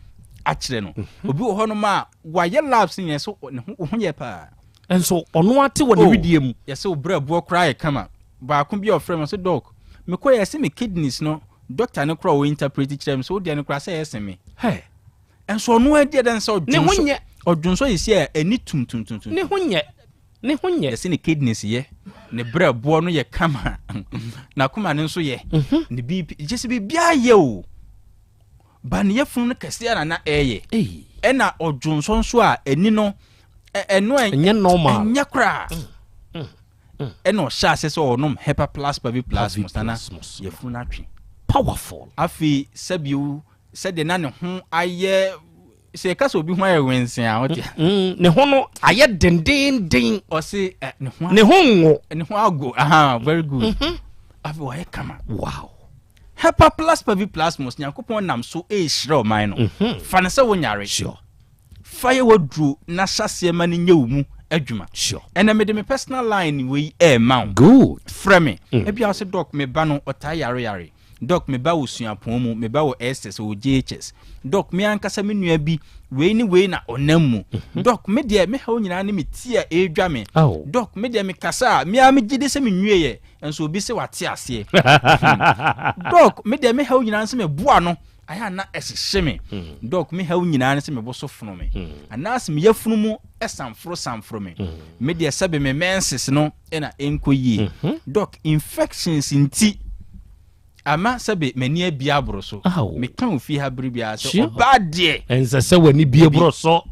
T: akire no. Obi wo ho no ma wa ye labs yen so ho ye pa.
R: Enso ono ate wo ne widie mu.
T: Ye se obra buo kra ye kama. Ba ko bi ofrem so doc. Me ko ye se me kidneys no. Doctor ne kra wo interpret kirem so de ne kra say ye se me.
R: Hey.
T: Enso no ade den so
R: ne honye
T: odunso yesi e ani tum.
R: Ne honye
T: yesi ne kidneys ye ne bra bo no ye kama na kuma ne nso ye ne bi jesi bi bia ye o ba ne ye fun no kase na eye e na odunso nso a ani no eno
R: enye normal
T: enye kra eno sha se so onom Hepa plus Pavi plus mustana ye fun atwe
R: powerful
T: afi sabiu said the nane ho aye se ka so bi ho aye wensen a wote
R: ne ho no aye den
T: o se
R: ne ho ngo
T: ne ho ago aha very good afi wa ye kama
R: wow
T: Hepa plus Pavi plus must Yankopon nam so e hire o man no fa ne se wo nyare
R: sure
T: fire wodru na hyase ma ne nyewu mu adwuma
R: sure
T: and me de me personal line we e mount
R: good
T: frame e bia se doc me ba no ota yare doc me ba wo suapon mu me ba wo SS wo GHS doc me ankasa me nua bi we ni na onam mu doc me de me ha onyina ne me tie edwa me doc me de me kasa me a me gide se me nwie ye enso obi se wate ase doc me de me ha onyina se me boa no aya na esihye me doc me ha onyina se me boso funu me anas me yafunu mu esamfro me me de sebe me menses no na enkoyi doc infections inti ama sabe mani abia broso me kan fi ha bribia so oba de
R: ense se wani bie broso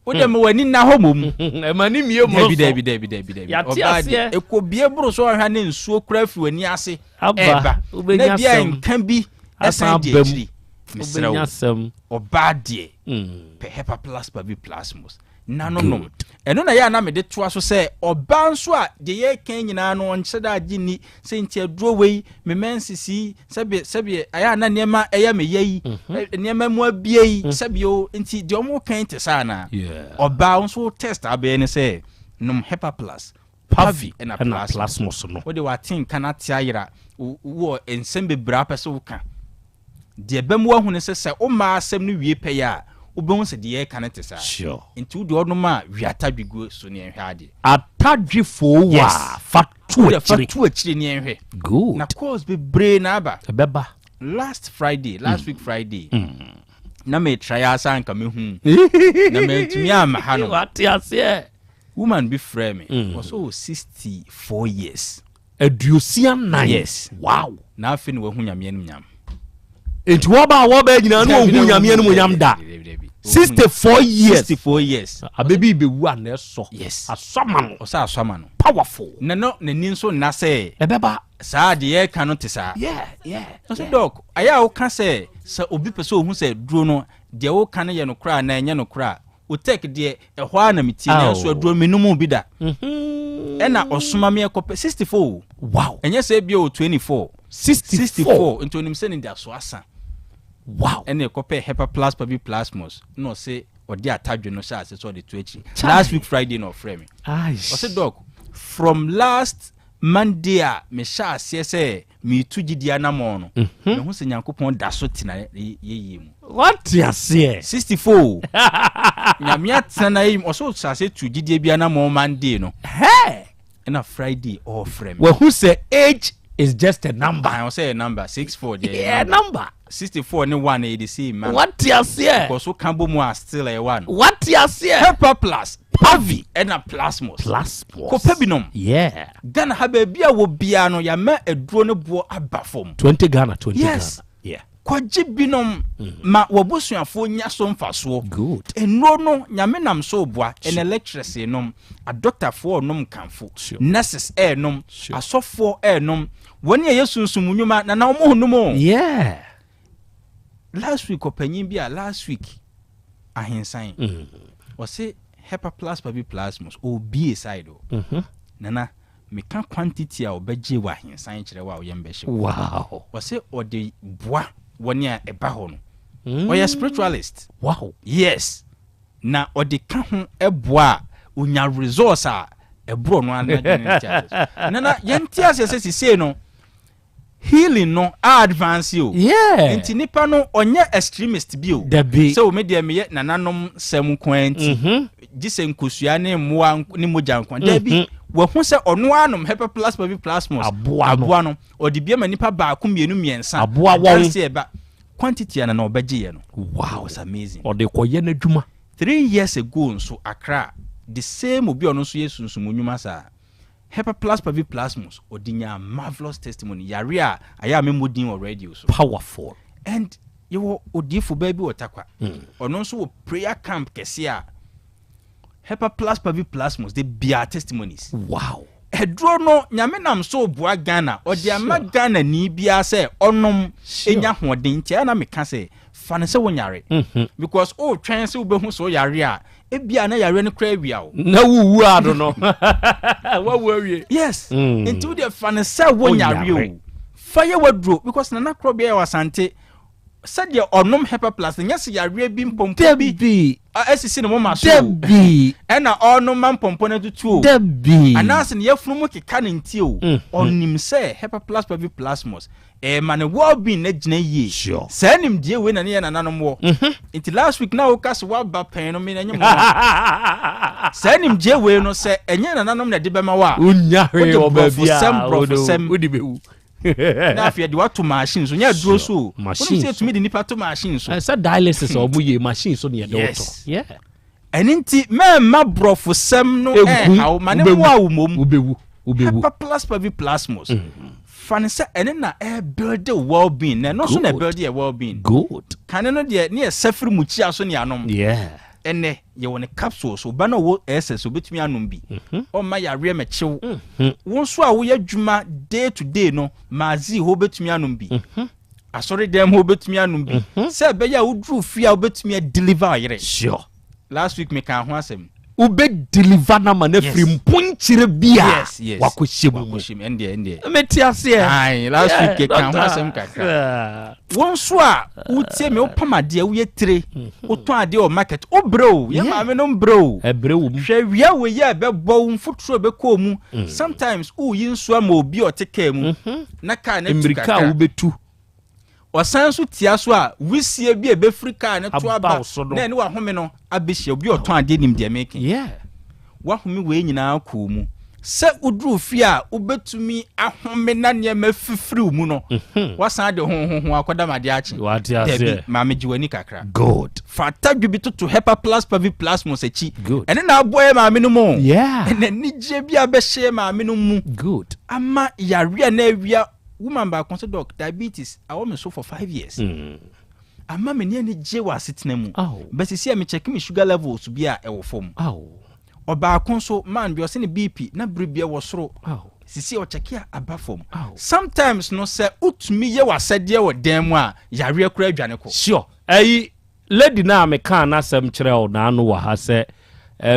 T: o de me wani na homom
R: e mani mie broso
T: debi oba de eko bie broso hwa ne nsuo kura fi wani ase eba na bia nkan bi esan de akiri
R: mesra
T: oba de pe Hepa plus Pavi plasmus nanonom eno na ya na me de toa so se oba nso a de ye kan nyina no onche da agini se nti aduro wei me mensisi sebe aya na niema eya me yeyi niema mu abie sebe o nti de omo kan te sana oba nso test abe ne se nom Hepa plus Pavi and
R: plasmus no
T: wo de wa tin kana tia yira wo ensembe bra pese wo kan de bem wo hu ne se o ma asem no wie pe ya ubon se de kan te sa
R: sure
T: into de odno ma wiata bigu so ne ehwe ade
R: atadwe fo wa fatu
T: akiri ne ehwe
R: good
T: na course be brain na ba
R: beba
T: last week Friday na me try asa nka me hu na me tumi ama ha no
R: what ya say
T: woman be frame me was so 64 years
R: aduosia 9
T: yes
R: wow
T: na afi ne wo hu nyame anum nyam
R: enti wo ba nyina no hu nyame anum nyam da 64 years abebi be wu aneso
T: yes
R: asoma no
T: o sa asoma no
R: powerful
T: na no nani nso na say
R: ebeba
T: sa de ye kan no te sa
R: yeah
T: so doc aya o kan say sa obi pese ohun say duro no de wo kan ye no kra na enye no kra o take de ehwa na metie na so duro menum bi da ena osoma me ekop 64
R: wow
T: enye say bi o 24 64 into nim say ni da so asa
R: wow
T: ena ekop Hepa plus Pavi plasmus no say odi atadwe no sha say so de to echi last week Friday no frame o say doc from last Monday a me sha say me tu gidia na mo no me hu se Yankopon da so tina ye mu
R: what ya say
T: 64 nyamia tana yi o so say tu gidia bia na mo Monday no na Friday or frame
R: well who say age is just a number
T: I say a number 64
R: yeah number
T: 64 ni 1 e the same man
R: what ya say
T: because so kambo mu are still a 1
R: what ya say
T: Hepa plus Pavi and a plasmus ko pebinom
R: yeah
T: Ghana ha ba bia wo bia no ya ma eduro ne bo aba fom
R: 20 Ghana
T: yes.
R: Ghana yeah
T: kwaji binom ma wobusuafo nya so mfaso
R: good
T: enro no nyame nam so boa en electricity enom a doctor for nom kanfo nurses enom asofo enom woni yesunsun nnwuma na omo hunumo
R: yeah
T: last week opanyin bia last week ahensan o say Hepa plus Pavi plasmus o be side o nana
C: meka quantity a obeje wa hensan kire wa oyembehye
R: wow
C: wose ode boa woni a eba ho no oya spiritualist
R: wow
C: yes na ode ka ho eboa unya resource a ebro no na yentia se no healing no advance you
R: yeah
C: enti nipa no onye extremist bio so me de me nananom sem kwanti gise nkosua ne moa ne moja nkwan da bi wo hu se ono anom hepa plus baby plasmos aboa no odi bia ma nipa ba ko mienu miensa
R: aboa won
C: se ba quantity na obeje ye no
R: wow
C: it's amazing
R: odi koye na dwuma
C: 3 years ago nso Accra the same obi ono so yesunsumu nyuma sa Hepa plus pavi plasmos odinya marvelous testimony yare a aya me modin on radio so
R: powerful
C: and you odifo baby otakwa ono nso wo prayer camp kese a Hepa plus pavi plasmos they bia testimonies
R: wow
C: edro no nyame nam so boa Ghana odi ama Ghana ni bia se onom enya hoden tia na meka se fa ne se wonyare because oh twen se wo behu so yare a ebia na yare no kra wia o
R: na wuwu ado no wa wawie
C: yes into the fa ne se wonyare o fire wadro because na Krobea Yaw Asante said your onom Hepa plus nyase yare bi mpompo bi asisi ne mama so
R: debi
C: ena onom mampompo na tutu o
R: debi
C: anase ne yafunu mu keka ne nti o onim se Hepa plus pavi plasmos ma ne wo bi na gina yie sa nim die we na ne na nanom wo inti last week na o kas wa ba pen no me na nyem sa nim die we no se enye na nanom na de be ma wa
R: unya hwe obabia
C: odi bewu na afia de wato machine so nya duro so
R: machine
C: say to me de nipa to machine so
R: say dialysis or muye machine so ne de wato yeah
C: eninti ma brofo sem no how mane mo awumom
R: ubewu
C: Hepa plus pavi plasmos fane say ene na build the well-being na no so na build the well-being
R: good
C: kan no de ne safiri muchi aso ne anom
R: yeah
C: ene ye woni capsule so ba na wo ss obetumi anom bi o ma ya re mechew won so a wo ya dwuma day to day no mazi ho betumi anom bi asori dem ho betumi anom bi se be ya wo dru fi a obetumi deliver yere
R: sure
C: last week me kan ho asem
R: ube deliver na ma na free mponchire bia
C: wakoshim ende
R: meti ase
C: ai last week kan ho asem kakra won so a utie me opamade a wo yetre oton ade o market o bro ye ma me no bro
R: ebrewu
C: hwe wia we ye be bo mfuturo be ko mu sometimes u yin so ma obi oteka mu na ka na
R: America wo betu
C: osanso tia so a wisie bi e be frika ne to aba na ne wa home no abehia obi oton ade nim de making
R: yeah
C: wa home we nyina ko mu se udru fi a ubetumi ahome na ne mafifiri mu no wasan de honhon akoda made achi
R: wati ase
C: ma mejiwani kakra
R: good
C: fata dwubi to Hepa plus pavi plasmos echi ene na aboye ma me no mu
R: yeah
C: ene nije bi abehye ma me no mu
R: good
C: ama yare na awia woman ba consider doc diabetes I want me so for 5 years ama me ne je wa setena mu but see me check me sugar levels bi a e wo fom oba konso man bi o se ne BP na bribia wo soro sisi o check ya aba fom sometimes no se utumi ye wasade wo dan mu a yare akura adwane ko
R: sure ayi lady na me kan na sem kire o na no wa ha se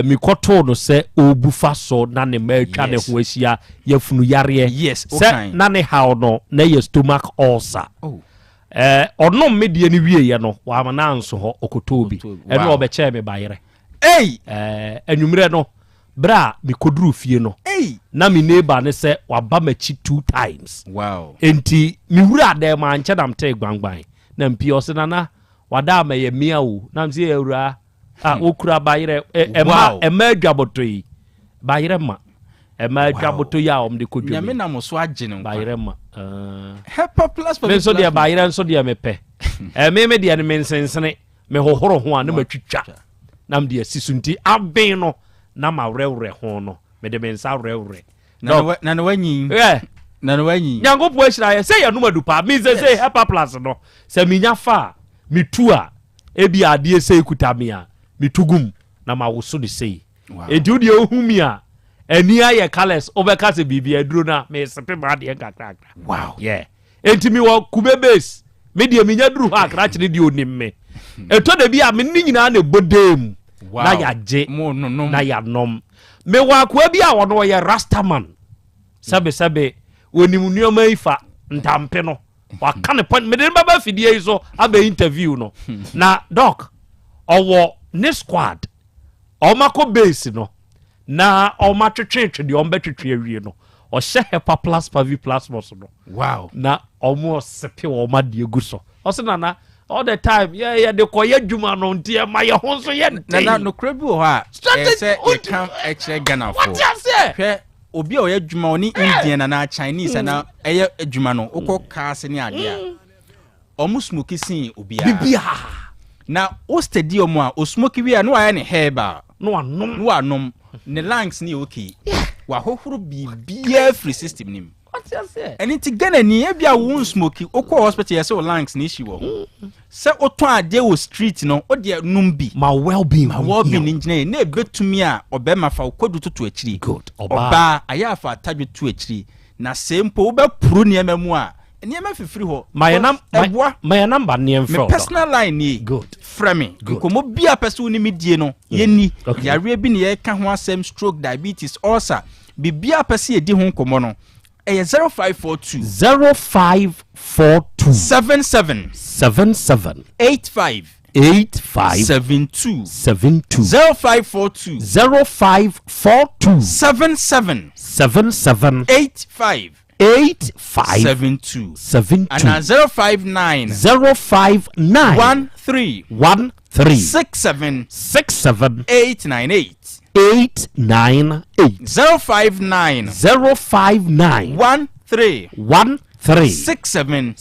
R: mi koto no se obufa so na ne ma atwa ne ho ahia yafunu yare
C: yes
R: se na ne how no na ye stomach ulcer ono medie ni wie ye no wa ma na nso ho okotobi eno obeche me bayere anwumre no bra mi koduru fie no na mi neighbor ne se waba machi 2 times
C: wow
R: enti mi wura de ma nche na mte gbangban na mpi o se na wada ma ye mia wo na mse ye wura okura bayere ema adwaboto yi bayere ma ema adwaboto ya om de kodwu
C: nyame na mo so agye no
R: bayere ma
C: Hepa plus
R: me so de bayere so de mepe me de ne mensensene me hohoro ho a na matwitwa na mde asisunti aben no na ma wrewre ho no me de mensa wrewre
C: na no wanyi na no wanyi
R: nyangopo ahira ye say yanuma dupa me say Hepa plus no se minya fa mitu a ebi ade say kutame a mitugum na ma woso de say edu de ohumi a ani aye colors obeka se bibia duro na me sepe ma de kakra
C: wow
R: yeah entimi wo kubebes me de minya duru ha akra kire de onimme eto de bia me ni nyina na bodem na yaje
C: mo no
R: na yanom me wa kwa bia wo no ye rastaman sabe onim nneoma ifa ntampe no waka ne point me de baba fidie so abe interview no na doc owo ne squad omako base no na oma twetwe de ombe twetwe awie no o hye hepa plus pavi plus mos no
C: wow
R: na omo sepe oma de egu so o se na all the time yeah de koye dwuma no ntie ma ye ho so ye
C: na no krabi wo ha say e kan e kire Ghana for
R: what you say
C: hwe obi a oyɛ dwuma oni Indian na Chinese na ɛyɛ adwuma no ukɔ kaase ne ade a ɔmo smoke sin obi a na o study ɔmo a o smoke wi a no ayɛ ne herba
R: no
C: anom ne lungs ne okay wa hohoro bibia free system nim
R: what you say
C: ɛni ti Ghana ni e bia wo smoke ukɔ hospital yɛ sɛ o lungs ne issue wɔ sɛ o ton ade wo street no o de num bi
R: ma well being
C: engineer na ebetumi a obema fa kodu tutu akiri
R: good
C: oba aya fa tadwe tu akiri na sempo wo be puru niema mu a niema fifiri ho
R: my number name from
C: personal line ni
R: good
C: frame komo bia person ni medie no yeni yare bi ne ye ka ho asem stroke diabetes ulcer bibia person edi ho komo no 0542 77 85
R: 72
C: 0542 77 85
R: 72
C: and 059 13 67 898
R: 898
C: 059 13 67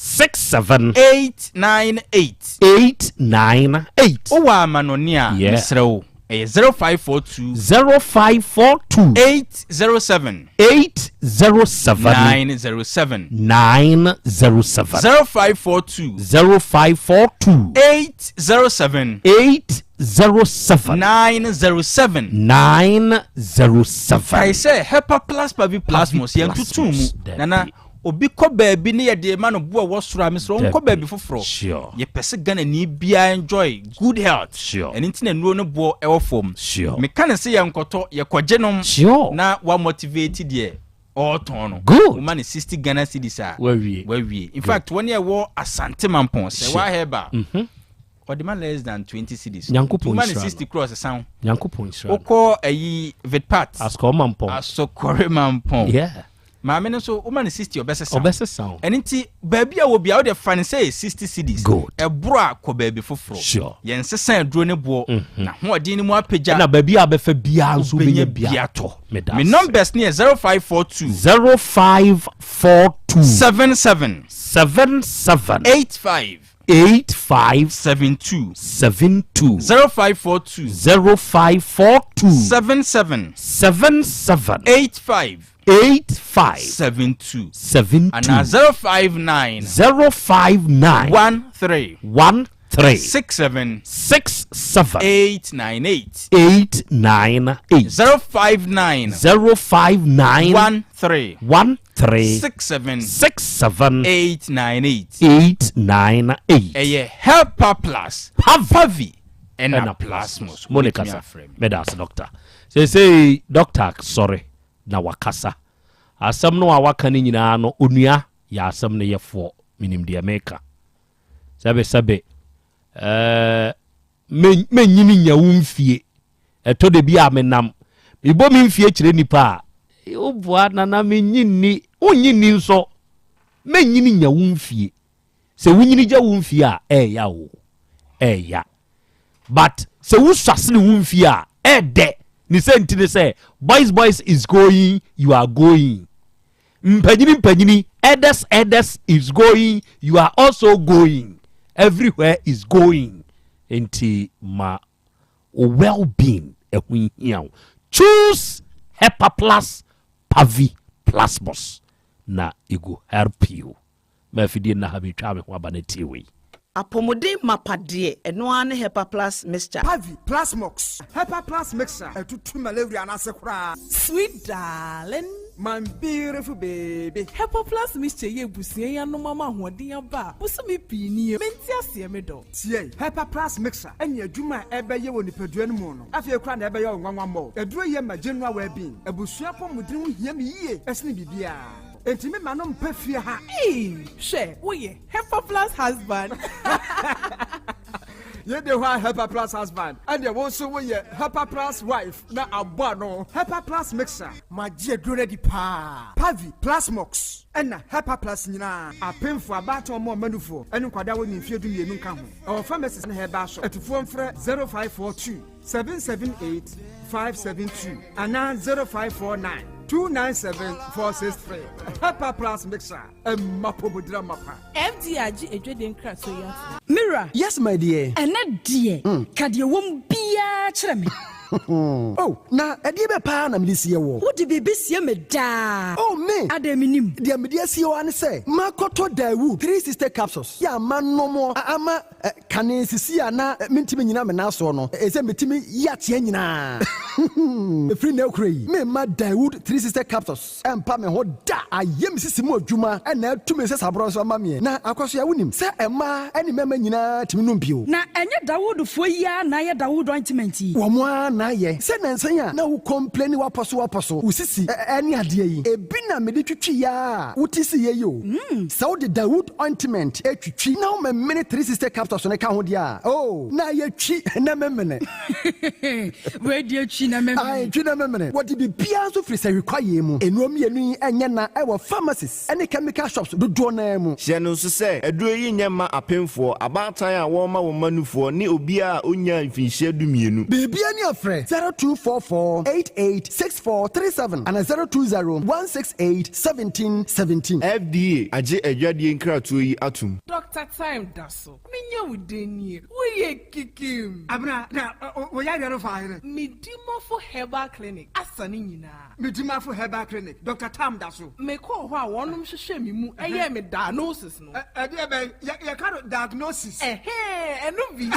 C: 898
R: 898
C: Owa manonia Misrao 0542 807 907 0542 807 907 I say hepa plus pavi plasmos yantutumu nana obi ko baabi ne yede ma no bo wo soro amesro onko baabi foforo ye pese Ghana ni bia enjoy good health eni ntina nuo no bo ewo fom me kan se yankoto ye kogenom na wa motivate de all no
R: good
C: man 60 Ghana cedis a wawie in fact one year wo asante mampon se wa heba or demand less than 20 cedis man 60 cross sound
R: yankopon sra
C: oko ayi vetpat
R: asko mampon
C: asokore mampon
R: yeah
C: maame no so woman 60 obese
R: sound
C: enti baabi a wo bia wo de fan say 60 cedis
R: good
C: ebro akọ baabi foforo
R: sure
C: yen sesan aduro ne bo na ho odin ni mu apagya
R: na baabi a befa bia nso benya bia to
C: me numbers near 0542
R: 77 85
C: 72 0542 77 85
R: 72
C: and 059 13 67 898 059 13 67 898 Helper Plus Pavi and Plasmos
R: Monica Medas doctor say doctor sorry na wakasa asam no awaka ni nyina no onua ya asam ne yefo minim de America sabe menyini nyawumfie eto de bia menam bibo memfie kire nipa obua na menyini onyini nso menyini nyawumfie se wunyini gya wumfie a ya wo ya but se wusasene wumfie a de ni sentine say boys is going you are going mpanyini elders is going you are also going everywhere is going into my well-being choose Hepa Plus Pavi Plasmos na ego help you mafidi na habitwa me ho abanati we
D: apomode mapade eno ane Hepa Plus mixture
E: Pavi Plasmox Hepa Plus mixture etutu malaria na sekura
G: sweet darling
E: my beautiful baby.
G: Hepa Plus Mr. Ye Busia ya no mama hoden aba. Busumi pini menti ase me do.
E: Tie, Hepa Plus mixer. Enye adwuma ebe ye woni padua no mu no. Afie kra na ebe ye nwanwa mo. Eduro ye ma general well-being. Ebusua pom mudin ho hia me yie. Esne bibia. Enti me manom pafie ha.
G: She, wo ye Hepa Plus husband.
E: Ye de wa Hepa Plus husband. And ye wo so wo ye Hepa Plus wife na abo no. Hepa Plus mixer. Ma je aduro di pa. Pavi Plus Mox. Ena Hepa Plus nyina. Apemfo abato mo manufo. Enu kwada wo ni mfie du mienu nka ho. Our pharmacist na heba so. Etufo mfre 0542 778 572 ana 0549 297-463. Hepa Plus mixer. Mapobudra mapa.
G: FDRG ejweden kraso ya.
U: Mira.
I: Yes, my dear.
U: Ene dear. Kade wom bia kyerɛ me.
I: Oh, na ɛdeɛ bɛ paa na mede sie wɔ.
U: Wode biribi sie me daa.
I: Oh, me.
U: Ada minim.
I: Deɛ mede asie wɔ ane sɛ, makɔtɔ Dawu 3 sister capsules. Yɛ ama nom ama kane sisi a na mentimi nyina me nasoɔ no. Ɛsɛ metimi yateɛ nyinaa. Ɛfiri na ɛkura yi. Memma Dawood 3 sister capsules. Ɛmpa me ho da. Ayɛ me sisi mu adwuma. Ɛna atumi sɛ saborɔ nso ama me. Na akɔso ya wonim. Sɛ ɛma ɛne mɛma nyinaa timi nom bio.
U: Na ɛnyɛ Dawood fo yi a na yɛ Dawood ointment yi.
I: Wɔn a na yɛ. Sɛ nansan a na wo complain wapɔso. Wo sisi ɛne adeɛ yi. Ebi na mede twitwi ya. Wote si yɛ yo. Sɛ wo de Dawood ointment etwitwi na wo mɛmene 3 sister capsules ne ka ho dia. Oh, na yɛ twi na mɛmene.
U: We die twi na mɛmene.
I: Ai, twi na mɛmene. Wɔde bibia nso firi sɛ require mu. Enuom yɛnu yi ɛnyɛ na ɛwɔ pharmacies ɛne chemical shops dodoɔ na mu.
B: Hyɛ no nso sɛ aduro yi nyɛ ma apemfoɔ, abaatan a wɔma wɔn manufoɔ ne obi a onya mfinhyia dumienu.
I: Bibia ne afrɛ 0244886437 and 020168717.
B: FDA agye adwadie nkratoɔ yi atum.
G: Dr. Time daso. Minya wudenie. Wo ye kikim.
E: Abna na wo ya yaro fa here.
G: Midimofo Herbal Clinic asane nyina.
E: Midimofo Herbal Clinic. Dr. Tam daso.
G: Me ko ho a wonom hwehwɛ me mu ɛyɛ me diagnosis no.
E: Ɛde be ya ka diagnosis.
G: Ɛno bi.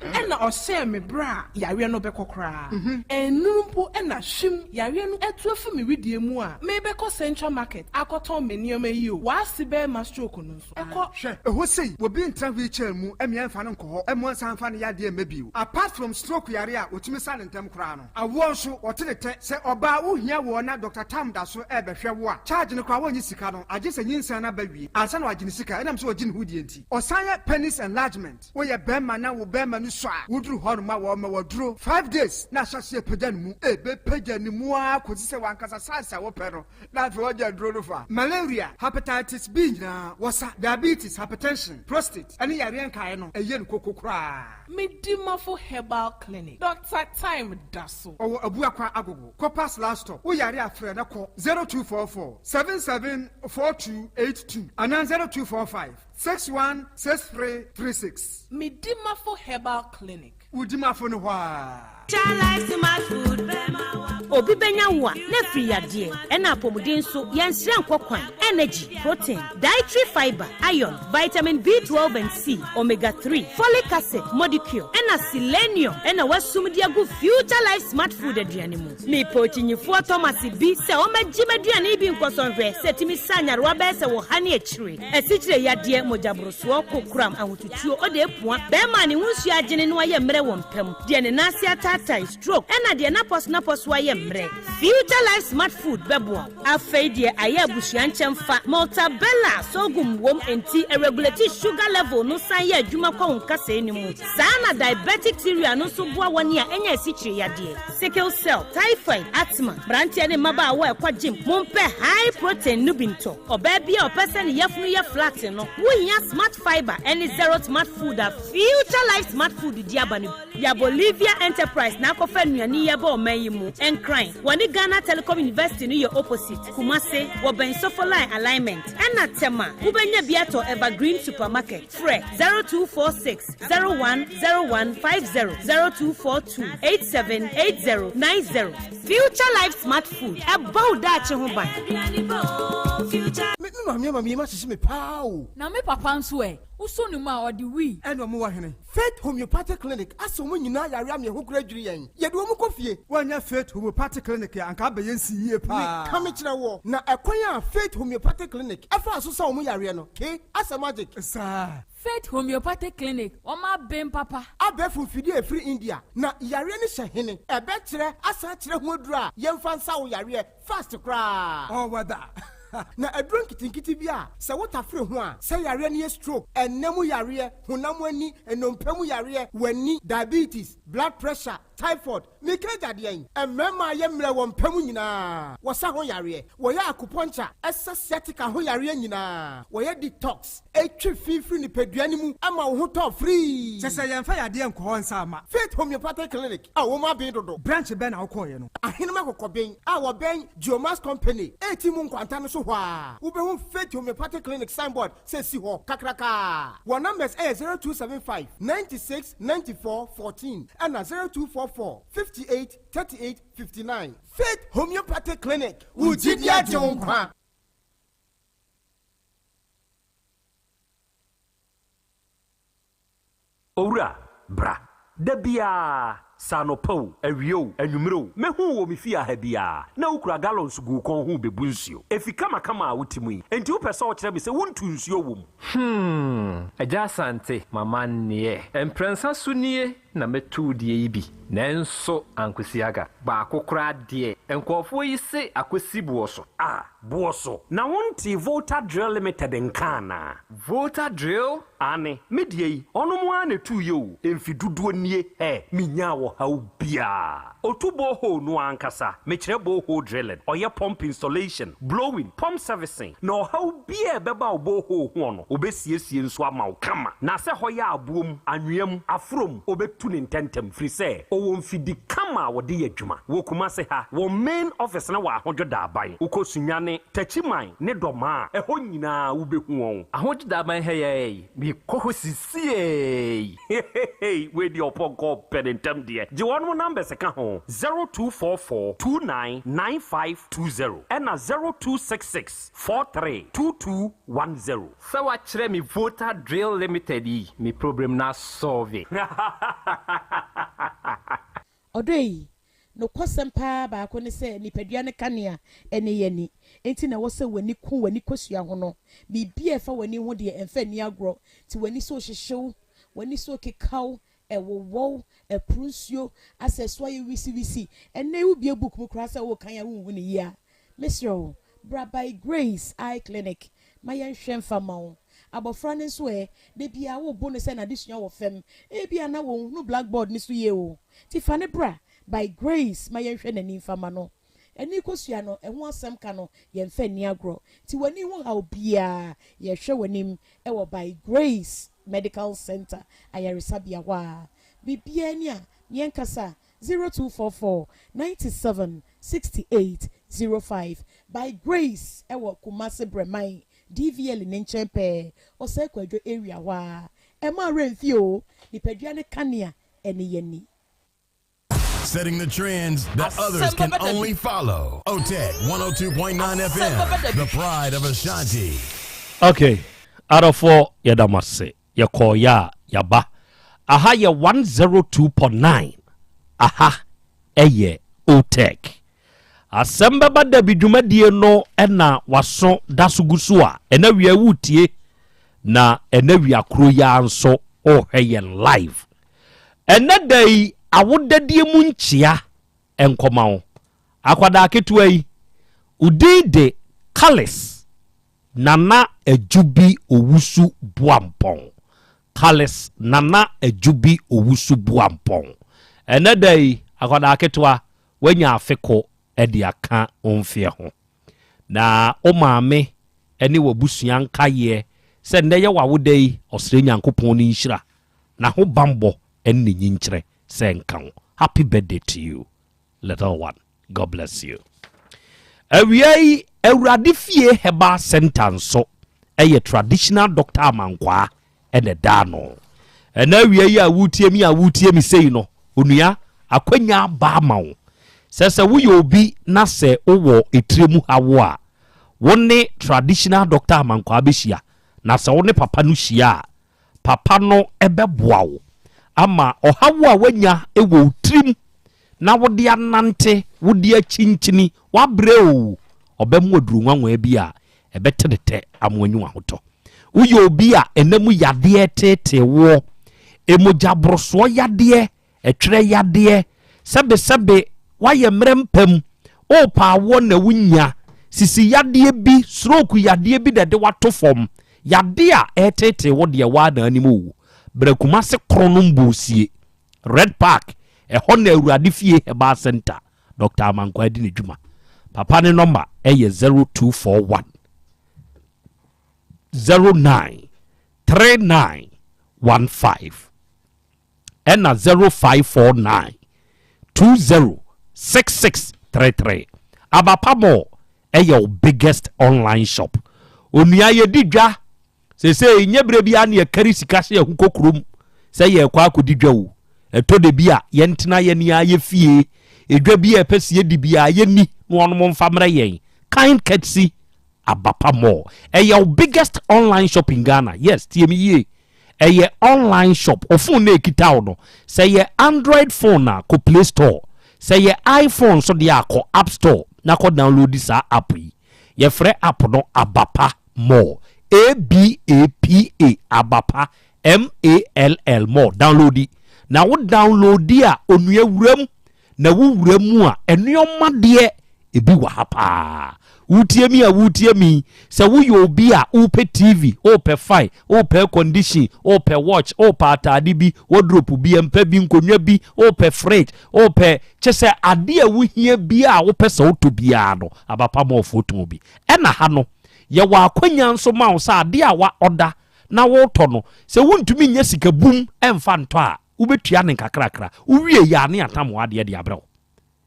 G: Ɛna ɔhyɛ me bra yare no bɛkɔ koraa. Ɛnuru mpo ɛna hwim yare no ɛto afi me widie mu a mebɛkɔ Central Market akɔtɔn me nneɛma yi o. Waasi bɛɛ ma stroke no nso. Ɛkɔ
E: hwɛ ɛhɔ sei obi ntra wheelchair mu ɛmia mfa no nkɔ hɔ ɛmo nsan fa no yadeɛ mabio. Apart from stroke yare a otumi sa ne ntem koraa no. Awo nso wɔte ne tɛ sɛ ɔbaa wo hia wɔ na Dr. Tam da so ɛbɛhwɛ wo a charge no koraa wɔnyi sika no agye sɛ nyinsan na ba wie. Ansa na wagye ne sika ɛnam sɛ wɔgye ne ho die nti. Ɔsan yɛ penis enlargement. Wo yɛ bɛrima na wo bɛrima no so a wuduru hɔ no ma wɔ ma wɔduro 5 days na ahyɛseɛ pagya ne mu pagya ne mu a kɔsi sɛ wankasa sansa wɔpɛ no na afei wɔgya duro no fa. Malaria, hepatitis B nyinaa wɔsa, diabetes, hypertension, prostate ɛne yareɛ nkaeɛ no ɛyɛ no koko koraa.
G: Midimofo Herbal Clinic. Dr. Time daso.
E: Ɔwɔ Abuakwa Agogo. Copas last stop. Wo yare afrɛ na kɔ 0244 774282 ana 0245 616336.
G: Midimofo Herbal Clinic.
E: Udimafo no hwa.
N: Obi benya wa na free yadeɛ ɛna apɔmuden so yɛnsrɛ nkɔkwan energy protein dietary fiber iron vitamin B12 and C omega 3 folic acid molecule ɛna selenium ɛna wasum de agu future life smart food aduane mu me potinyifo Thomas bi sɛ ɔmagye maduane bi nkɔsɔnhwɛ sɛ timi sanyarewa bɛɛ sɛ wɔ ha ne akyire asikyire yadeɛ mojabrosoo kokuram ahotutuo ɔde apua bɛɛma ne hunsu agyene no ayɛ mmerɛ wɔ mpam deɛ ne nase atata stroke ɛna deɛ napos ayɛ mmerɛ future life smart food bɛboa afei deɛ ayɛ abusua nkyɛmfa maltabella sogum wom enti regulate sugar level no san yɛ adwuma kwa nkasa ni mu saa na diabetic theory no so boa wɔne a ɛnya asikyire yadeɛ sickle cell typhoid asthma brantia ne maba a wɔ ɛkɔ gym mompɛ high protein no bi ntɔ ɔbaa bi a ɔpɛ sɛ ne yɛfunu yɛ flat no wohia smart fiber ɛne zero smart food a future life smart food di aba no ya Bolivia enterprise na akɔfa nnuane yɛ ba ɔman yi mu ɛnkran wɔne Ghana Telecom University no yɛ opposite Kumase wɔbɛn Sofoline alignment ɛna Tema wobɛnya bi atɔ Evergreen Supermarket frɛ 0246 010150 0242 878090 Future Life Smart Food ɛbɔ wo daakye ho ban.
E: mami ma hye me pao
A: na me papa nso uso no ma odi wi
E: eno mo wa hene Faith Homeopathic Clinic aso mo nyina yare am ye ho kura dwiri yen ye de wo mo kofie wanya Faith Homeopathic Clinic ya anka ba yensi yie pa ka me kire wo na ekwan a Faith Homeopathic Clinic afa aso sa wo yare no ke asa magic sa
A: Faith Homeopathic Clinic oma bem papa
E: abefu fidi e free India na yare ni hye hene ebe kire asa kire ho adura yemfa nsa wo yare fast kra oh wada na adron kitinkiti bia se wota free ho a se yare ne stroke enemu yare honam ani enompemu yare wani diabetes blood pressure typhoid mikaja de yen emema ye mre wo mpemu nyina wo sa ho yare wo ya acupuncture sciatica ho yare nyina wo ye detox etwi fifiri ni peduani mu ama wo ho to free se yemfa yade enko ho nsa ama Faith Homeopathic Clinic a wo ma ben dodo branch be na wo koye no ahenema kokoben a wo ben Geomas Company etimu nkwanta no so ho a wo be ho Faith Homeopathic Clinic signboard se si ho kakraka wo numbers 0275 96 94 14 and 0244 58 38 59 Faith Homeopathic Clinic Ujidia Jonkwa
V: Ora bra dabia sanopo awio anwumro mehu wo me fia ha bia na ukura gallons gu kon hu bebu nsuo efika makama a wutimu yi enti wo pese o kire me se wontu nsuo wom
W: Yaw Asante mama nie emprensa sunie na metu die yi bi nanso ankwesiaga ba akokora de enkofo yi se akwesi buoso
V: buoso na wonti Volta Drill Limited nkana
W: Volta Drill
V: ane medie yi ono mo ane tu yo emfiduduo nie minya wo hawo bia otubo ho no ankasa mekire bo ho drilling oye pump installation blowing pump servicing no hawo bia beba obo ho no obesiesie nso ama wo kama na se hoya abuom anwem afrom obetu ne ntentem free say owo mfidi kama wo de adwuma wo kuma se ha wo main office na wa ahodwoda aban ukosunyane tachiman ne doma eho nyina wo behu won
W: ahodwoda aban he bi koho sisie
V: we di oponko penentem de je won number se ka ho 0244 299520 and 0266 432210
W: sawa kire mi Volta Drill Limited yi mi problem na solve
J: Odoi no kwasempa ba ko ne se nipadua ne kanea ene yani enti na wo se wani ku wani kosua ho no bibia fa wani ho de emfa ni agro ti wani so hyehyew wani so kekaw ewowo eprunsio aseswa ye wisi ene u bia book mu kra se wo kan ya wu ni ya Mr. Bra by Grace Eye Clinic mayen hwemfa mawo abofra ne so de bia wo bo ne se na disua wo fem e bia na wo no blackboard ni so ye o ti fa ne bra by Grace mayen hwe na ni fama no eni kosua no eho asem ka no ye mfa ni agro ti wani ho ha obia ye hwe wanim wo by Grace Medical Center ayarisabia wa bibia ni a yen kasa 0244 97 68 05 by Grace ewo Kumase Bremai DVL in Nchempe or Sekwadro area wa Emma Renfio nipadua ne kanea ene yeni
K: setting the trends that others can only follow. OTEC 102.9 FM, the pride of Ashanti.
R: Okay, out of 4 yadamase yakoya yaba aha ya 102.9 aha eye OTEC Asem Beba Dabi dwumadie no na waso dasugusu a ena wi awutie na ena wi akro ya nso ohwe live ena dai awodadie mu nchia enkoma wo akwada ketua yi udide Kalis nana ejubi owusu buampon Kalis nana ejubi owusu buampon ena dai akwada ketua wanya afeko edi aka onfie ho na o maame eni wabusua nkaye se ndeye wawodai osre nyankopon ni nhira na ho bambo eni nyinkyere se nkan happy birthday to you little one, God bless you. Awiai awurade fie heba sentence eye traditional doctor amankwa ene dano ena awiai awutie mi sei no onua akwanya ba mawo sese wo yobi na se owo etremu hawo a wone traditional doctor amankwa abehia na sɛ wone papa no hia papa no ɛbɛboa wo ama ɔhawo a wanya ɛwɔ trim na wode anante wode akyinkini wabrɛ o ɔbɛmu aduru nwanwa bi a ɛbɛtedete amoanyu ahotɔ woyɛ obi a ɛnamu yadeɛ tete wo emogya borosoɔ yadeɛ ɛtwerɛ yadeɛ sɛbesɛbe wayɛ mmerɛmpam o paawo na wunya sisi yadeɛ bi stroke yadeɛ bi de wato fam yadeɛ a ɛtete wo de wa na animu brakuma se kronom bosie red park ɛhɔ na awurade fie heba center Dr. Amankwa di ne dwuma papa ne number ɛyɛ 0241 093915 ɛna 0549 206633 abapamo ɛyɛ biggest online shop onua ye didwa sese nyebre bia na ye kari sika se hu kokrom se ye kwa akodidwa wo eto de bia ye ntena ye ni aye fie edwa bia pese di bia ye ni no onom mfamra yen kind courtesy abapamo ɛyɛ biggest online shop in Ghana. Yes, TME ɛyɛ online shop ofun na ekita wo no se ye Android phone na ko Play Store se ye iPhone so de akọ App Store na ko download sa app yi ye frɛ app no abapa more ABAPA abapa MALL more download na wo download a onua wuram na wo wuram a enuoma de ebi wa hapa wutiemi a wutiemi se wo yo obi a upe TV ope fi ope condition ope watch ope atade bi wardrobe bi empa bi nkonwa bi ope freight ope chese ade a wo hia bi a wo pese woto bia no abapa mo foto bi ena ha no ye wa akwanya nso ma wo sa ade a wa order na wo to no se wontumi nya sika bum emfa nto a wo betua ne kakrakra wo wie ya ne atam wa de abrawo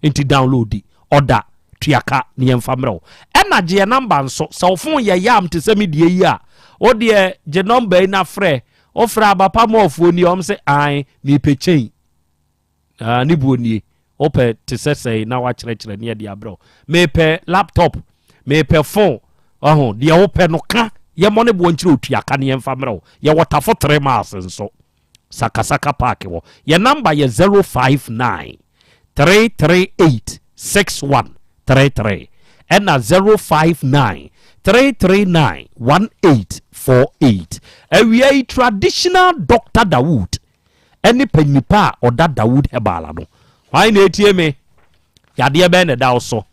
R: enti download order tuaka ni yemfamro ena je number nso so fon ye yam te se medie yi a o de je number na frɛ o fra abapa mofo ni om se ai mi pechen ni buonie o pe te se na wa kyerɛkyerɛ ne de abro me pe laptop me pe phone oho de o pe no ka ye mo ne bo nkyerɛ otuaka ne yemfamro ye waterfo 3 miles nso sakasaka park wo ye number ye 059 338 6133 and 059 339 1848. We are a traditional Dr. Dawood. Any penipa or that Dawood Hebalano. Why not me? Yadia bene also.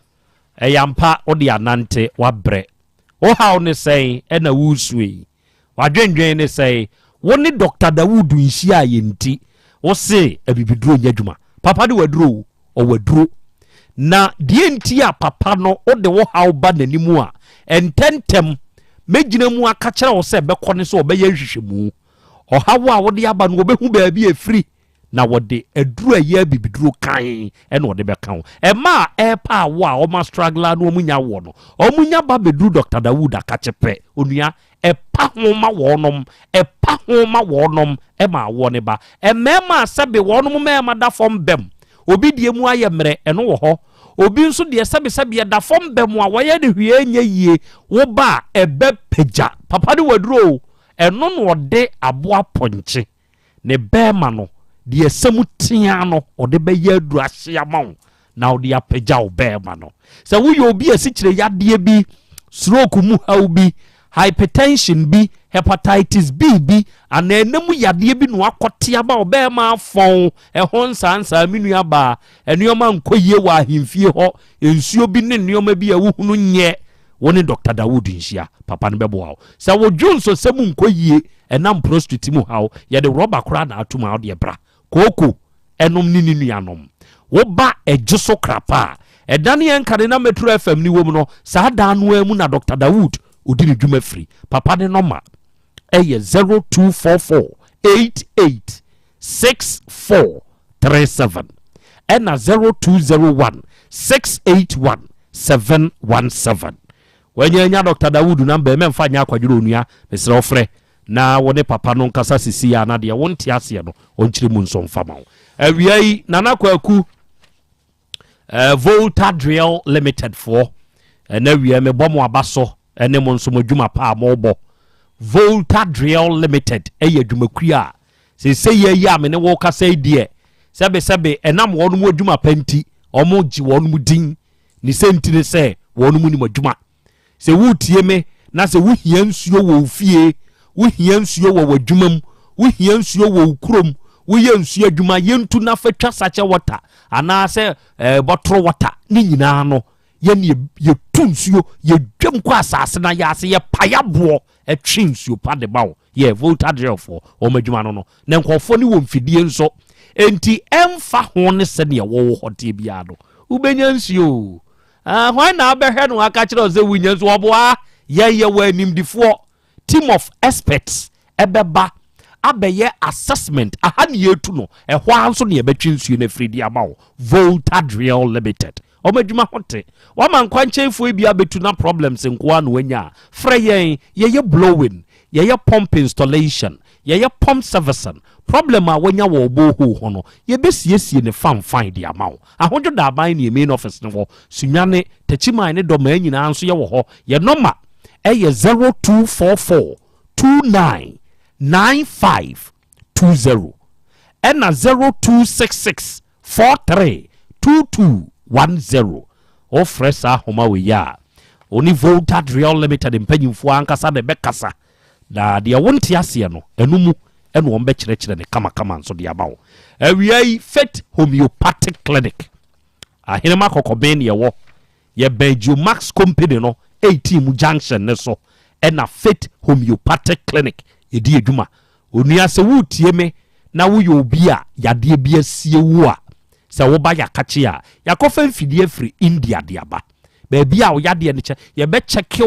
R: A yampa or the anante wabre. Oh, how ne say, and a wood sway. Wadren say, one Dr. Dawood do in shia yenti, or say, a bibidro yeduma. Papa do a drew or withdraw. Na die ntia papa no o de wo haw ba nanimu a ententem megina mu aka kere wo se bekọ ne so obeye hwehwemu o hawo a wo de aba no obehu ba bi afiri na wo de aduru aye bibiduru kan e na wo de beka wo e ma e pa wo a o ma struggle no omunya wo no omunya ba beduru Dr. Dawood aka chepe onua e pa ho ma wo nom e pa ho ma wo nom e ma wo ne ba e mema sebe wo nom mema da fom bem obi die mu aye mre eno wo ho obi nso de sebe da fom bem a wo ye de hwie nya yie wo ba ebe peja papa de waduro eno no de aboa ponche ne bema no de asemu tia no ode be ye aduru ahia ma wo na ode apeja wo bema no se wo ye obi asikire yade bi stroke mu haw bi hypertension bi hepatitis B bi anenemu yade bi no akotia ba obema fon ehon sansa minua ba enuoma nkoyie wa ahemfie ho ensuo bi ne nuoma bi awuhunu nye woni Dr. Dawood nhia papa ne bebo hawo sa wo dwonso semu nkoyie enam prostitute mu hawo ye de rubber kra na atuma de bra koko enom ni nuanom wo ba ejuso krapa edane enkade na Metro FM ni wom no sa da no amu na Dr. Dawood odini dwuma free papa ne number eye 0244 886437 and 0201 681 717 when you Dr. Dawood number memfa nya akwaduro onua mesre ofre na wone papa no nkasa sisi ya na de wonte ase no onkyire mu nso mfama wo awiai nana kwaku Volta Drill Limited for ɛna wie me bɔ mo aba so ɛne mo nso mo dwuma pa mo bɔ Volta Drill Limited ɛyɛ dwumakuo a sɛ yɛ a me ne wo kasa die sɛbe ɛnam wɔn mu adwuma panti ɔmo gye wɔn mu din ni senti ne sɛ wɔn mu ni mo adwuma sɛ wotie me na sɛ wohia nsuo wɔ ofie wohia nsuo wɔ wadwuma mu wohia nsuo wɔ ukurom woyɛ nsuo adwuma yentu na fa twa sache water ana sɛ bottle water ni nyinaa no ye tu nsuo ye dwam kwa asase na ya ase ye payabo etwe nsuo pa de bawo ye Volta Drill for o madwuma no na nkofo ni wo mfidie nso enti emfa ho ne se ne wo hote bia do ubenya nsuo why na abehwe no aka kire ose wunya nsuo oboa ye wa animdifo team of experts ebeba abeye assessment aha ne yetu no ehwa anso ne yebetwe nsuo na fridi amawo Volta Drill Limited o madwuma hote wa man kwanchefo bia betu na problems nkoa no wanya freyen ye blowing ye pump installation ye pump servicing problem a wanya wo boho ho no ye besiesie ne fan di amawo ahojo da ban ne main office no sunyane tachiman ne doma nyina anso ye wo ho ye number eye 0244 29 9520 and 0266 43 2210 o fresa homa we ya oni Volta Drill Limited mpanyimfo ankasa de bekasa da de wonte ase no enumu eno on be kire ne kama nso de abawo awiai Fit Homeopathic Clinic ahenema kokoben ye wo ye Benjo Max Company no 18 junction ne so ena Fit Homeopathic Clinic edi edwuma onua se wutie me na wo ye obi a yade bia sie wu a se wo ba yakache a yakofa mfidie free India de aba ba bia wo yade ne che ye be check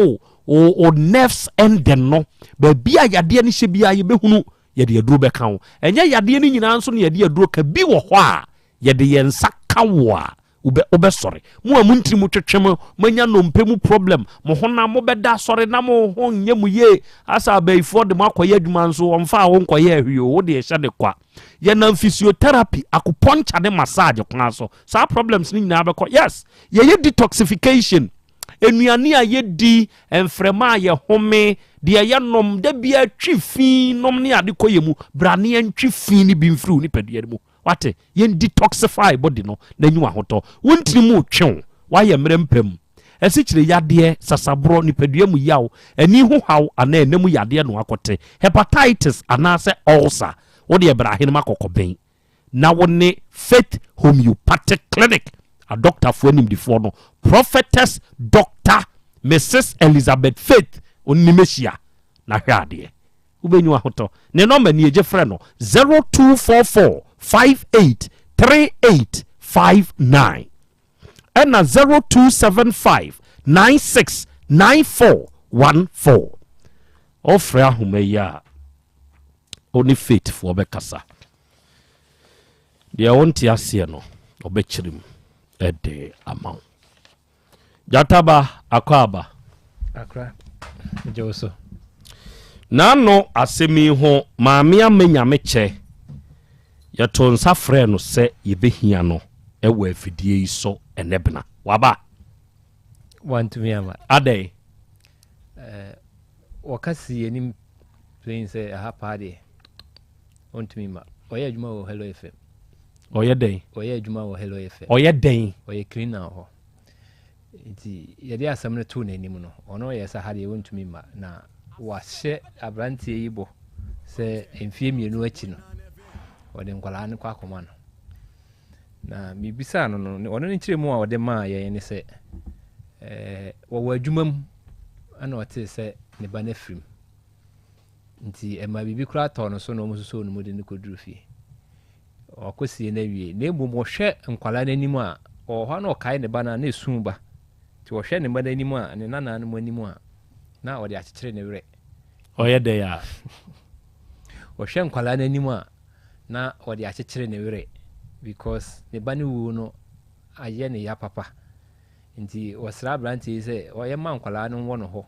R: o nerves end no ba bia yade ne hye bia ye behunu ye de aduro be kan enye yade ne nyina nso ne ye de aduro ka bi wo ho a ye de ye nsa ka wo a obe sorry mu amuntiri mu twetwem manya no mpemu problem mo hona mo beda sorry na mo ho nye mu ye asa abaifo de makoye adwuma nso omfa wo nkoye ahwio wo de ye hye de kwa ye na physiotherapy akupuncture de massage kwa so sa problems ni nyina be ko yes ye detoxification enuane a ye di enfrema ye home de ye nom da bia twifi nom ne ade koye mu brane antwifi ni bi mfiri ni padua mu wate yen detoxify body no na nyu ahoto wontini mu twon wa ye mrempem esikire yade sasabro ni padua mu yaw ani hu haw ana enemu yade no akote hepatitis ana se ulcer wo de ibrahim makokoben na woni Faith Homeopathic Clinic a doctor for nimdifo no prophetess Dr. Mrs. Elizabeth Faith onimeshia na hwade ubenyu ahoto ne number ni eje frɛ no 0244 583859 and 0275 969414 ofra humeya oni Faith for bekasa dia wonti ase no obechirim ede amount jataba akaba
F: akra joso
R: nano asemi ho maame amenya meche yato nsa frɛ no sɛ yebehia no ɛwɔ afidie yi so enebna waba
F: want me ama
R: adai
F: wakasi enim plain say a hapade want me ma oya adwuma wo Hello FM
R: oya den
F: oya adwuma wo Hello FM
R: oya den
F: oya cleaner ho nti yede asam no to nanim no ono yɛ sa hade want me ma na wahye abrantie yi bo sɛ emfie mienu achi no ɔde nkwala ne kwa akoma no na mibisa no no ɔno ne kyerɛ mu a ɔde maa yɛ ne sɛ wɔwɔ adwuma mu ana ɔte sɛ ne ba na frim nti ɛma bibi kura tɔ no so na ɔmo so no mu de ne koduru fie ɔkɔsie na wie na emu wɔhwɛ nkwala n'anim a ɔhɔ na ɔkae ne ba na na esu ba nti wɔhwɛ ne ba n'anim a ne nana no mu anim a na ɔde akyekyere ne werɛ
R: ɔyɛ dɛ ya
F: ɔhwɛ nkwala n'anim a na ɔde akyekyere ne werɛ because ne ba ne wu no ayɛ ne ya papa nti wɔsra abrantie sɛ ɔyɛ ma nkwala no wɔ no hɔ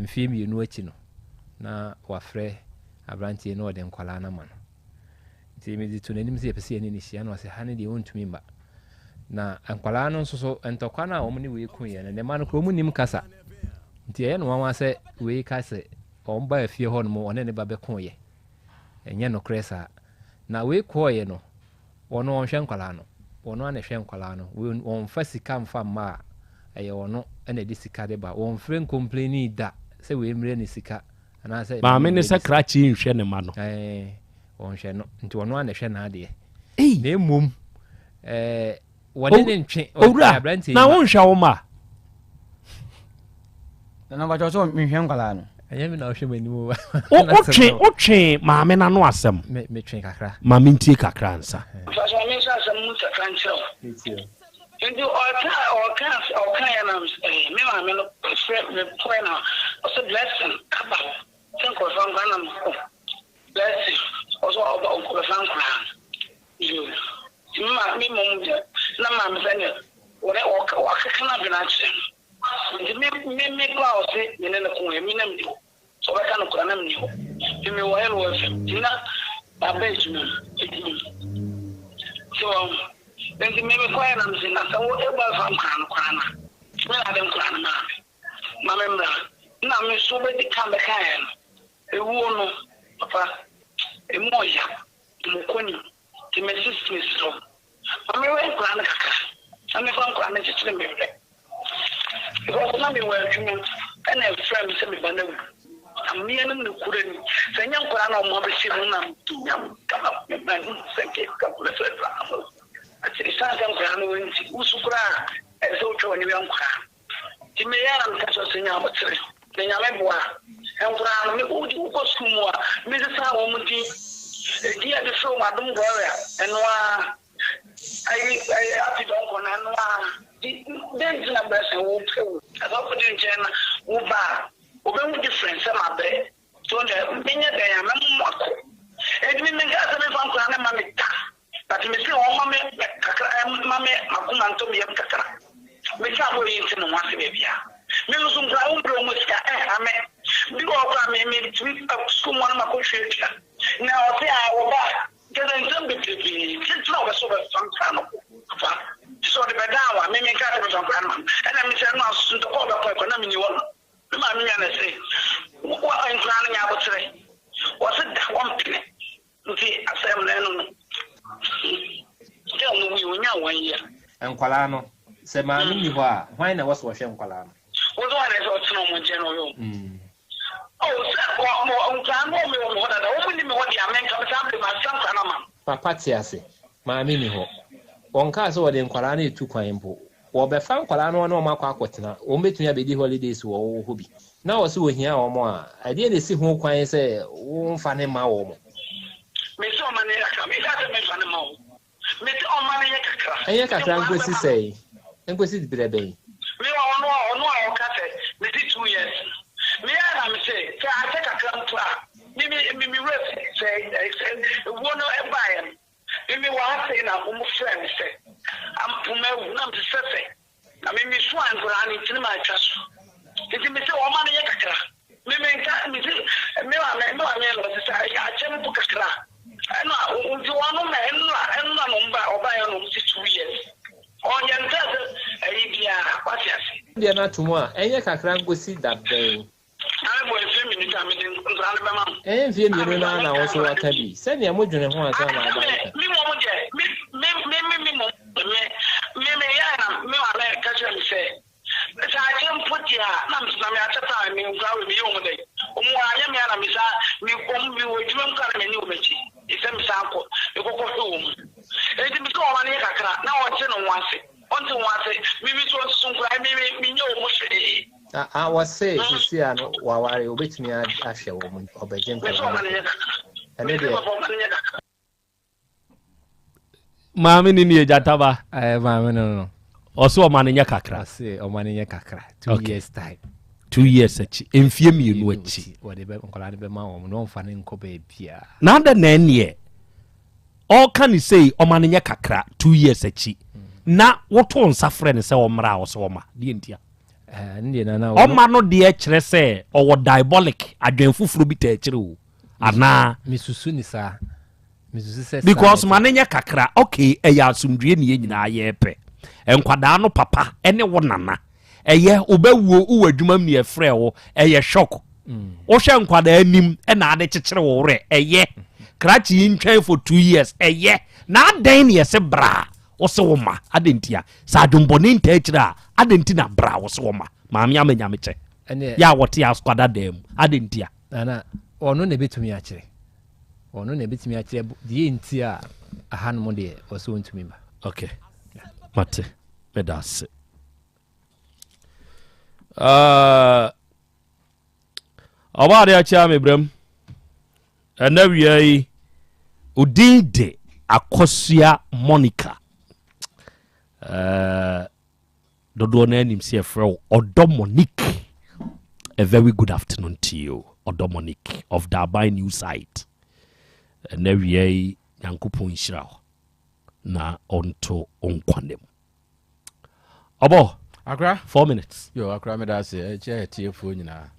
F: mfie mienu akyi no na wafrɛ abrantie na ɔde nkwala no ma no nti mede to n'anim sɛ yɛpɛ sɛ yɛne ne hyia na ɔsɛ ha ne deɛ wɔntumi mba na ankwala no nso so entokwa na omu ni we ku ye ne ma no kro mu nim kasa nti ye no wanwa se we kasa omba afie ho no mo one ne ba be ku ye enye no kresa na we ko ye no ono onhwe ankwala no ono na hwe ankwala no we on fa sika mfa ma eye ono ene di sika de ba on friend complain da se we mre ni sika ana se
R: ba me ne sakra chi nhwe ne ma no
F: on hwe no nti ono na hwe na ade na emum wone ne ntwe
R: owura na won hwa wo ma
T: na ba jo mi hwe nkwala no
F: anya mi na hwe mani mu
R: o twe ma me na no asem
F: me twe kakra
R: ma me ntie kakra nsa
H: fashion me sa sam mu ta kancho ndio oka ya na me ma me no me point na also blessing aba think of am gana mo blessing also oba ko fan kra you ma me mo na ma me sene ore o kana binachi me kwa ose me na ko me na mi so ba kana kra na mi me wo hello wo na abeju me so then me kwa na mi na so e ba fam kana me na dem kana ma memra na me so be di kan be kan e wo no papa e moya mo koni ti me sister so ma me we kana kaka na me fam kana ti tire me be because na me we tumi na e friend se me ba na ami na me kure ni se nyam kura na mo be si na nyam kama me na se ke ka kure se ra ati sa kan kura no nti usukura e so twa ni bi ankura ti me ya na ka so se nyam tire ne nyame boa enkura no me udi ko skumu a me se sa wo muti e dia de so ma dum gore enwa ai ati don ko na enwa den na ba se wo pewu asa ko din jena wo ba wo be mu difference ma be so nde menya da ya me mo ko e di me ga se me fan ko na ma me ta but me se wo ma me kakra ma me makuma nto me yam kakra me cha bo yin tin no wa se be bia me no zum pra umbro mo ska ame bi ko kwa me tu school mo na ko shweta na o se a wo ba kede ntam be pipi ti na o so be fan kan no fa so de be dawa me ka de fan kan no na me se no asu to ko be ko na me ni won me ma me na se wa en plan nya bo tre o se da won pine nti asem na no ke no wi wonya wan ya
F: enkwala no se ma ni ho a hwan na waso hwe enkwala no
H: wo do na so tino mo je no yo oh se ko mo nkan mo me wo da wo ni me wo di amen ka sa be ma san kana ma
F: papa ti ase ma mi ni ho wonka so wo de enkwala na etu kwan mpo wo be fa enkwala no na o makwa akotena o metun ya be di holidays wo ho bi na wo se wo hia wo mo a ade na si ho kwan se wo mfa ne ma wo mo
H: me so ma ne aka me ka me fa ne ma wo me te o ma ne ye kakra
F: eye kakra ngosi sei ngosi di brebe
H: me ono o ka se me ti 2 years me ya na me say I take a clam to me ref say one no e buy me wa say na mo friend say am pume na me say na me so an kura ni tin ma twaso ti me say o ma ne kakra me nka me say me wa me lo say ya chem to kakra na o ti wa no me enna no mba o ba ya no 2 years onye ntaze ayi bia kwasiasi
F: dia na tumu a enye kakra ngosi da ben
H: ai boy femi ni ka me den nzale be ma
F: vie mi no na wo so waka bi se ne mo dwene ho asa na ba
H: mi mo mo je me ya na me wa na ka che mi se sa chen putia na mtuna me atata mi ngwawe mi yo mo dai omo anya me na mi sa mi ko mi wo dwem ka na me ni o mechi ise mi sa ko e ko ko ho mo e di mi ko wa na kakra na wo che no wase onto wase mi so sun kwa mi nyo mo hwe
F: I say sisi ano waware obetumi ahwe wo mu obeje nkwa ene de
R: maame ni ne jataba
F: maame no
R: oso o mane nya kakra
F: say o mane nya kakra 2 years time
R: 2 years achi emfie mienu achi
F: wode be nkola de be ma wo no mfa ne nko ba bia
R: na da na ene all can say o mane nya kakra 2 years achi na woto nsafre ne se o mra wo se o ma die ntia Oma no de kire se owo diabolic adwenfufuro bi ta kire o ana
F: misusu ni sa misusu se
R: because manenya kakra okay eya asumdue ne nyina ye pe enkwadaa no papa ene wo nana eye obewuo uwa adwuma mu ye frɛ wo eye shock wo hwɛ nkwadaa anim na ade kyekyere wo re eye krachi ntwan for 2 years eye na adan ne yɛse bra wo se wo ma adentia sa adwombɔne nta akyira adenti na bra wo se wo ma maame amanya mekyɛ ya wote askwada dem adentia
F: ana ono ne betumi akyere ono ne betumi akyere die ntia ahan mo de wo se wontumi ba
R: okay mate medase Obade acha me bram anawiai udinde akosua Monica dodo na anim se frɛ Odo Monique. A very good afternoon to you, Odo Monique of the Abai News site. Anawiai Yankopɔn nhyira na onto onkwanem. Obo
S: Akra
R: 4 minutes.
S: Yo akra me da se che tiefo nyina.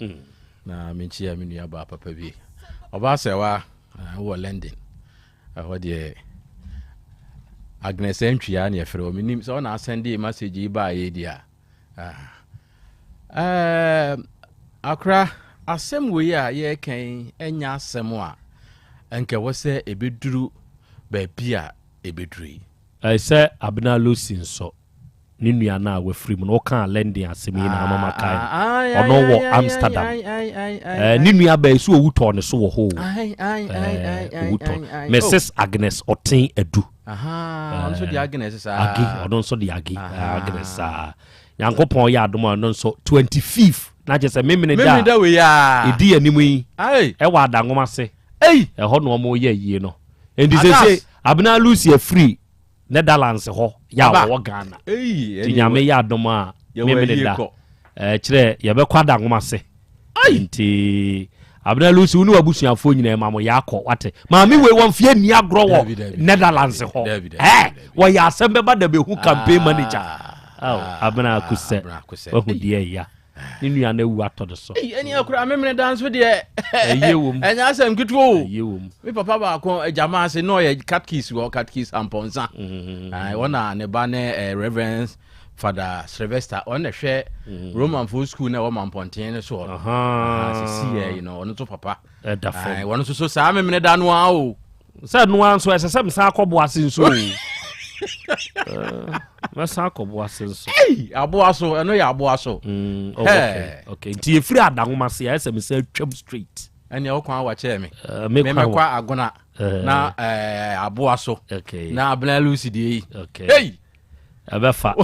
S: Na menchia me nua ba papa bi. Oba se wa wo London. Ho de Agnes Entwia na efre o minim so na send message ba ye dia. Akra asem we a ye kan enya asem a enke wo se ebeduru ba bia ebeduri.
R: I say Abna Lucy so Ninu na we free mu no kan lending asemi na mama kai ono wo Amsterdam ninu aba so owuto ne so wo ho Mrs Agnes Otin Edu
S: ono so di Agnes sa
R: agi ono so di agi Agnes Yankopon ya adom ono so 25th na je se memene da
S: we ya
R: edi animu yi e wa adangoma se e ho no mo ye yie no endi se Abna Lucy free Netherlands ho ya wo Ghana tinyame ya adoma memele da kire ye be kwada ngoma se nti Abna Lucy unu abusuafo nyina ma mo ya akọ wate ma mi we won fie ni agro wo Netherlands ho wo ya Asem Beba Dabi hu campaign manager Abna akuse wo hu die ya ninu ana wu atodo so
S: eni akura memele dance de eyewum enya asem kitwo eyewum mi papa ba ko jama se no ye catkeys amponza wona ne ba ne Reverend Father Sylvester on the hwe Roman Full School na wo mamponten ne so see you know on to papa wona so sa memele da no a o
R: sa no an so ese msa akobo ase so masa akobo ase so
S: aboaso eno ya aboaso
R: okay nti efiri adangoma se ese msa twam straight
S: ene o kwan wa che me kwa agona na aboaso na Abna Lucy de
R: hey abefa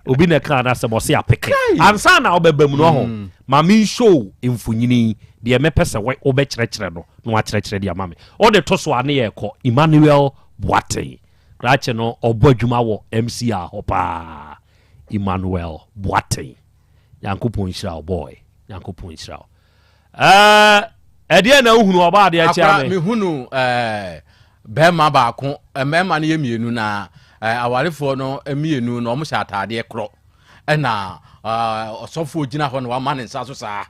R: obi na kan na se mo se apeke ansa na obebam no ho ma me show mfunyini de me pese we obekyerɛkyerɛ no no akyerɛkyerɛ de amame o de to so ane ye kɔ Emmanuel Boate Rache no obo adwuma wo MCA hopa Emmanuel Boate Yankopɔn nhyira boy Yankopɔn nhyira ede na uhunu oba de akyia
S: me hunu bema ba ko mema na ye mienu na awarefo no mienu no mo sha atade kro na osofo gina ho no wa man nsa so saa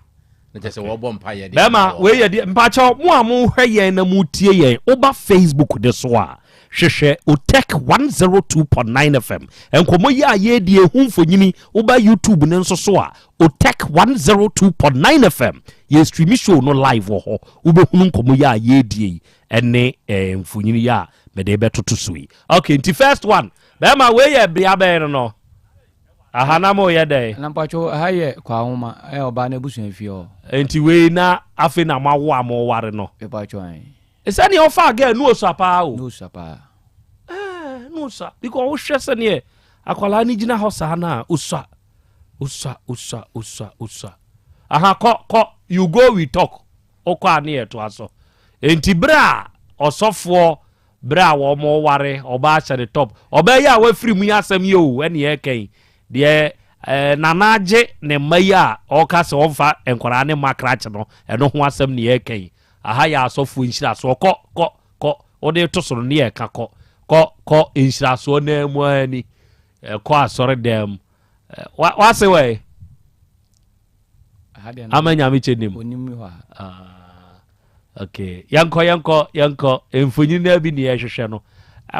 S: na je se wo bɔ mpa ye de
R: bema we ye de mpa cha mo amu hwɛ yen na mu tie yen oba Facebook de so a hwehwɛ Otek 102.9 FM enkomo ye aye de ehunfo nyini oba YouTube ne nso so a Otek 102.9 FM ye stream show no live wo ho ubehunu nkomo ye aye de ene mfunyini ya me de betoto sui okay nti first one bema we ye bria be no ahana mo ye dey
T: na mpacho haye kwa homa oba na busu afio
R: nti we na afi na mawo amo ware no
T: mpacho an
R: esa ni ofa again no sapa o
T: no sapa
R: no sa because wo hwese ne akwala ni gina ho sa na usa aha ko you go we talk okwa na eto aso enti bra osofo bra wo mo ware oba acha the top oba ya wa free mu yasam ye o ene ye kan de nanaje ne maya o ka se onfa enkwara ne makrache no eno ho asam ne ye kan aha ya asofo nhyira so ko o de to so ne ye ka ko nhyira so na mu ani ko asore dem wa se we amanya mi chenim
T: onimi ho
R: okay yanko emfunyi na bi ne yehwehwe no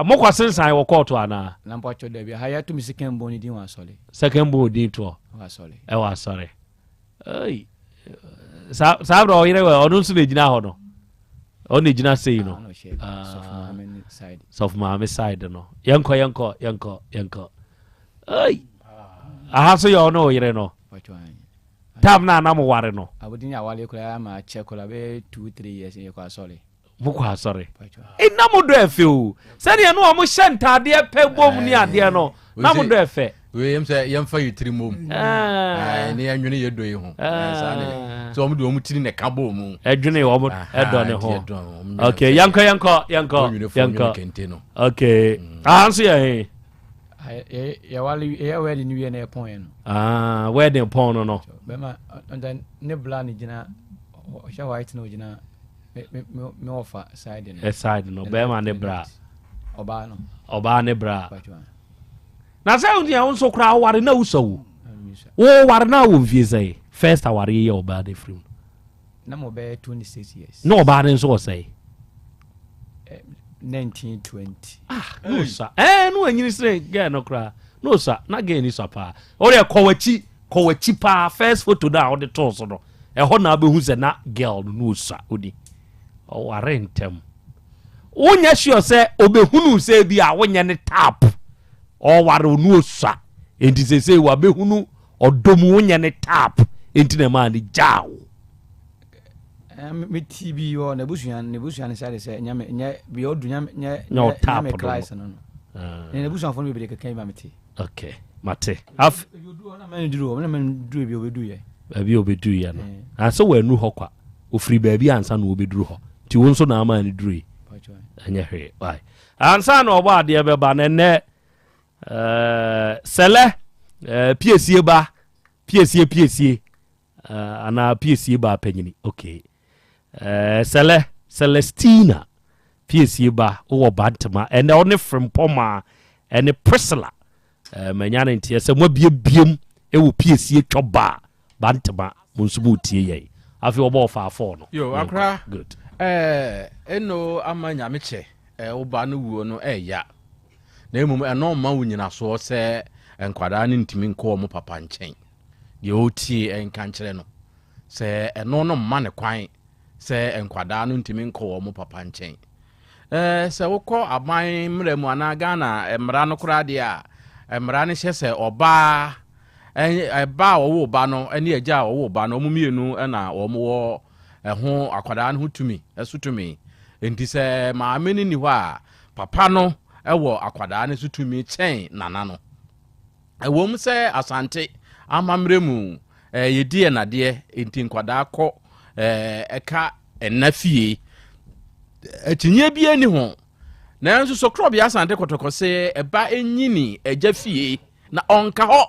R: mo kwase san wo court ana
T: na mpacho da bi ha ya to mi second born din wa sole
R: second born din to
T: wa sole
R: e wa sole ai sa bro yire we onu nso le gina ho no onu gina sei no soft mama side no yanko ai aha so yo no yire no tam na mo ware no
T: abudin ya wale kula ma che kula be 2-3 years ye kwa sole
R: mukwa sorry ina mo do efe o se ne no mo hyentade pe bom ni ade no na mo do efe
S: we yem say yem fa yitiri mom ne anwene ye do yi ho sa ne so mo do mo tiri ne ka bom
R: adwene wo mo edo ne ho okay yanko okay anso ye
T: ya wale ya wedding new year na pon no
R: wedding pon no
T: be ma then ne bla ni gina sha white no gina me offer side no
R: side no be ma ne bra oba ne bra na say unti ya unso kra ware na uso wo ware na wo mfie say first aware ye oba de free
T: na mo be 26 years
R: no oba ne so say
T: 1920
R: no sa no anyini sire girl no kra no sa na girl ni so pa o re kowachi pa first photo da o de to so no e ho na be hu se na girl no sa odi o ware ntem wonya sure se obehunu se bi a wonya ne tap o ware no sa enti se wa behunu odom wonya ne tap enti na ma ni jaw
T: me TV o na busuan say nya bi odu nya class no na busuan fo be kan ba meti
R: okay mate af
T: you do na man duro bi obedu ye
R: abi obedu ye no aso wa anu ho kwa ofiri ba bi ansa na obeduru ho ti won so na ama ni duru anya hwe why ansa na oba ade be ba na ne sele piesie ba piesie ana piesie ba panyini okay Celestina piesie ba wo bantama ene one frimpoma ene Priscilla manyane ntie se mo biem e wo piesie twoba bantama munsubu tie ye afi obo fa afọ no
S: yo akra
R: good
S: eno amanya meche wo ba no wuo no ya na emum eno ma wunyina so se enkwada ne ntimi nko mo papa nchen ye otie enka nkyere no se eno no ma ne kwan se enkwada no ntimi nko mo papa nchen se wokọ aban mremu ana Ghana emra no kura de a emra ne hye se oba eba wo ba no ene agya wo ba no mumienu na wo mo ho akwada no hutumi esutumi enti se maame ni hɔ a papa no ewo akwada no sutumi chen nana no ewom se asante amamremu yedie nade enti nkwada kɔ eka enafie etinye bi ani ho na nso so Krobea Asante kotokose eba enyini eja fie na onka ho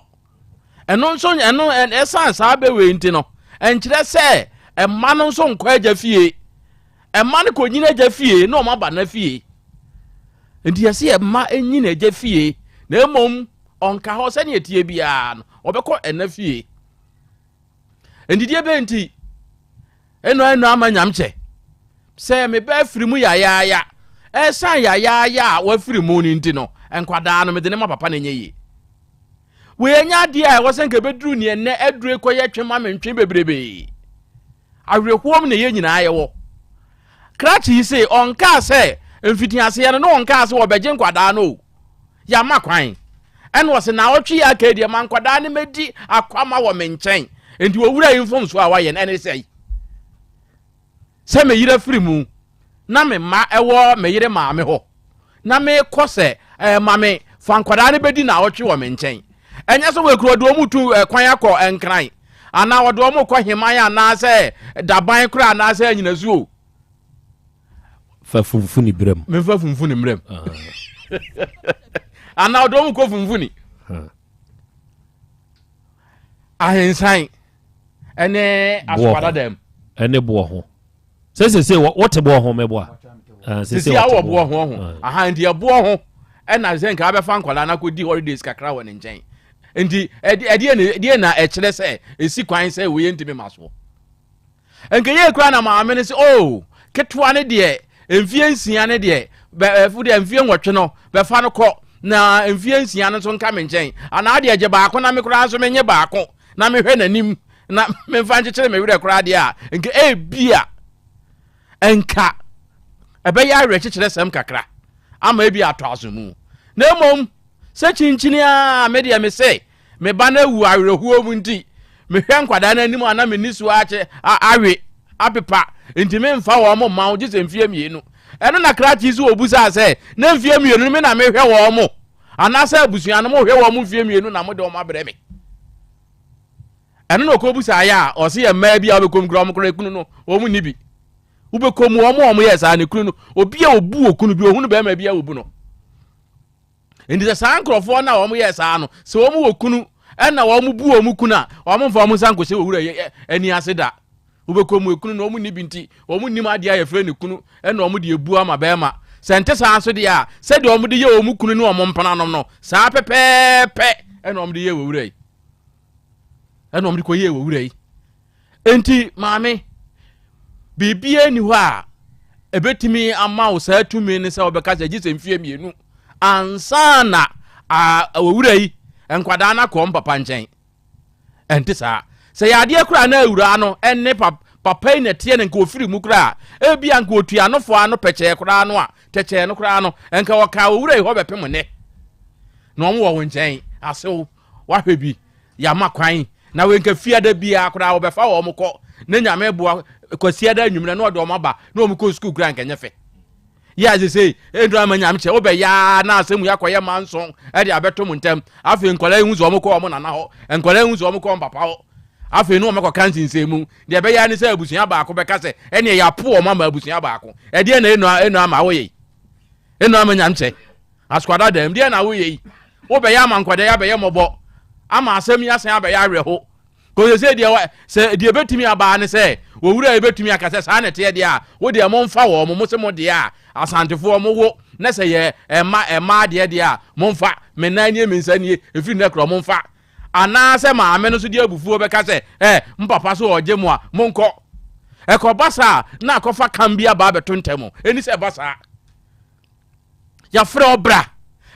S: eno nso eno esan sa bewe nti no enkyere se emma no nso nkwa eja fie emma no konyina eja fie na o maba na fie enti yesi emma enyina eja fie na emom onka ho se ne etie bia no obekọ enafie endidie be nti eno amanyamche se me ba firimu ya esan ya wa firimu ni nti no enkwada no me de ne ma papa na nyeyi we nya de a wo se nke beduru ne ene adure koye twema mentwe bebrebe awerekuom ne ye nyina ayewo krachi se onka se mfiti ase ya no onka se wo beje nkwada no ya makwan ene wo se na otwe ya ka die man nkwada ne medi akwama wo menchen enti wo wura infom so a wa ye ene sei se me yire firimu na me ma ewo me yire ma me ho na me kose ma me fankwada ne bedi na otwe wo menchen enya so we kuro do mutu kwan akọ enkran ana wodo mu kọ himan ana se daban kura ana se anyina zuo
R: fa funfuni brem
S: me fa funfuni mrem ana wodo mu kọ funfuni ahensan ene aswada dem
R: ene bo ho se what bo ho me bo
S: se awo bo ho aha ndi bo ho ena zenka abefa nkwala na kodi holidays kakra won nchen ndi edie na ekire se esi kwan se we ntimi maso enke ye kura na maame ne se ketwa ne de emfie nsia ne de fu de mfie nwotwe no be fa no kɔ na mfie nsia no so nka me nkyɛn ana ade agye baako na me kora so menye baako na me hwɛ nanim na me fa nkyekere me werɛ kora de a nke bia enka ebe ya awerɛ kyekere sɛm kakra ama ebi ato asomu na emom sɛ kyinkyini a me de me sɛ me ba na wu awerɛhuo mu nti me hwɛ nkwada na anim ana me nisu akye awe apepa nti me mfa wo mo ma wo gye sɛ mfie mienu ɛno na krati so obusa sɛ na mfie mienu me na me hwɛ wo mo ana sɛ abusua no mo hwɛ wo mo mfie mienu na mo de wo ma brɛ me ɛno na okobusa ya ɔse yɛ mmaa bi a obekom kura mo kura ekunu no wo mu nibi ubekom wo mo yɛ saa ne kunu no obi a obu okunu bi ohunu bɛma bi a obu no ndi sɛ saa nkrɔfoɔ na wo mo yɛ saa no sɛ wo mo okunu ɛna wo mo bu wo mo kuna wo mo mfa wo mo sanko sɛ wo wura ani ase da ubekom ekunu no wo mo nibi nti wo mo nim ade a yɛ frɛ ne kunu ɛna wo mo de ebu ama bɛma sente saa so de a sɛ de wo mo de yɛ wo mo kunu ne wo mo mpana nom no saa pɛpɛɛpɛ ɛna wo mo de yɛ wo wura yi ɛna wo mo de kɔ yɛ wo wura yi enti maame bibie ni hɔ a ebetimi ama wo saa tumi ne sɛ obɛka sɛ gise mfie mienu ansa na awura yi enkwada na kɔ papa nkyɛn ɛnte saa sɛ yade kura na awura no ɛne papa ne tie ne nka ofiri mu kura ebi anka otuanofo ano pɛkyɛ kura no a tɛkyɛ no kura no enka wɔka awura yi hɔ bɛpem ne na ɔmo wɔ wo nkyɛn asew wahwɛ bi yama kwan na wenka fiada bia kura wɔbɛfa wɔ mo kɔ ne nyame boa kwasiada nwumre na ɔde ɔmo ba na ɔmo kɔ school kura nkɛnyɛ fɛ ya sɛ endu ama nyame kyɛ wobɛya na asɛm yakɔyɛ manson ɛde abɛto mu ntɛm afei nkɔla ehu so ɔmo kɔ ɔmo nana hɔ nkɔla ehu so ɔmo kɔ papa hɔ afei no ɔmo kɔ kansinsɛ mu de ɛbɛya ne sɛ abusua baako bɛka sɛ ɛne yɛ apo ɔmo ama abusua baako ɛdeɛ na enu ama woyɛ enu ama nyame kyɛ askwada dɛm deɛ na woyɛ wobɛya ama nkɔda ya bɛyɛ mɔbɔ ama asɛm yɛ asan abɛyɛ awerɛho ko sɛ deɛ betumi aba ne sɛ wo wura betumi aka sɛ saa ne te deɛ a wo deɛ mo mfa wo mo se mo deɛ a asantefo mo wo na sɛ yɛ ɛma deɛ a mo mfa me nan nie me nsa nie efiri ne kro mo mfa ana sɛ maame no so deɛ abufuo bɛka sɛ mpapa so ɔgye mo a mo nkɔ ɛkɔ basa na akɔfa kan bia ba beto ntɛm eni sɛ basa ya frɛ obra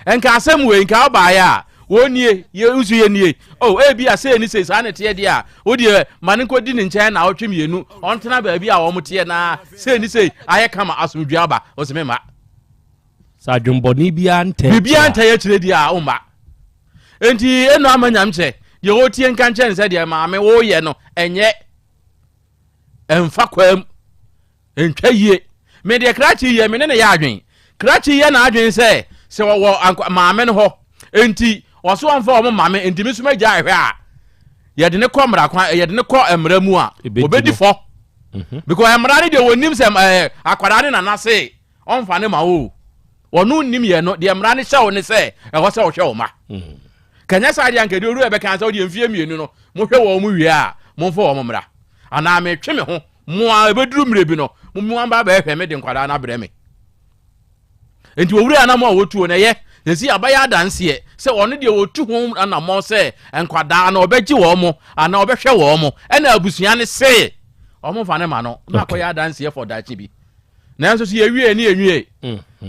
S: enka asɛm we enka ɔbaeɛ a wonie ye usu ye nie ebi ase ni se saa ne te dia wo de mane kodi ne nkyɛn na ɔtwe mienu ɔntena ba bi a wɔn te na se ni se ayɛ kama asomdua aba oseme ma
R: sa dwombɔni bia ntɛ
S: bibia ntɛ ye kyerɛ dia o ma enti eno amanyam kyɛ ye wo tie nka nkyɛn sɛ dia maame wo ye no ɛnyɛ ɛmfa kwam entwa yie me de krachi ye me ne yɛ adwen krachi ye na adwen sɛ wɔ maame no hɔ enti waso amfa o maame enti me suma gya ehwe a ye de ne kɔ mra kwa ye de ne kɔ emra mu a obedi fo because emra ne de wonim sɛ akwara ne nana se ɔmfa ne ma o wɔno nim ye no de emra ne hyɛ wo ne sɛ ɛhɔ sɛ wo hwɛ wo ma kanya sa de anka de oru ɛbɛka sɛ wo de mfie mienu no mo hwɛ wo mu wie a mo mfa wo mo mra ana me twe me ho mo a ebeduru mre bi no mo amba ba ehwɛ me de nkwara na brɛ me enti wo wura na mo a wotuo na ye nsi abaya adanse sɛ ɔno de wotu ho ana mo sɛ enkwada na obɛgye wo mo ana obɛhwɛ wo mo ɛna abusua ne se ɔmo fa ne ma no na akɔya adanse for dachi bi na nso so yewie ne enwie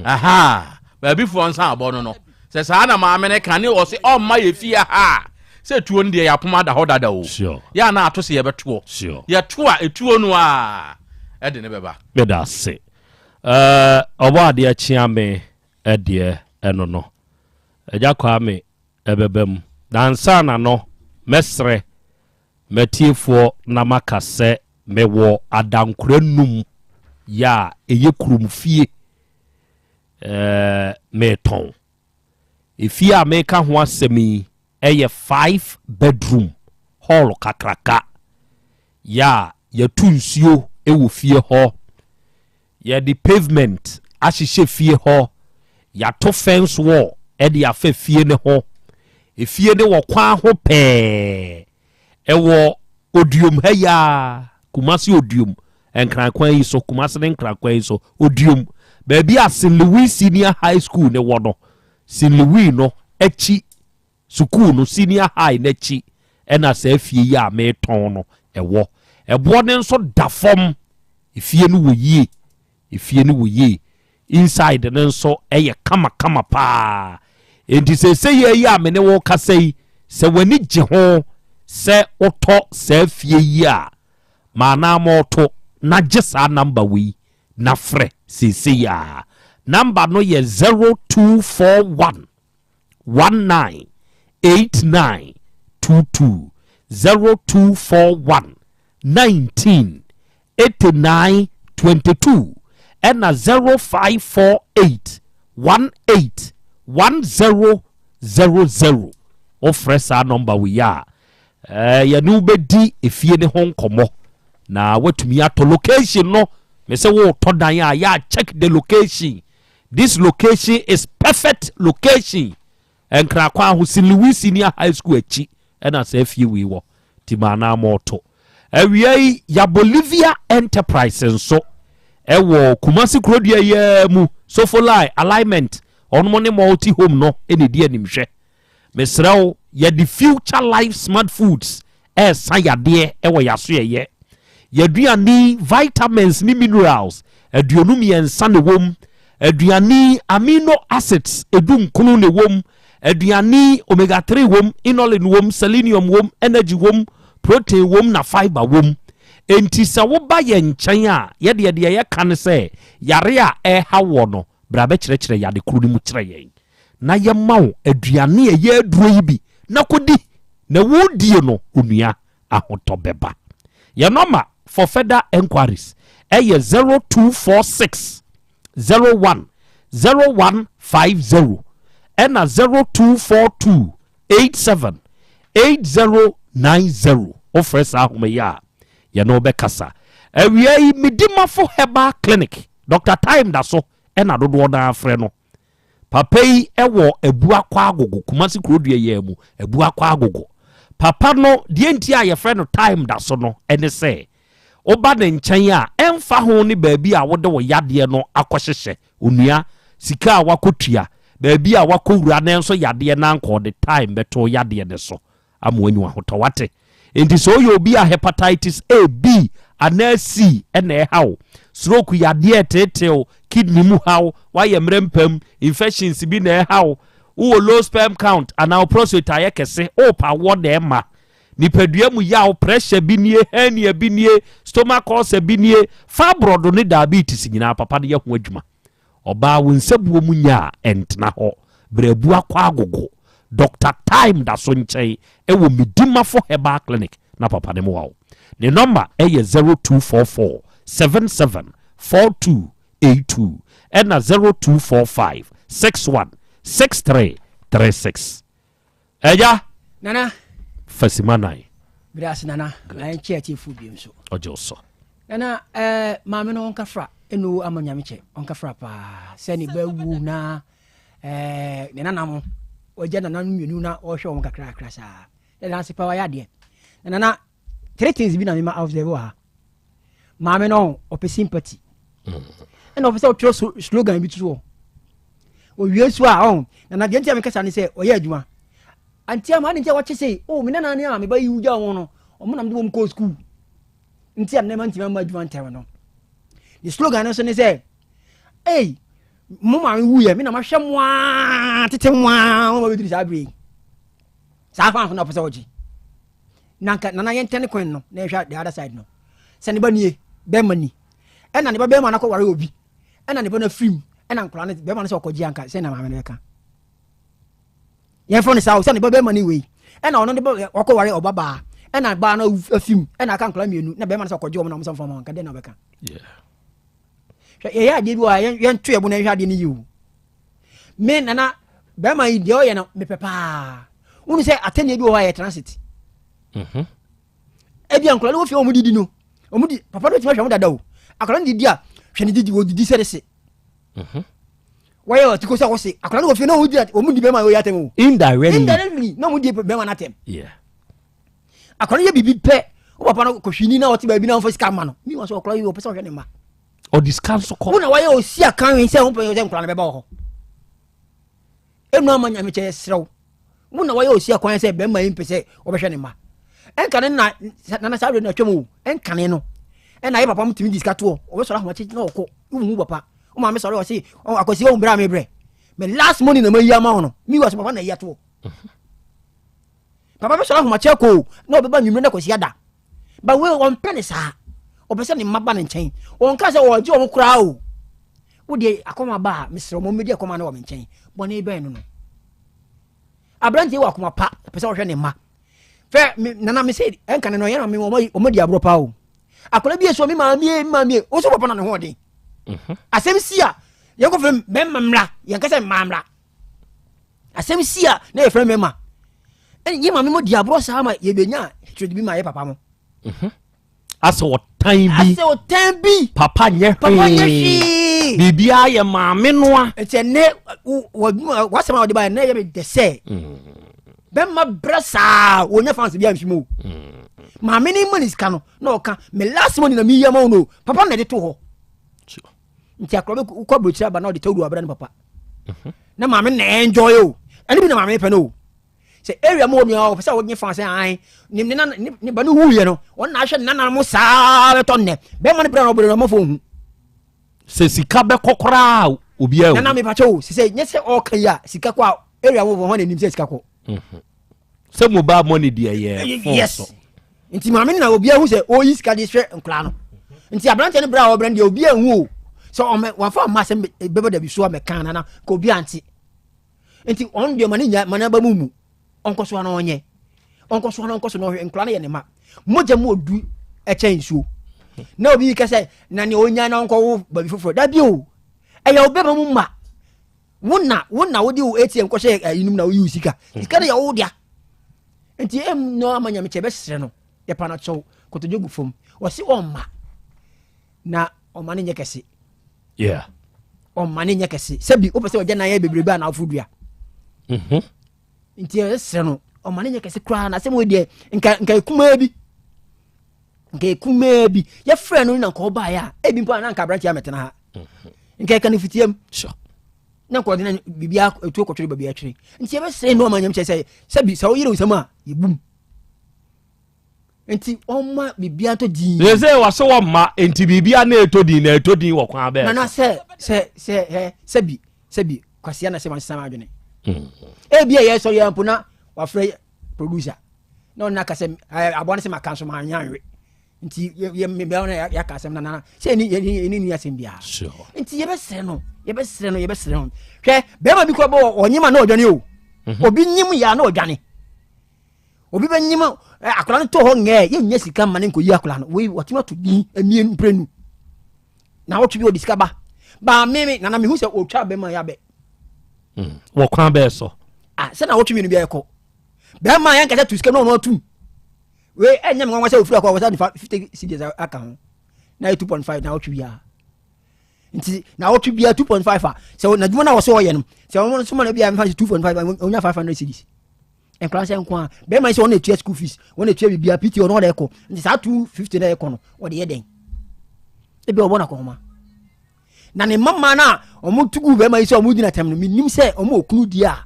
S: aha ba bi fo nsa abɔ no sɛ saa na maame ne kane ɔ se ɔmma ye fie ha sɛ tuo no de ya poma da hɔ dada o ya na ato se ye bɛto ye to a etuo no a ɛde ne bɛba
R: bɛda se ɔbɔ ade akyia me ɛdeɛ ɛno no ɛgya kwa me ɛbɛbɛm dansa na no mɛsrɛ matiefoɔ na maka sɛ mewɔ adankora num ya ɛyɛ kurumfie metɔn efie a meka ho asɛm yi ɛyɛ 5 bedroom hall kakraka ya yɛtu nsuo ɛwɔ fie hɔ yɛde pavement ahyehyɛ fie hɔ yato fence wall ɛde afa fie ne ho efie ne wɔ kwan ho pɛɛ ɛwɔ odiom ha ya kumasi odiom enkran yi so kumasi ne nkran kwan yi so odiom baabi a St. Louis Senior High School ne wɔ no St. Louis no akyi school no senior high n'akyi ɛna saa fie yi a metɔn no ɛwɔ ɛboɔ ne nso da fam efie no wɔ yie inside no nso ɛyɛ kama paa enti sɛ yi a me ne wo kasa yi sɛ w'ani gye ho sɛ wotɔ saa fie yi a maana ma ɔto na gye saa number wei na frɛ sese ya number no yɛ 0241 198922 0241 198922 ɛna 0548 181000 ofrɛ saa number wei a yɛne wobɛdi efie ne ho nkɔmmɔ na watumi atɔ location no me say wo to dan ya check the location. This location is perfect location. Enkra kwa ho si Louis Senior High School achi e na say fie wi wo ti mana moto. Awie ya Bolivia Enterprise so e wo Kumasi Krobea ye mu so for alignment on money multi home no e ne di animhwe. Mesrawo ya the future life smart foods e san yade e wo yaso ye. Yaduani vitamins ni minerals aduonum yensa ne wom aduani amino acids edum kunu ne wom aduani omega 3 wom inulin wom selenium wom energy wom protein wom na fiber wom enti se wo ba ye nkyɛn a ye de kan se yare a hawo no bra be kyerɛkyerɛ yade kuru ni mu kyerɛ yen na ye mawo aduani ye aduro yi bi na kodi na wodie no onua ahotɔ beba ye normal for further enquiries aye 0246 01 0150 and 0242 87 8090 offers ahumaya ya no be kasa awie midima for herbal clinic Dr. Time da so and adodo na afre no papa yi ewo ebua kwa agogo Kumasi Krobea ye mu ebua kwa agogo papa no die ntia ye frɛ no Time da so no ene say oba ne nkyɛn a emfa ho ne baabi a wode wo yadeɛ no akɔhyehyɛ onua sika a wakotua baabi a wakowura na nso yadeɛ na anko the time beto yadeɛ ne so amwanyu ahotɔ wate enti so yo obi a hepatitis A B and C ene hawo stroke yadeɛ tetew kidney mu hawo wayɛ mrempam infections bi na hawo wo low sperm count and our prostate ayekese opa wo de ma nipadua mu yaw pressure bi nie hernia bi nie stomach ulcer bi nie fibroid ne diabetes nyina papa de ho adwuma oba wo nsabuo mu nya entna ho brebu akwa agogo Dr. Time da so nkyɛn ewo midima for herbal clinic na papa de mo wawo the number e 0244 774282 and 0245 61 6336 eja
U: nana
R: Fasimanai.
U: Gracias, Nana. I chair fu bi so.
R: Ojo so.
U: Nana maame no onka fra enu amanyamiche onka fra pa se ni ba wu na ne nana mo oje nana nwenu na o hwe onka kra sa. Na se pa wa yade. Nana three things bi na me ma observe ha. Maame no ope sympathy. Na ope se o tro slogan bi tuo. O wiesu a on nana de ntia me kasa ni se o ye adwuma. Antia ma ntia wache sei oh me nana na me ba yi uja won no omo na me wo mko school ntia na ma ntia ma adwuma ntia no the slogan no so ne say hey mo ma wu ye me na ma hwe mwa tete mwa o ma bediri sa bri sa fa na pese oji nanka nana ye ntene kwen no na hwa the other side no se ne ba nie be mani e na ne ba be ma na ko ware obi e na ne ba na film e na nkora ne be ma na se okoji anka se na ma me ne ka yen phone sa o se ne ba be mani we e na ono de okọ ware obaba e na ba na afim e na aka nkora mienu na be ma na se okoji omo na mo se fama anka de na beka ya de bi wa yen to ebo na hwa de ni yiwu me nana be ma yi de o ye na me pepa unu se atene bi wa ye transit e bi ankora no fi omu didi no omu di papa do ti hwa mo dada o akora didi a hwe ni didi wo didi serese why you to go say wose akora no fi no wo di omu di be ma o ya tem o indirectly no mu di be ma na tem yeah akora ye bibi pe o papa no ko hwini na o ti ba bi na fo sika ma no mi wa so akora yo pese o hwe ne ma o discount so ko na why o si akan wi se ho pe yo akora na be ba ho enu amanya me che srew mu na why o si akan se be ma yin pese o be hwe ne ma enkan na sa na twem o enkan no e na ye papa mu timi discount o be so la ho chi na o ko wu papa o ma me sorry o say akosi o mbra me bre me last morning na mayi ama no mi was papa na yeto papa me sorry ho ma cheko na obeba nwumre na akosi ada ba we on pene sa obese ne maba ne nchen on ka se o je o kura o wo de akoma ba misro mo medi akoma na wo nchen bone be no no abranti wa akoma pa pese wo hwe ne ma fe nana me say enka ne no ye na me mo di abro pa o akola bi eso mi ma mi o so papa na ne ho de asem sia ye ko fe memra ye nka se mamra asem sia na ye fe memma ye ma me mo di abro sa ma ye benya twedi bi ma ye papa mo
R: ase o tan bi papa nye bibia ye maame noa
U: ete ne wa sama odi ba ne ye be de se bemma brasa wonya fancy bia mfimo maame ni money ska no na oka me last money na mi yama no papa na de to ho nti akrobe ko brochira ba na odi tawdu abra ne papa na maame na enjoy o ani bi na maame pe no se area mo nua o pesa wo nye fancy an ni ba no huye no won na hwe nana mo saa to ne bemma ne bra no bro mo fo hu
R: se sika be kokora obi a
U: nana me pa cho se nye se o kan ya sika kwa area wo ho na nim se sika ko
R: se mobile money dia ye
U: yes nti maame na obi a hu se o yi sika de hwe nkla no nti abrante ne bra o brande obi a hu so o me wa fa ma Asem Beba Dabi so me kan na ko obi anti nti on de mane nya mane ba mumu onko so na onye onko so no nkla na ye ne ma moja mu odu e chen nsuo na obi ka se na ne onya na onko wo ba bi foforo da bi o e ya obeba mu ma wona wodi o ATM ko she yinum na wo yi sika sika na ya wo dia nti no amanya me chebe sere no ye pa na chow ko to jogu fom o si o ma na o ma ne nye kese o ma ne nye kese sebi o pese o je na ye bebrebe na afudua nti e sere no o ma ne nye kese kra na se mo die nka kuma bi ye frɛ no na ko ba ya e bi mpa na nka branch ya metena ha nka ka ne fitiem na ko de bibia etu okotwere babia twere nti e be sere no amanyam che sebi sa o yire usama yebum nti oma bibia to din
R: ye say wa so ma nti bibia na etodin wo kwa be
U: na sebi kwasia na se man sama adwene e bia ye so ye ampuna wa frɛ producer no na ka se abone se makanso ma anyanwe nti ye me bia na ya ka asem na se ni asem bia nti ye be sere no hwɛ bema bi ko bo onyima na odwane o obi nyim ya na odwane obi be nyim akora no to ho nge ye nya sika ma ne nkoyi akora no we watima to bi amien mprenu na wotu bi odi sika ba meme na me hu se otwa bema ya be
R: wo kwa be so
U: se na wotu mi no bi ekọ bema ya nka se tu sika no otu we enyam nwa se ofura kwa wo sa 50 cedis aka ho na 2.5 na wotu bia nti na wotu bia 2.5 so na dwuma na wo so wo ye no se wo so na bia 2.5 onya 500 cedis en class en kwa be man se won etua school fees won etua bibia PT on order eko nti sa 250 na eko no wo de ye den e be obo na ko homa na ne mama na omo tugu be man se omo di na tem no minim se omo okunu di a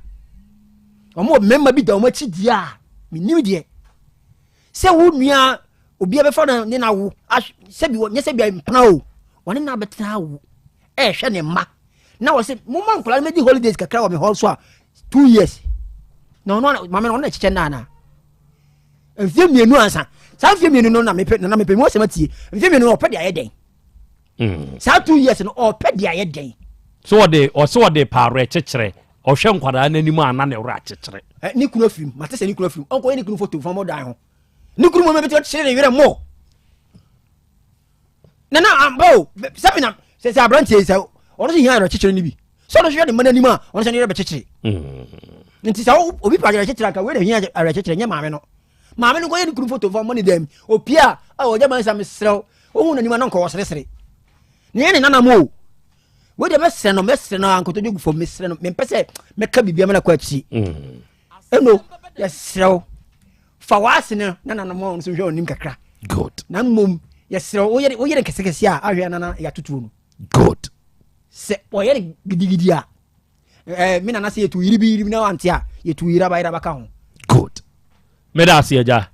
U: omo memma bi da omo chi di a minim die se wo nua obi a be fa na ne na wo se bi nye se bi mpna o woni na betra wo hwe ne ma na wo se mo man kula me di holidays kakra wo me hol so a 2 years no mama no na chiche na mfie mienu ansa sa mfie mienu no na me mo sema tie mfie mienu no opedi aye den sa 2 years no opedi aye den
R: so de pare chechire o hwe nkwara na nimu ana na ewra chechire
U: ni kuno film mate se ni kuno film onko ni kuno photo from odan ho ni kuno mo me beti chire ne were mo na ambo sabina se abrantie se ono se yan ro chechire ni bi so no hwe ne mana nimu a ono se ne re chechire nti sa obi pa gere chechira ka we de hia are chechira nya maame no ko ye ni kuru photo for money dem opia o ja man sa mesrew ohun na ni ma no ko wosresere ne nana mo we de mesre no anko to jogu for mesre no me pese me ka bibia me na kwa chi eno ya srew fa wase ne nana mo no so hwe onim kakra
R: good
U: na mom ya srew o ye kese a ahwe nana ya tutu no
R: good
U: se o ye gidigidi a mina na se yetu yiri na wantia yetu yira ba ira baka ho
R: good me da se ja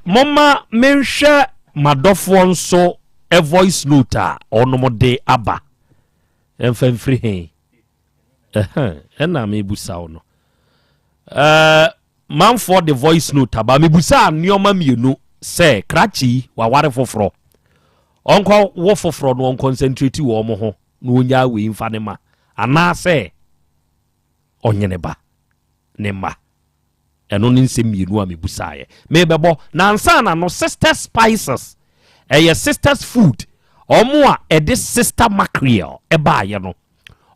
R: mama menhwe madofo nso a voice note onomode aba ɛmfa mfiri he ɛna mebusa wo no man for the voice note aba mebusa nneɔma mmienu sɛ krakyi waware foforɔ ɔnkɔ wo foforɔ no ɔnconcentrate wɔ mo ho na ɔnya wei mfa ne ma anaasɛ ɔnyene ba ne ma ɛno ne nsɛm mmienu a mebusaeɛ mebɛbɔ nansa na no sister spices ɛyɛ sisters food ɔmo a ɛde sister mackerel ɛbaayɛ no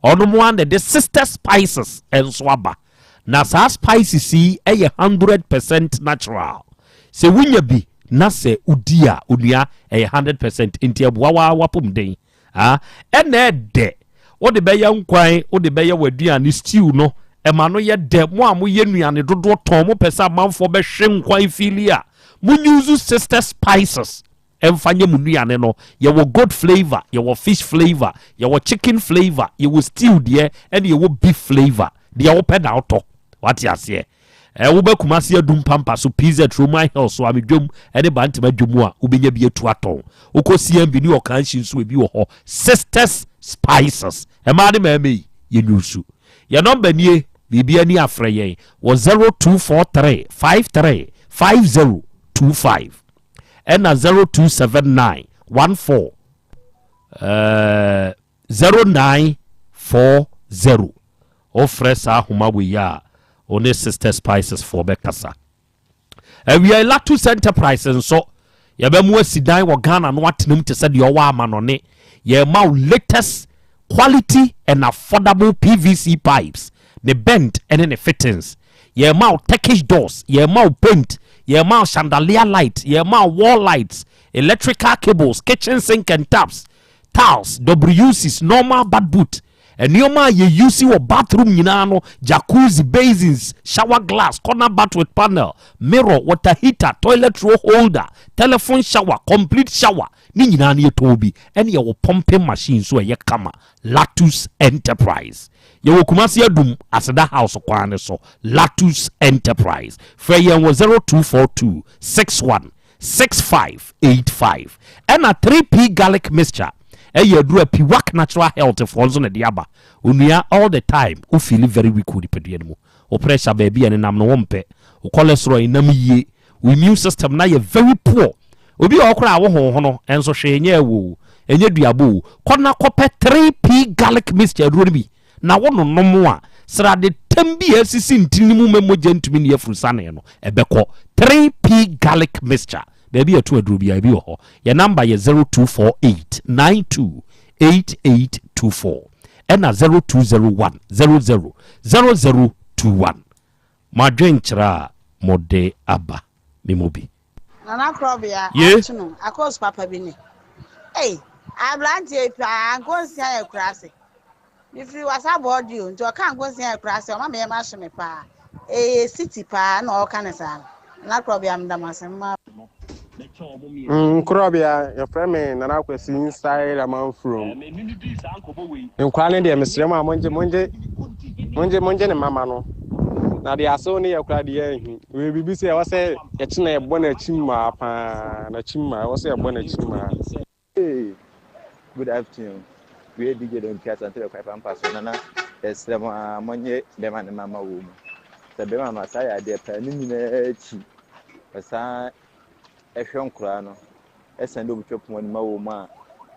R: ɔno mo a de sister spices ɛnso aba na saa spices yi ɛyɛ 100% natural sɛ wonya bi na sɛ udi a onua ɛyɛ 100% nti ɛboa wapom den ɛna ɛdɛ wode bɛyɛ nkwan wode bɛyɛ w'aduane stew no ɛma no yɛ dɛ mo a moyɛ nnuane dodoɔ tɔn mo pɛ sɛ amanfoɔ bɛhwe nkwan fili a monyusu sister spices ɛmfa nyɛ mu nnuane no yɛwɔ goat flavor yɛwɔ fish flavor yɛwɔ chicken flavor yɛwɔ stew deɛ ɛne yɛwɔ beef flavor deɛ wopɛ na wotɔ wate aseɛ wobɛkuma se adum pampa so pizza Roman Hill so amedwom ɛne bantema dwom a wobɛnya bi atu atɔn wokɔ CMB ne ɔka nhyi nso ebi wɔ hɔ sisters spices ɛma de ma yi yɛnyusu yɛ number nie bibia ni afrɛ yɛn wɔ 0243 53 5025 ɛna 0279 14 0940 ofrɛ saa homa wei a one sister spices for bekasa we are Latus Enterprise nso yɛbɛmu asidan wɔ Ghana no atenam te sɛ deɛ ɔwɔ ama no ne yɛma latest quality and affordable PVC pipes the bent and the fittings yɛma Turkish doors yɛma paint yɛma chandelier light yɛma wall lights electrical cables kitchen sink and taps tiles WCs normal bad boot nneɛma ye use wɔ bathroom nyinaa no jacuzzi basins shower glass corner bath with panel mirror water heater toilet roll holder telephone shower complete shower ne nyinaa ne yɛtɔ bi ɛne yɛwɔ pumping machine so ɛyɛ kama Latus Enterprise yɛwɔ Kumasi adum aseda house kwan ne so Latus Enterprise frɛ yɛn wɔ 0242 61 6585 ɛna 3P garlic mixture ɛyɛ aduru piwak natural health for nso na de aba onua all the time o feel very weak with pedua no o pressure baby and nam no wompe o cholesterol inam yie o immune system na yɛ very poor obi a okra wo ho no enso hwe nya ewo enye duabo kɔna kɔpɛ 3P garlic mixture aduru bi na wo no nom a sra de tambi asisi ntinimu memogya ntumi ne afuru sane no ɛbɛkɔ 3P garlic mixture baby atu aduru bi abi ho your number is 0248 928824 and 0201 000021 madwenchra mode aba memobi
L: Nana Krobea akos papa bi ni hey ablante pa ankonsia ekrase if you was about you nto kan ankonsia ekrase o ma me ma hye me pa city pa na o kan sa Nana Krobea mdamasema
M: Krobea, your friend me Nana Kwesi inside a man from. In Kwale de Mr. Monje ne mama no. Na de aso ne yakra de yan. We bibi say was say ye kina ye bona chimma pa na chimma was say ye bona chimma.
P: Hey. Good afternoon. We DJ don Yaw Asante kwa pampa so nana esrema monye de man mama wo mu. Se be mama say ade pa ni nyina chi. Asa ehwe nkura no esende obutwepon ni mawo ma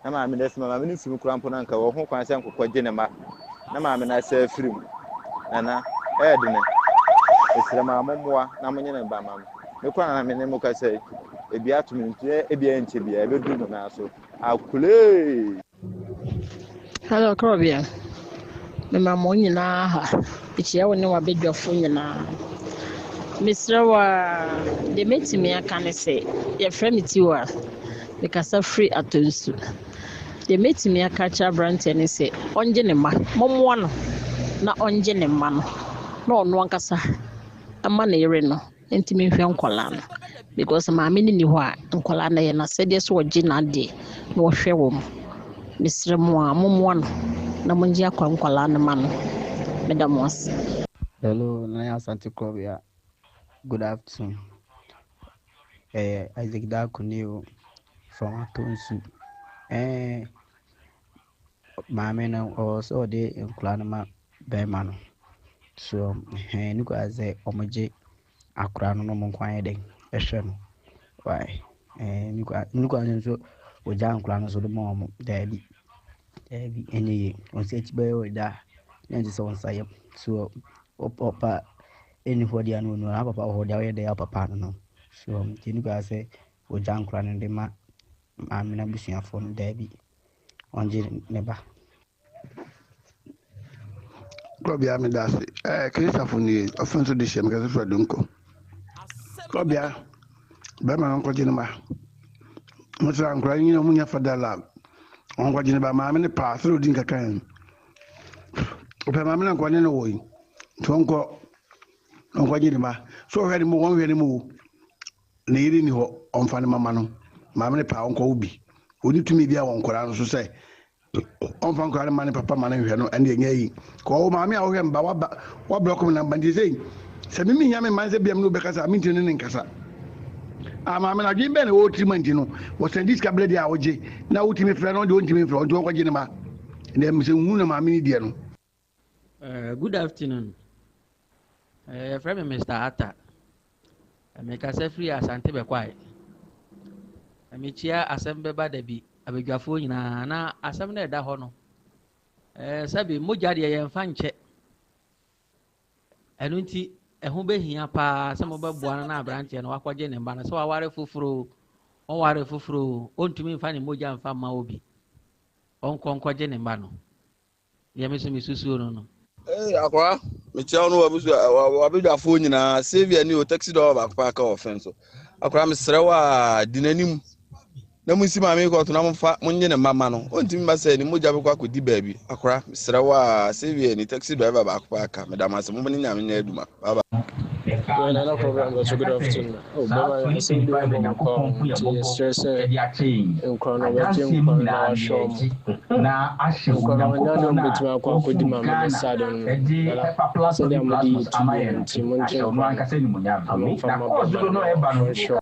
P: na maame na sima maame ni sim kura mpo na nka wo ho kwan se nkokɔgye ne ma na maame na sa afirim ana de ne esira maame moa na monye ne ba maame me kwa na me ne mo ka sɛ ebi atum ntu ebi enche bia ebedu no na so akule.
X: Hello Krobea me mama nyina ha ekyia wo ne wa bedwafo nyina Mr. wa de metimi aka ne se ye frame ti wa the kasa free atonsu de metimi aka cha brand ne se onje ne ma mommo no na onje ne ma no na ono ankasa ama na yere no ntimi hwe nkola no because maame ni ho a nkola na ye na se de so oje na de na wo hwe wo Mr. Moa mommo no na monje akwa nkola no ma no medamos.
Y: Hello, Yaw Asante Krobea. Good afternoon. Isaac Dakuneo from Atonsu. maame no also de nkula no ma bɛrima no so ni ko azɛ ɔmogye akora no no mo nkwan den ɛhwɛ no why ni ko nso ogya nkula no so de ma ɔmo daabi enye ye on se ti bɛyɛ ɔda na nti sɛ ɔnsa yɛ so ɔpa eni hɔ deɛ no na papa hɔ deɛ ɔyɛ deɛ papa no so nti ni ko azɛ ogya nkora no de ma maame na busuafo no daabi ɔngye ne ba
C: Krobea me dase Christopher ni offense de shem ka so dunko Krobea ba ma nko jini ma mo tra nkra yin no munya fadala onko jini ba ma me ne pa so din ka kan o pe ma me nko ne no wo yi to onko jini ba so hwere mo won hwere mo ne yiri ni ho onfa ne mama no ma me ne pa onko ubi oni tumi bia won nkora no so se on fan ko mane papa mane hwe no ande nyayi ko maami a wo hwe mba wa block me na bandi sei se mimi nya me manze biam no be kasa mi ntene ne nkasa a maami na dwin be na wo trimanti no wo send this cable dia woje na wo timi frɛ no de wo timi frɛ on ko gine ma ne mi se hu na maami ni die no
D: good afternoon friend Mr. Atta me kasa free Asante be kwai me chia Asem Beba Dabi abadwafo nyinaa na asɛm na ɛda hɔ no sabi mogya deɛ yɛmfa nkyɛ ɛno nti ɛho bɛhia paa sɛ mobɛboa no na aberanteɛ no wakɔgye ne mba no sɛ waware foforo ɔware foforo ɔntumi mfa ne mogya mfa mma wo bi ɔnkɔnkɔgye ne mba no deɛ me so mesusuo no no
I: akwa mekyia no wabadwafo nyinaa savia ne o taxi dɔ baako paa ka ɔfɛn so akwa mesrɛ wa dinanim na munsi maame ko to na mfa munye ne mama no ontimi ba sɛ ni mogya be kwa kodi baabi akora srɛ wa sevie ni taxi driver ba akwa aka madam asɛ mo ne nyame na aduma baba
O: well no problem that's a good afternoon oh baba I say do have call to stress in chrono wetin na show na ahye wo na no betima kwa kodi mama be sad on so dem di to mon chen kwa ka sɛ ni mo nya fa ma ba no e ba no show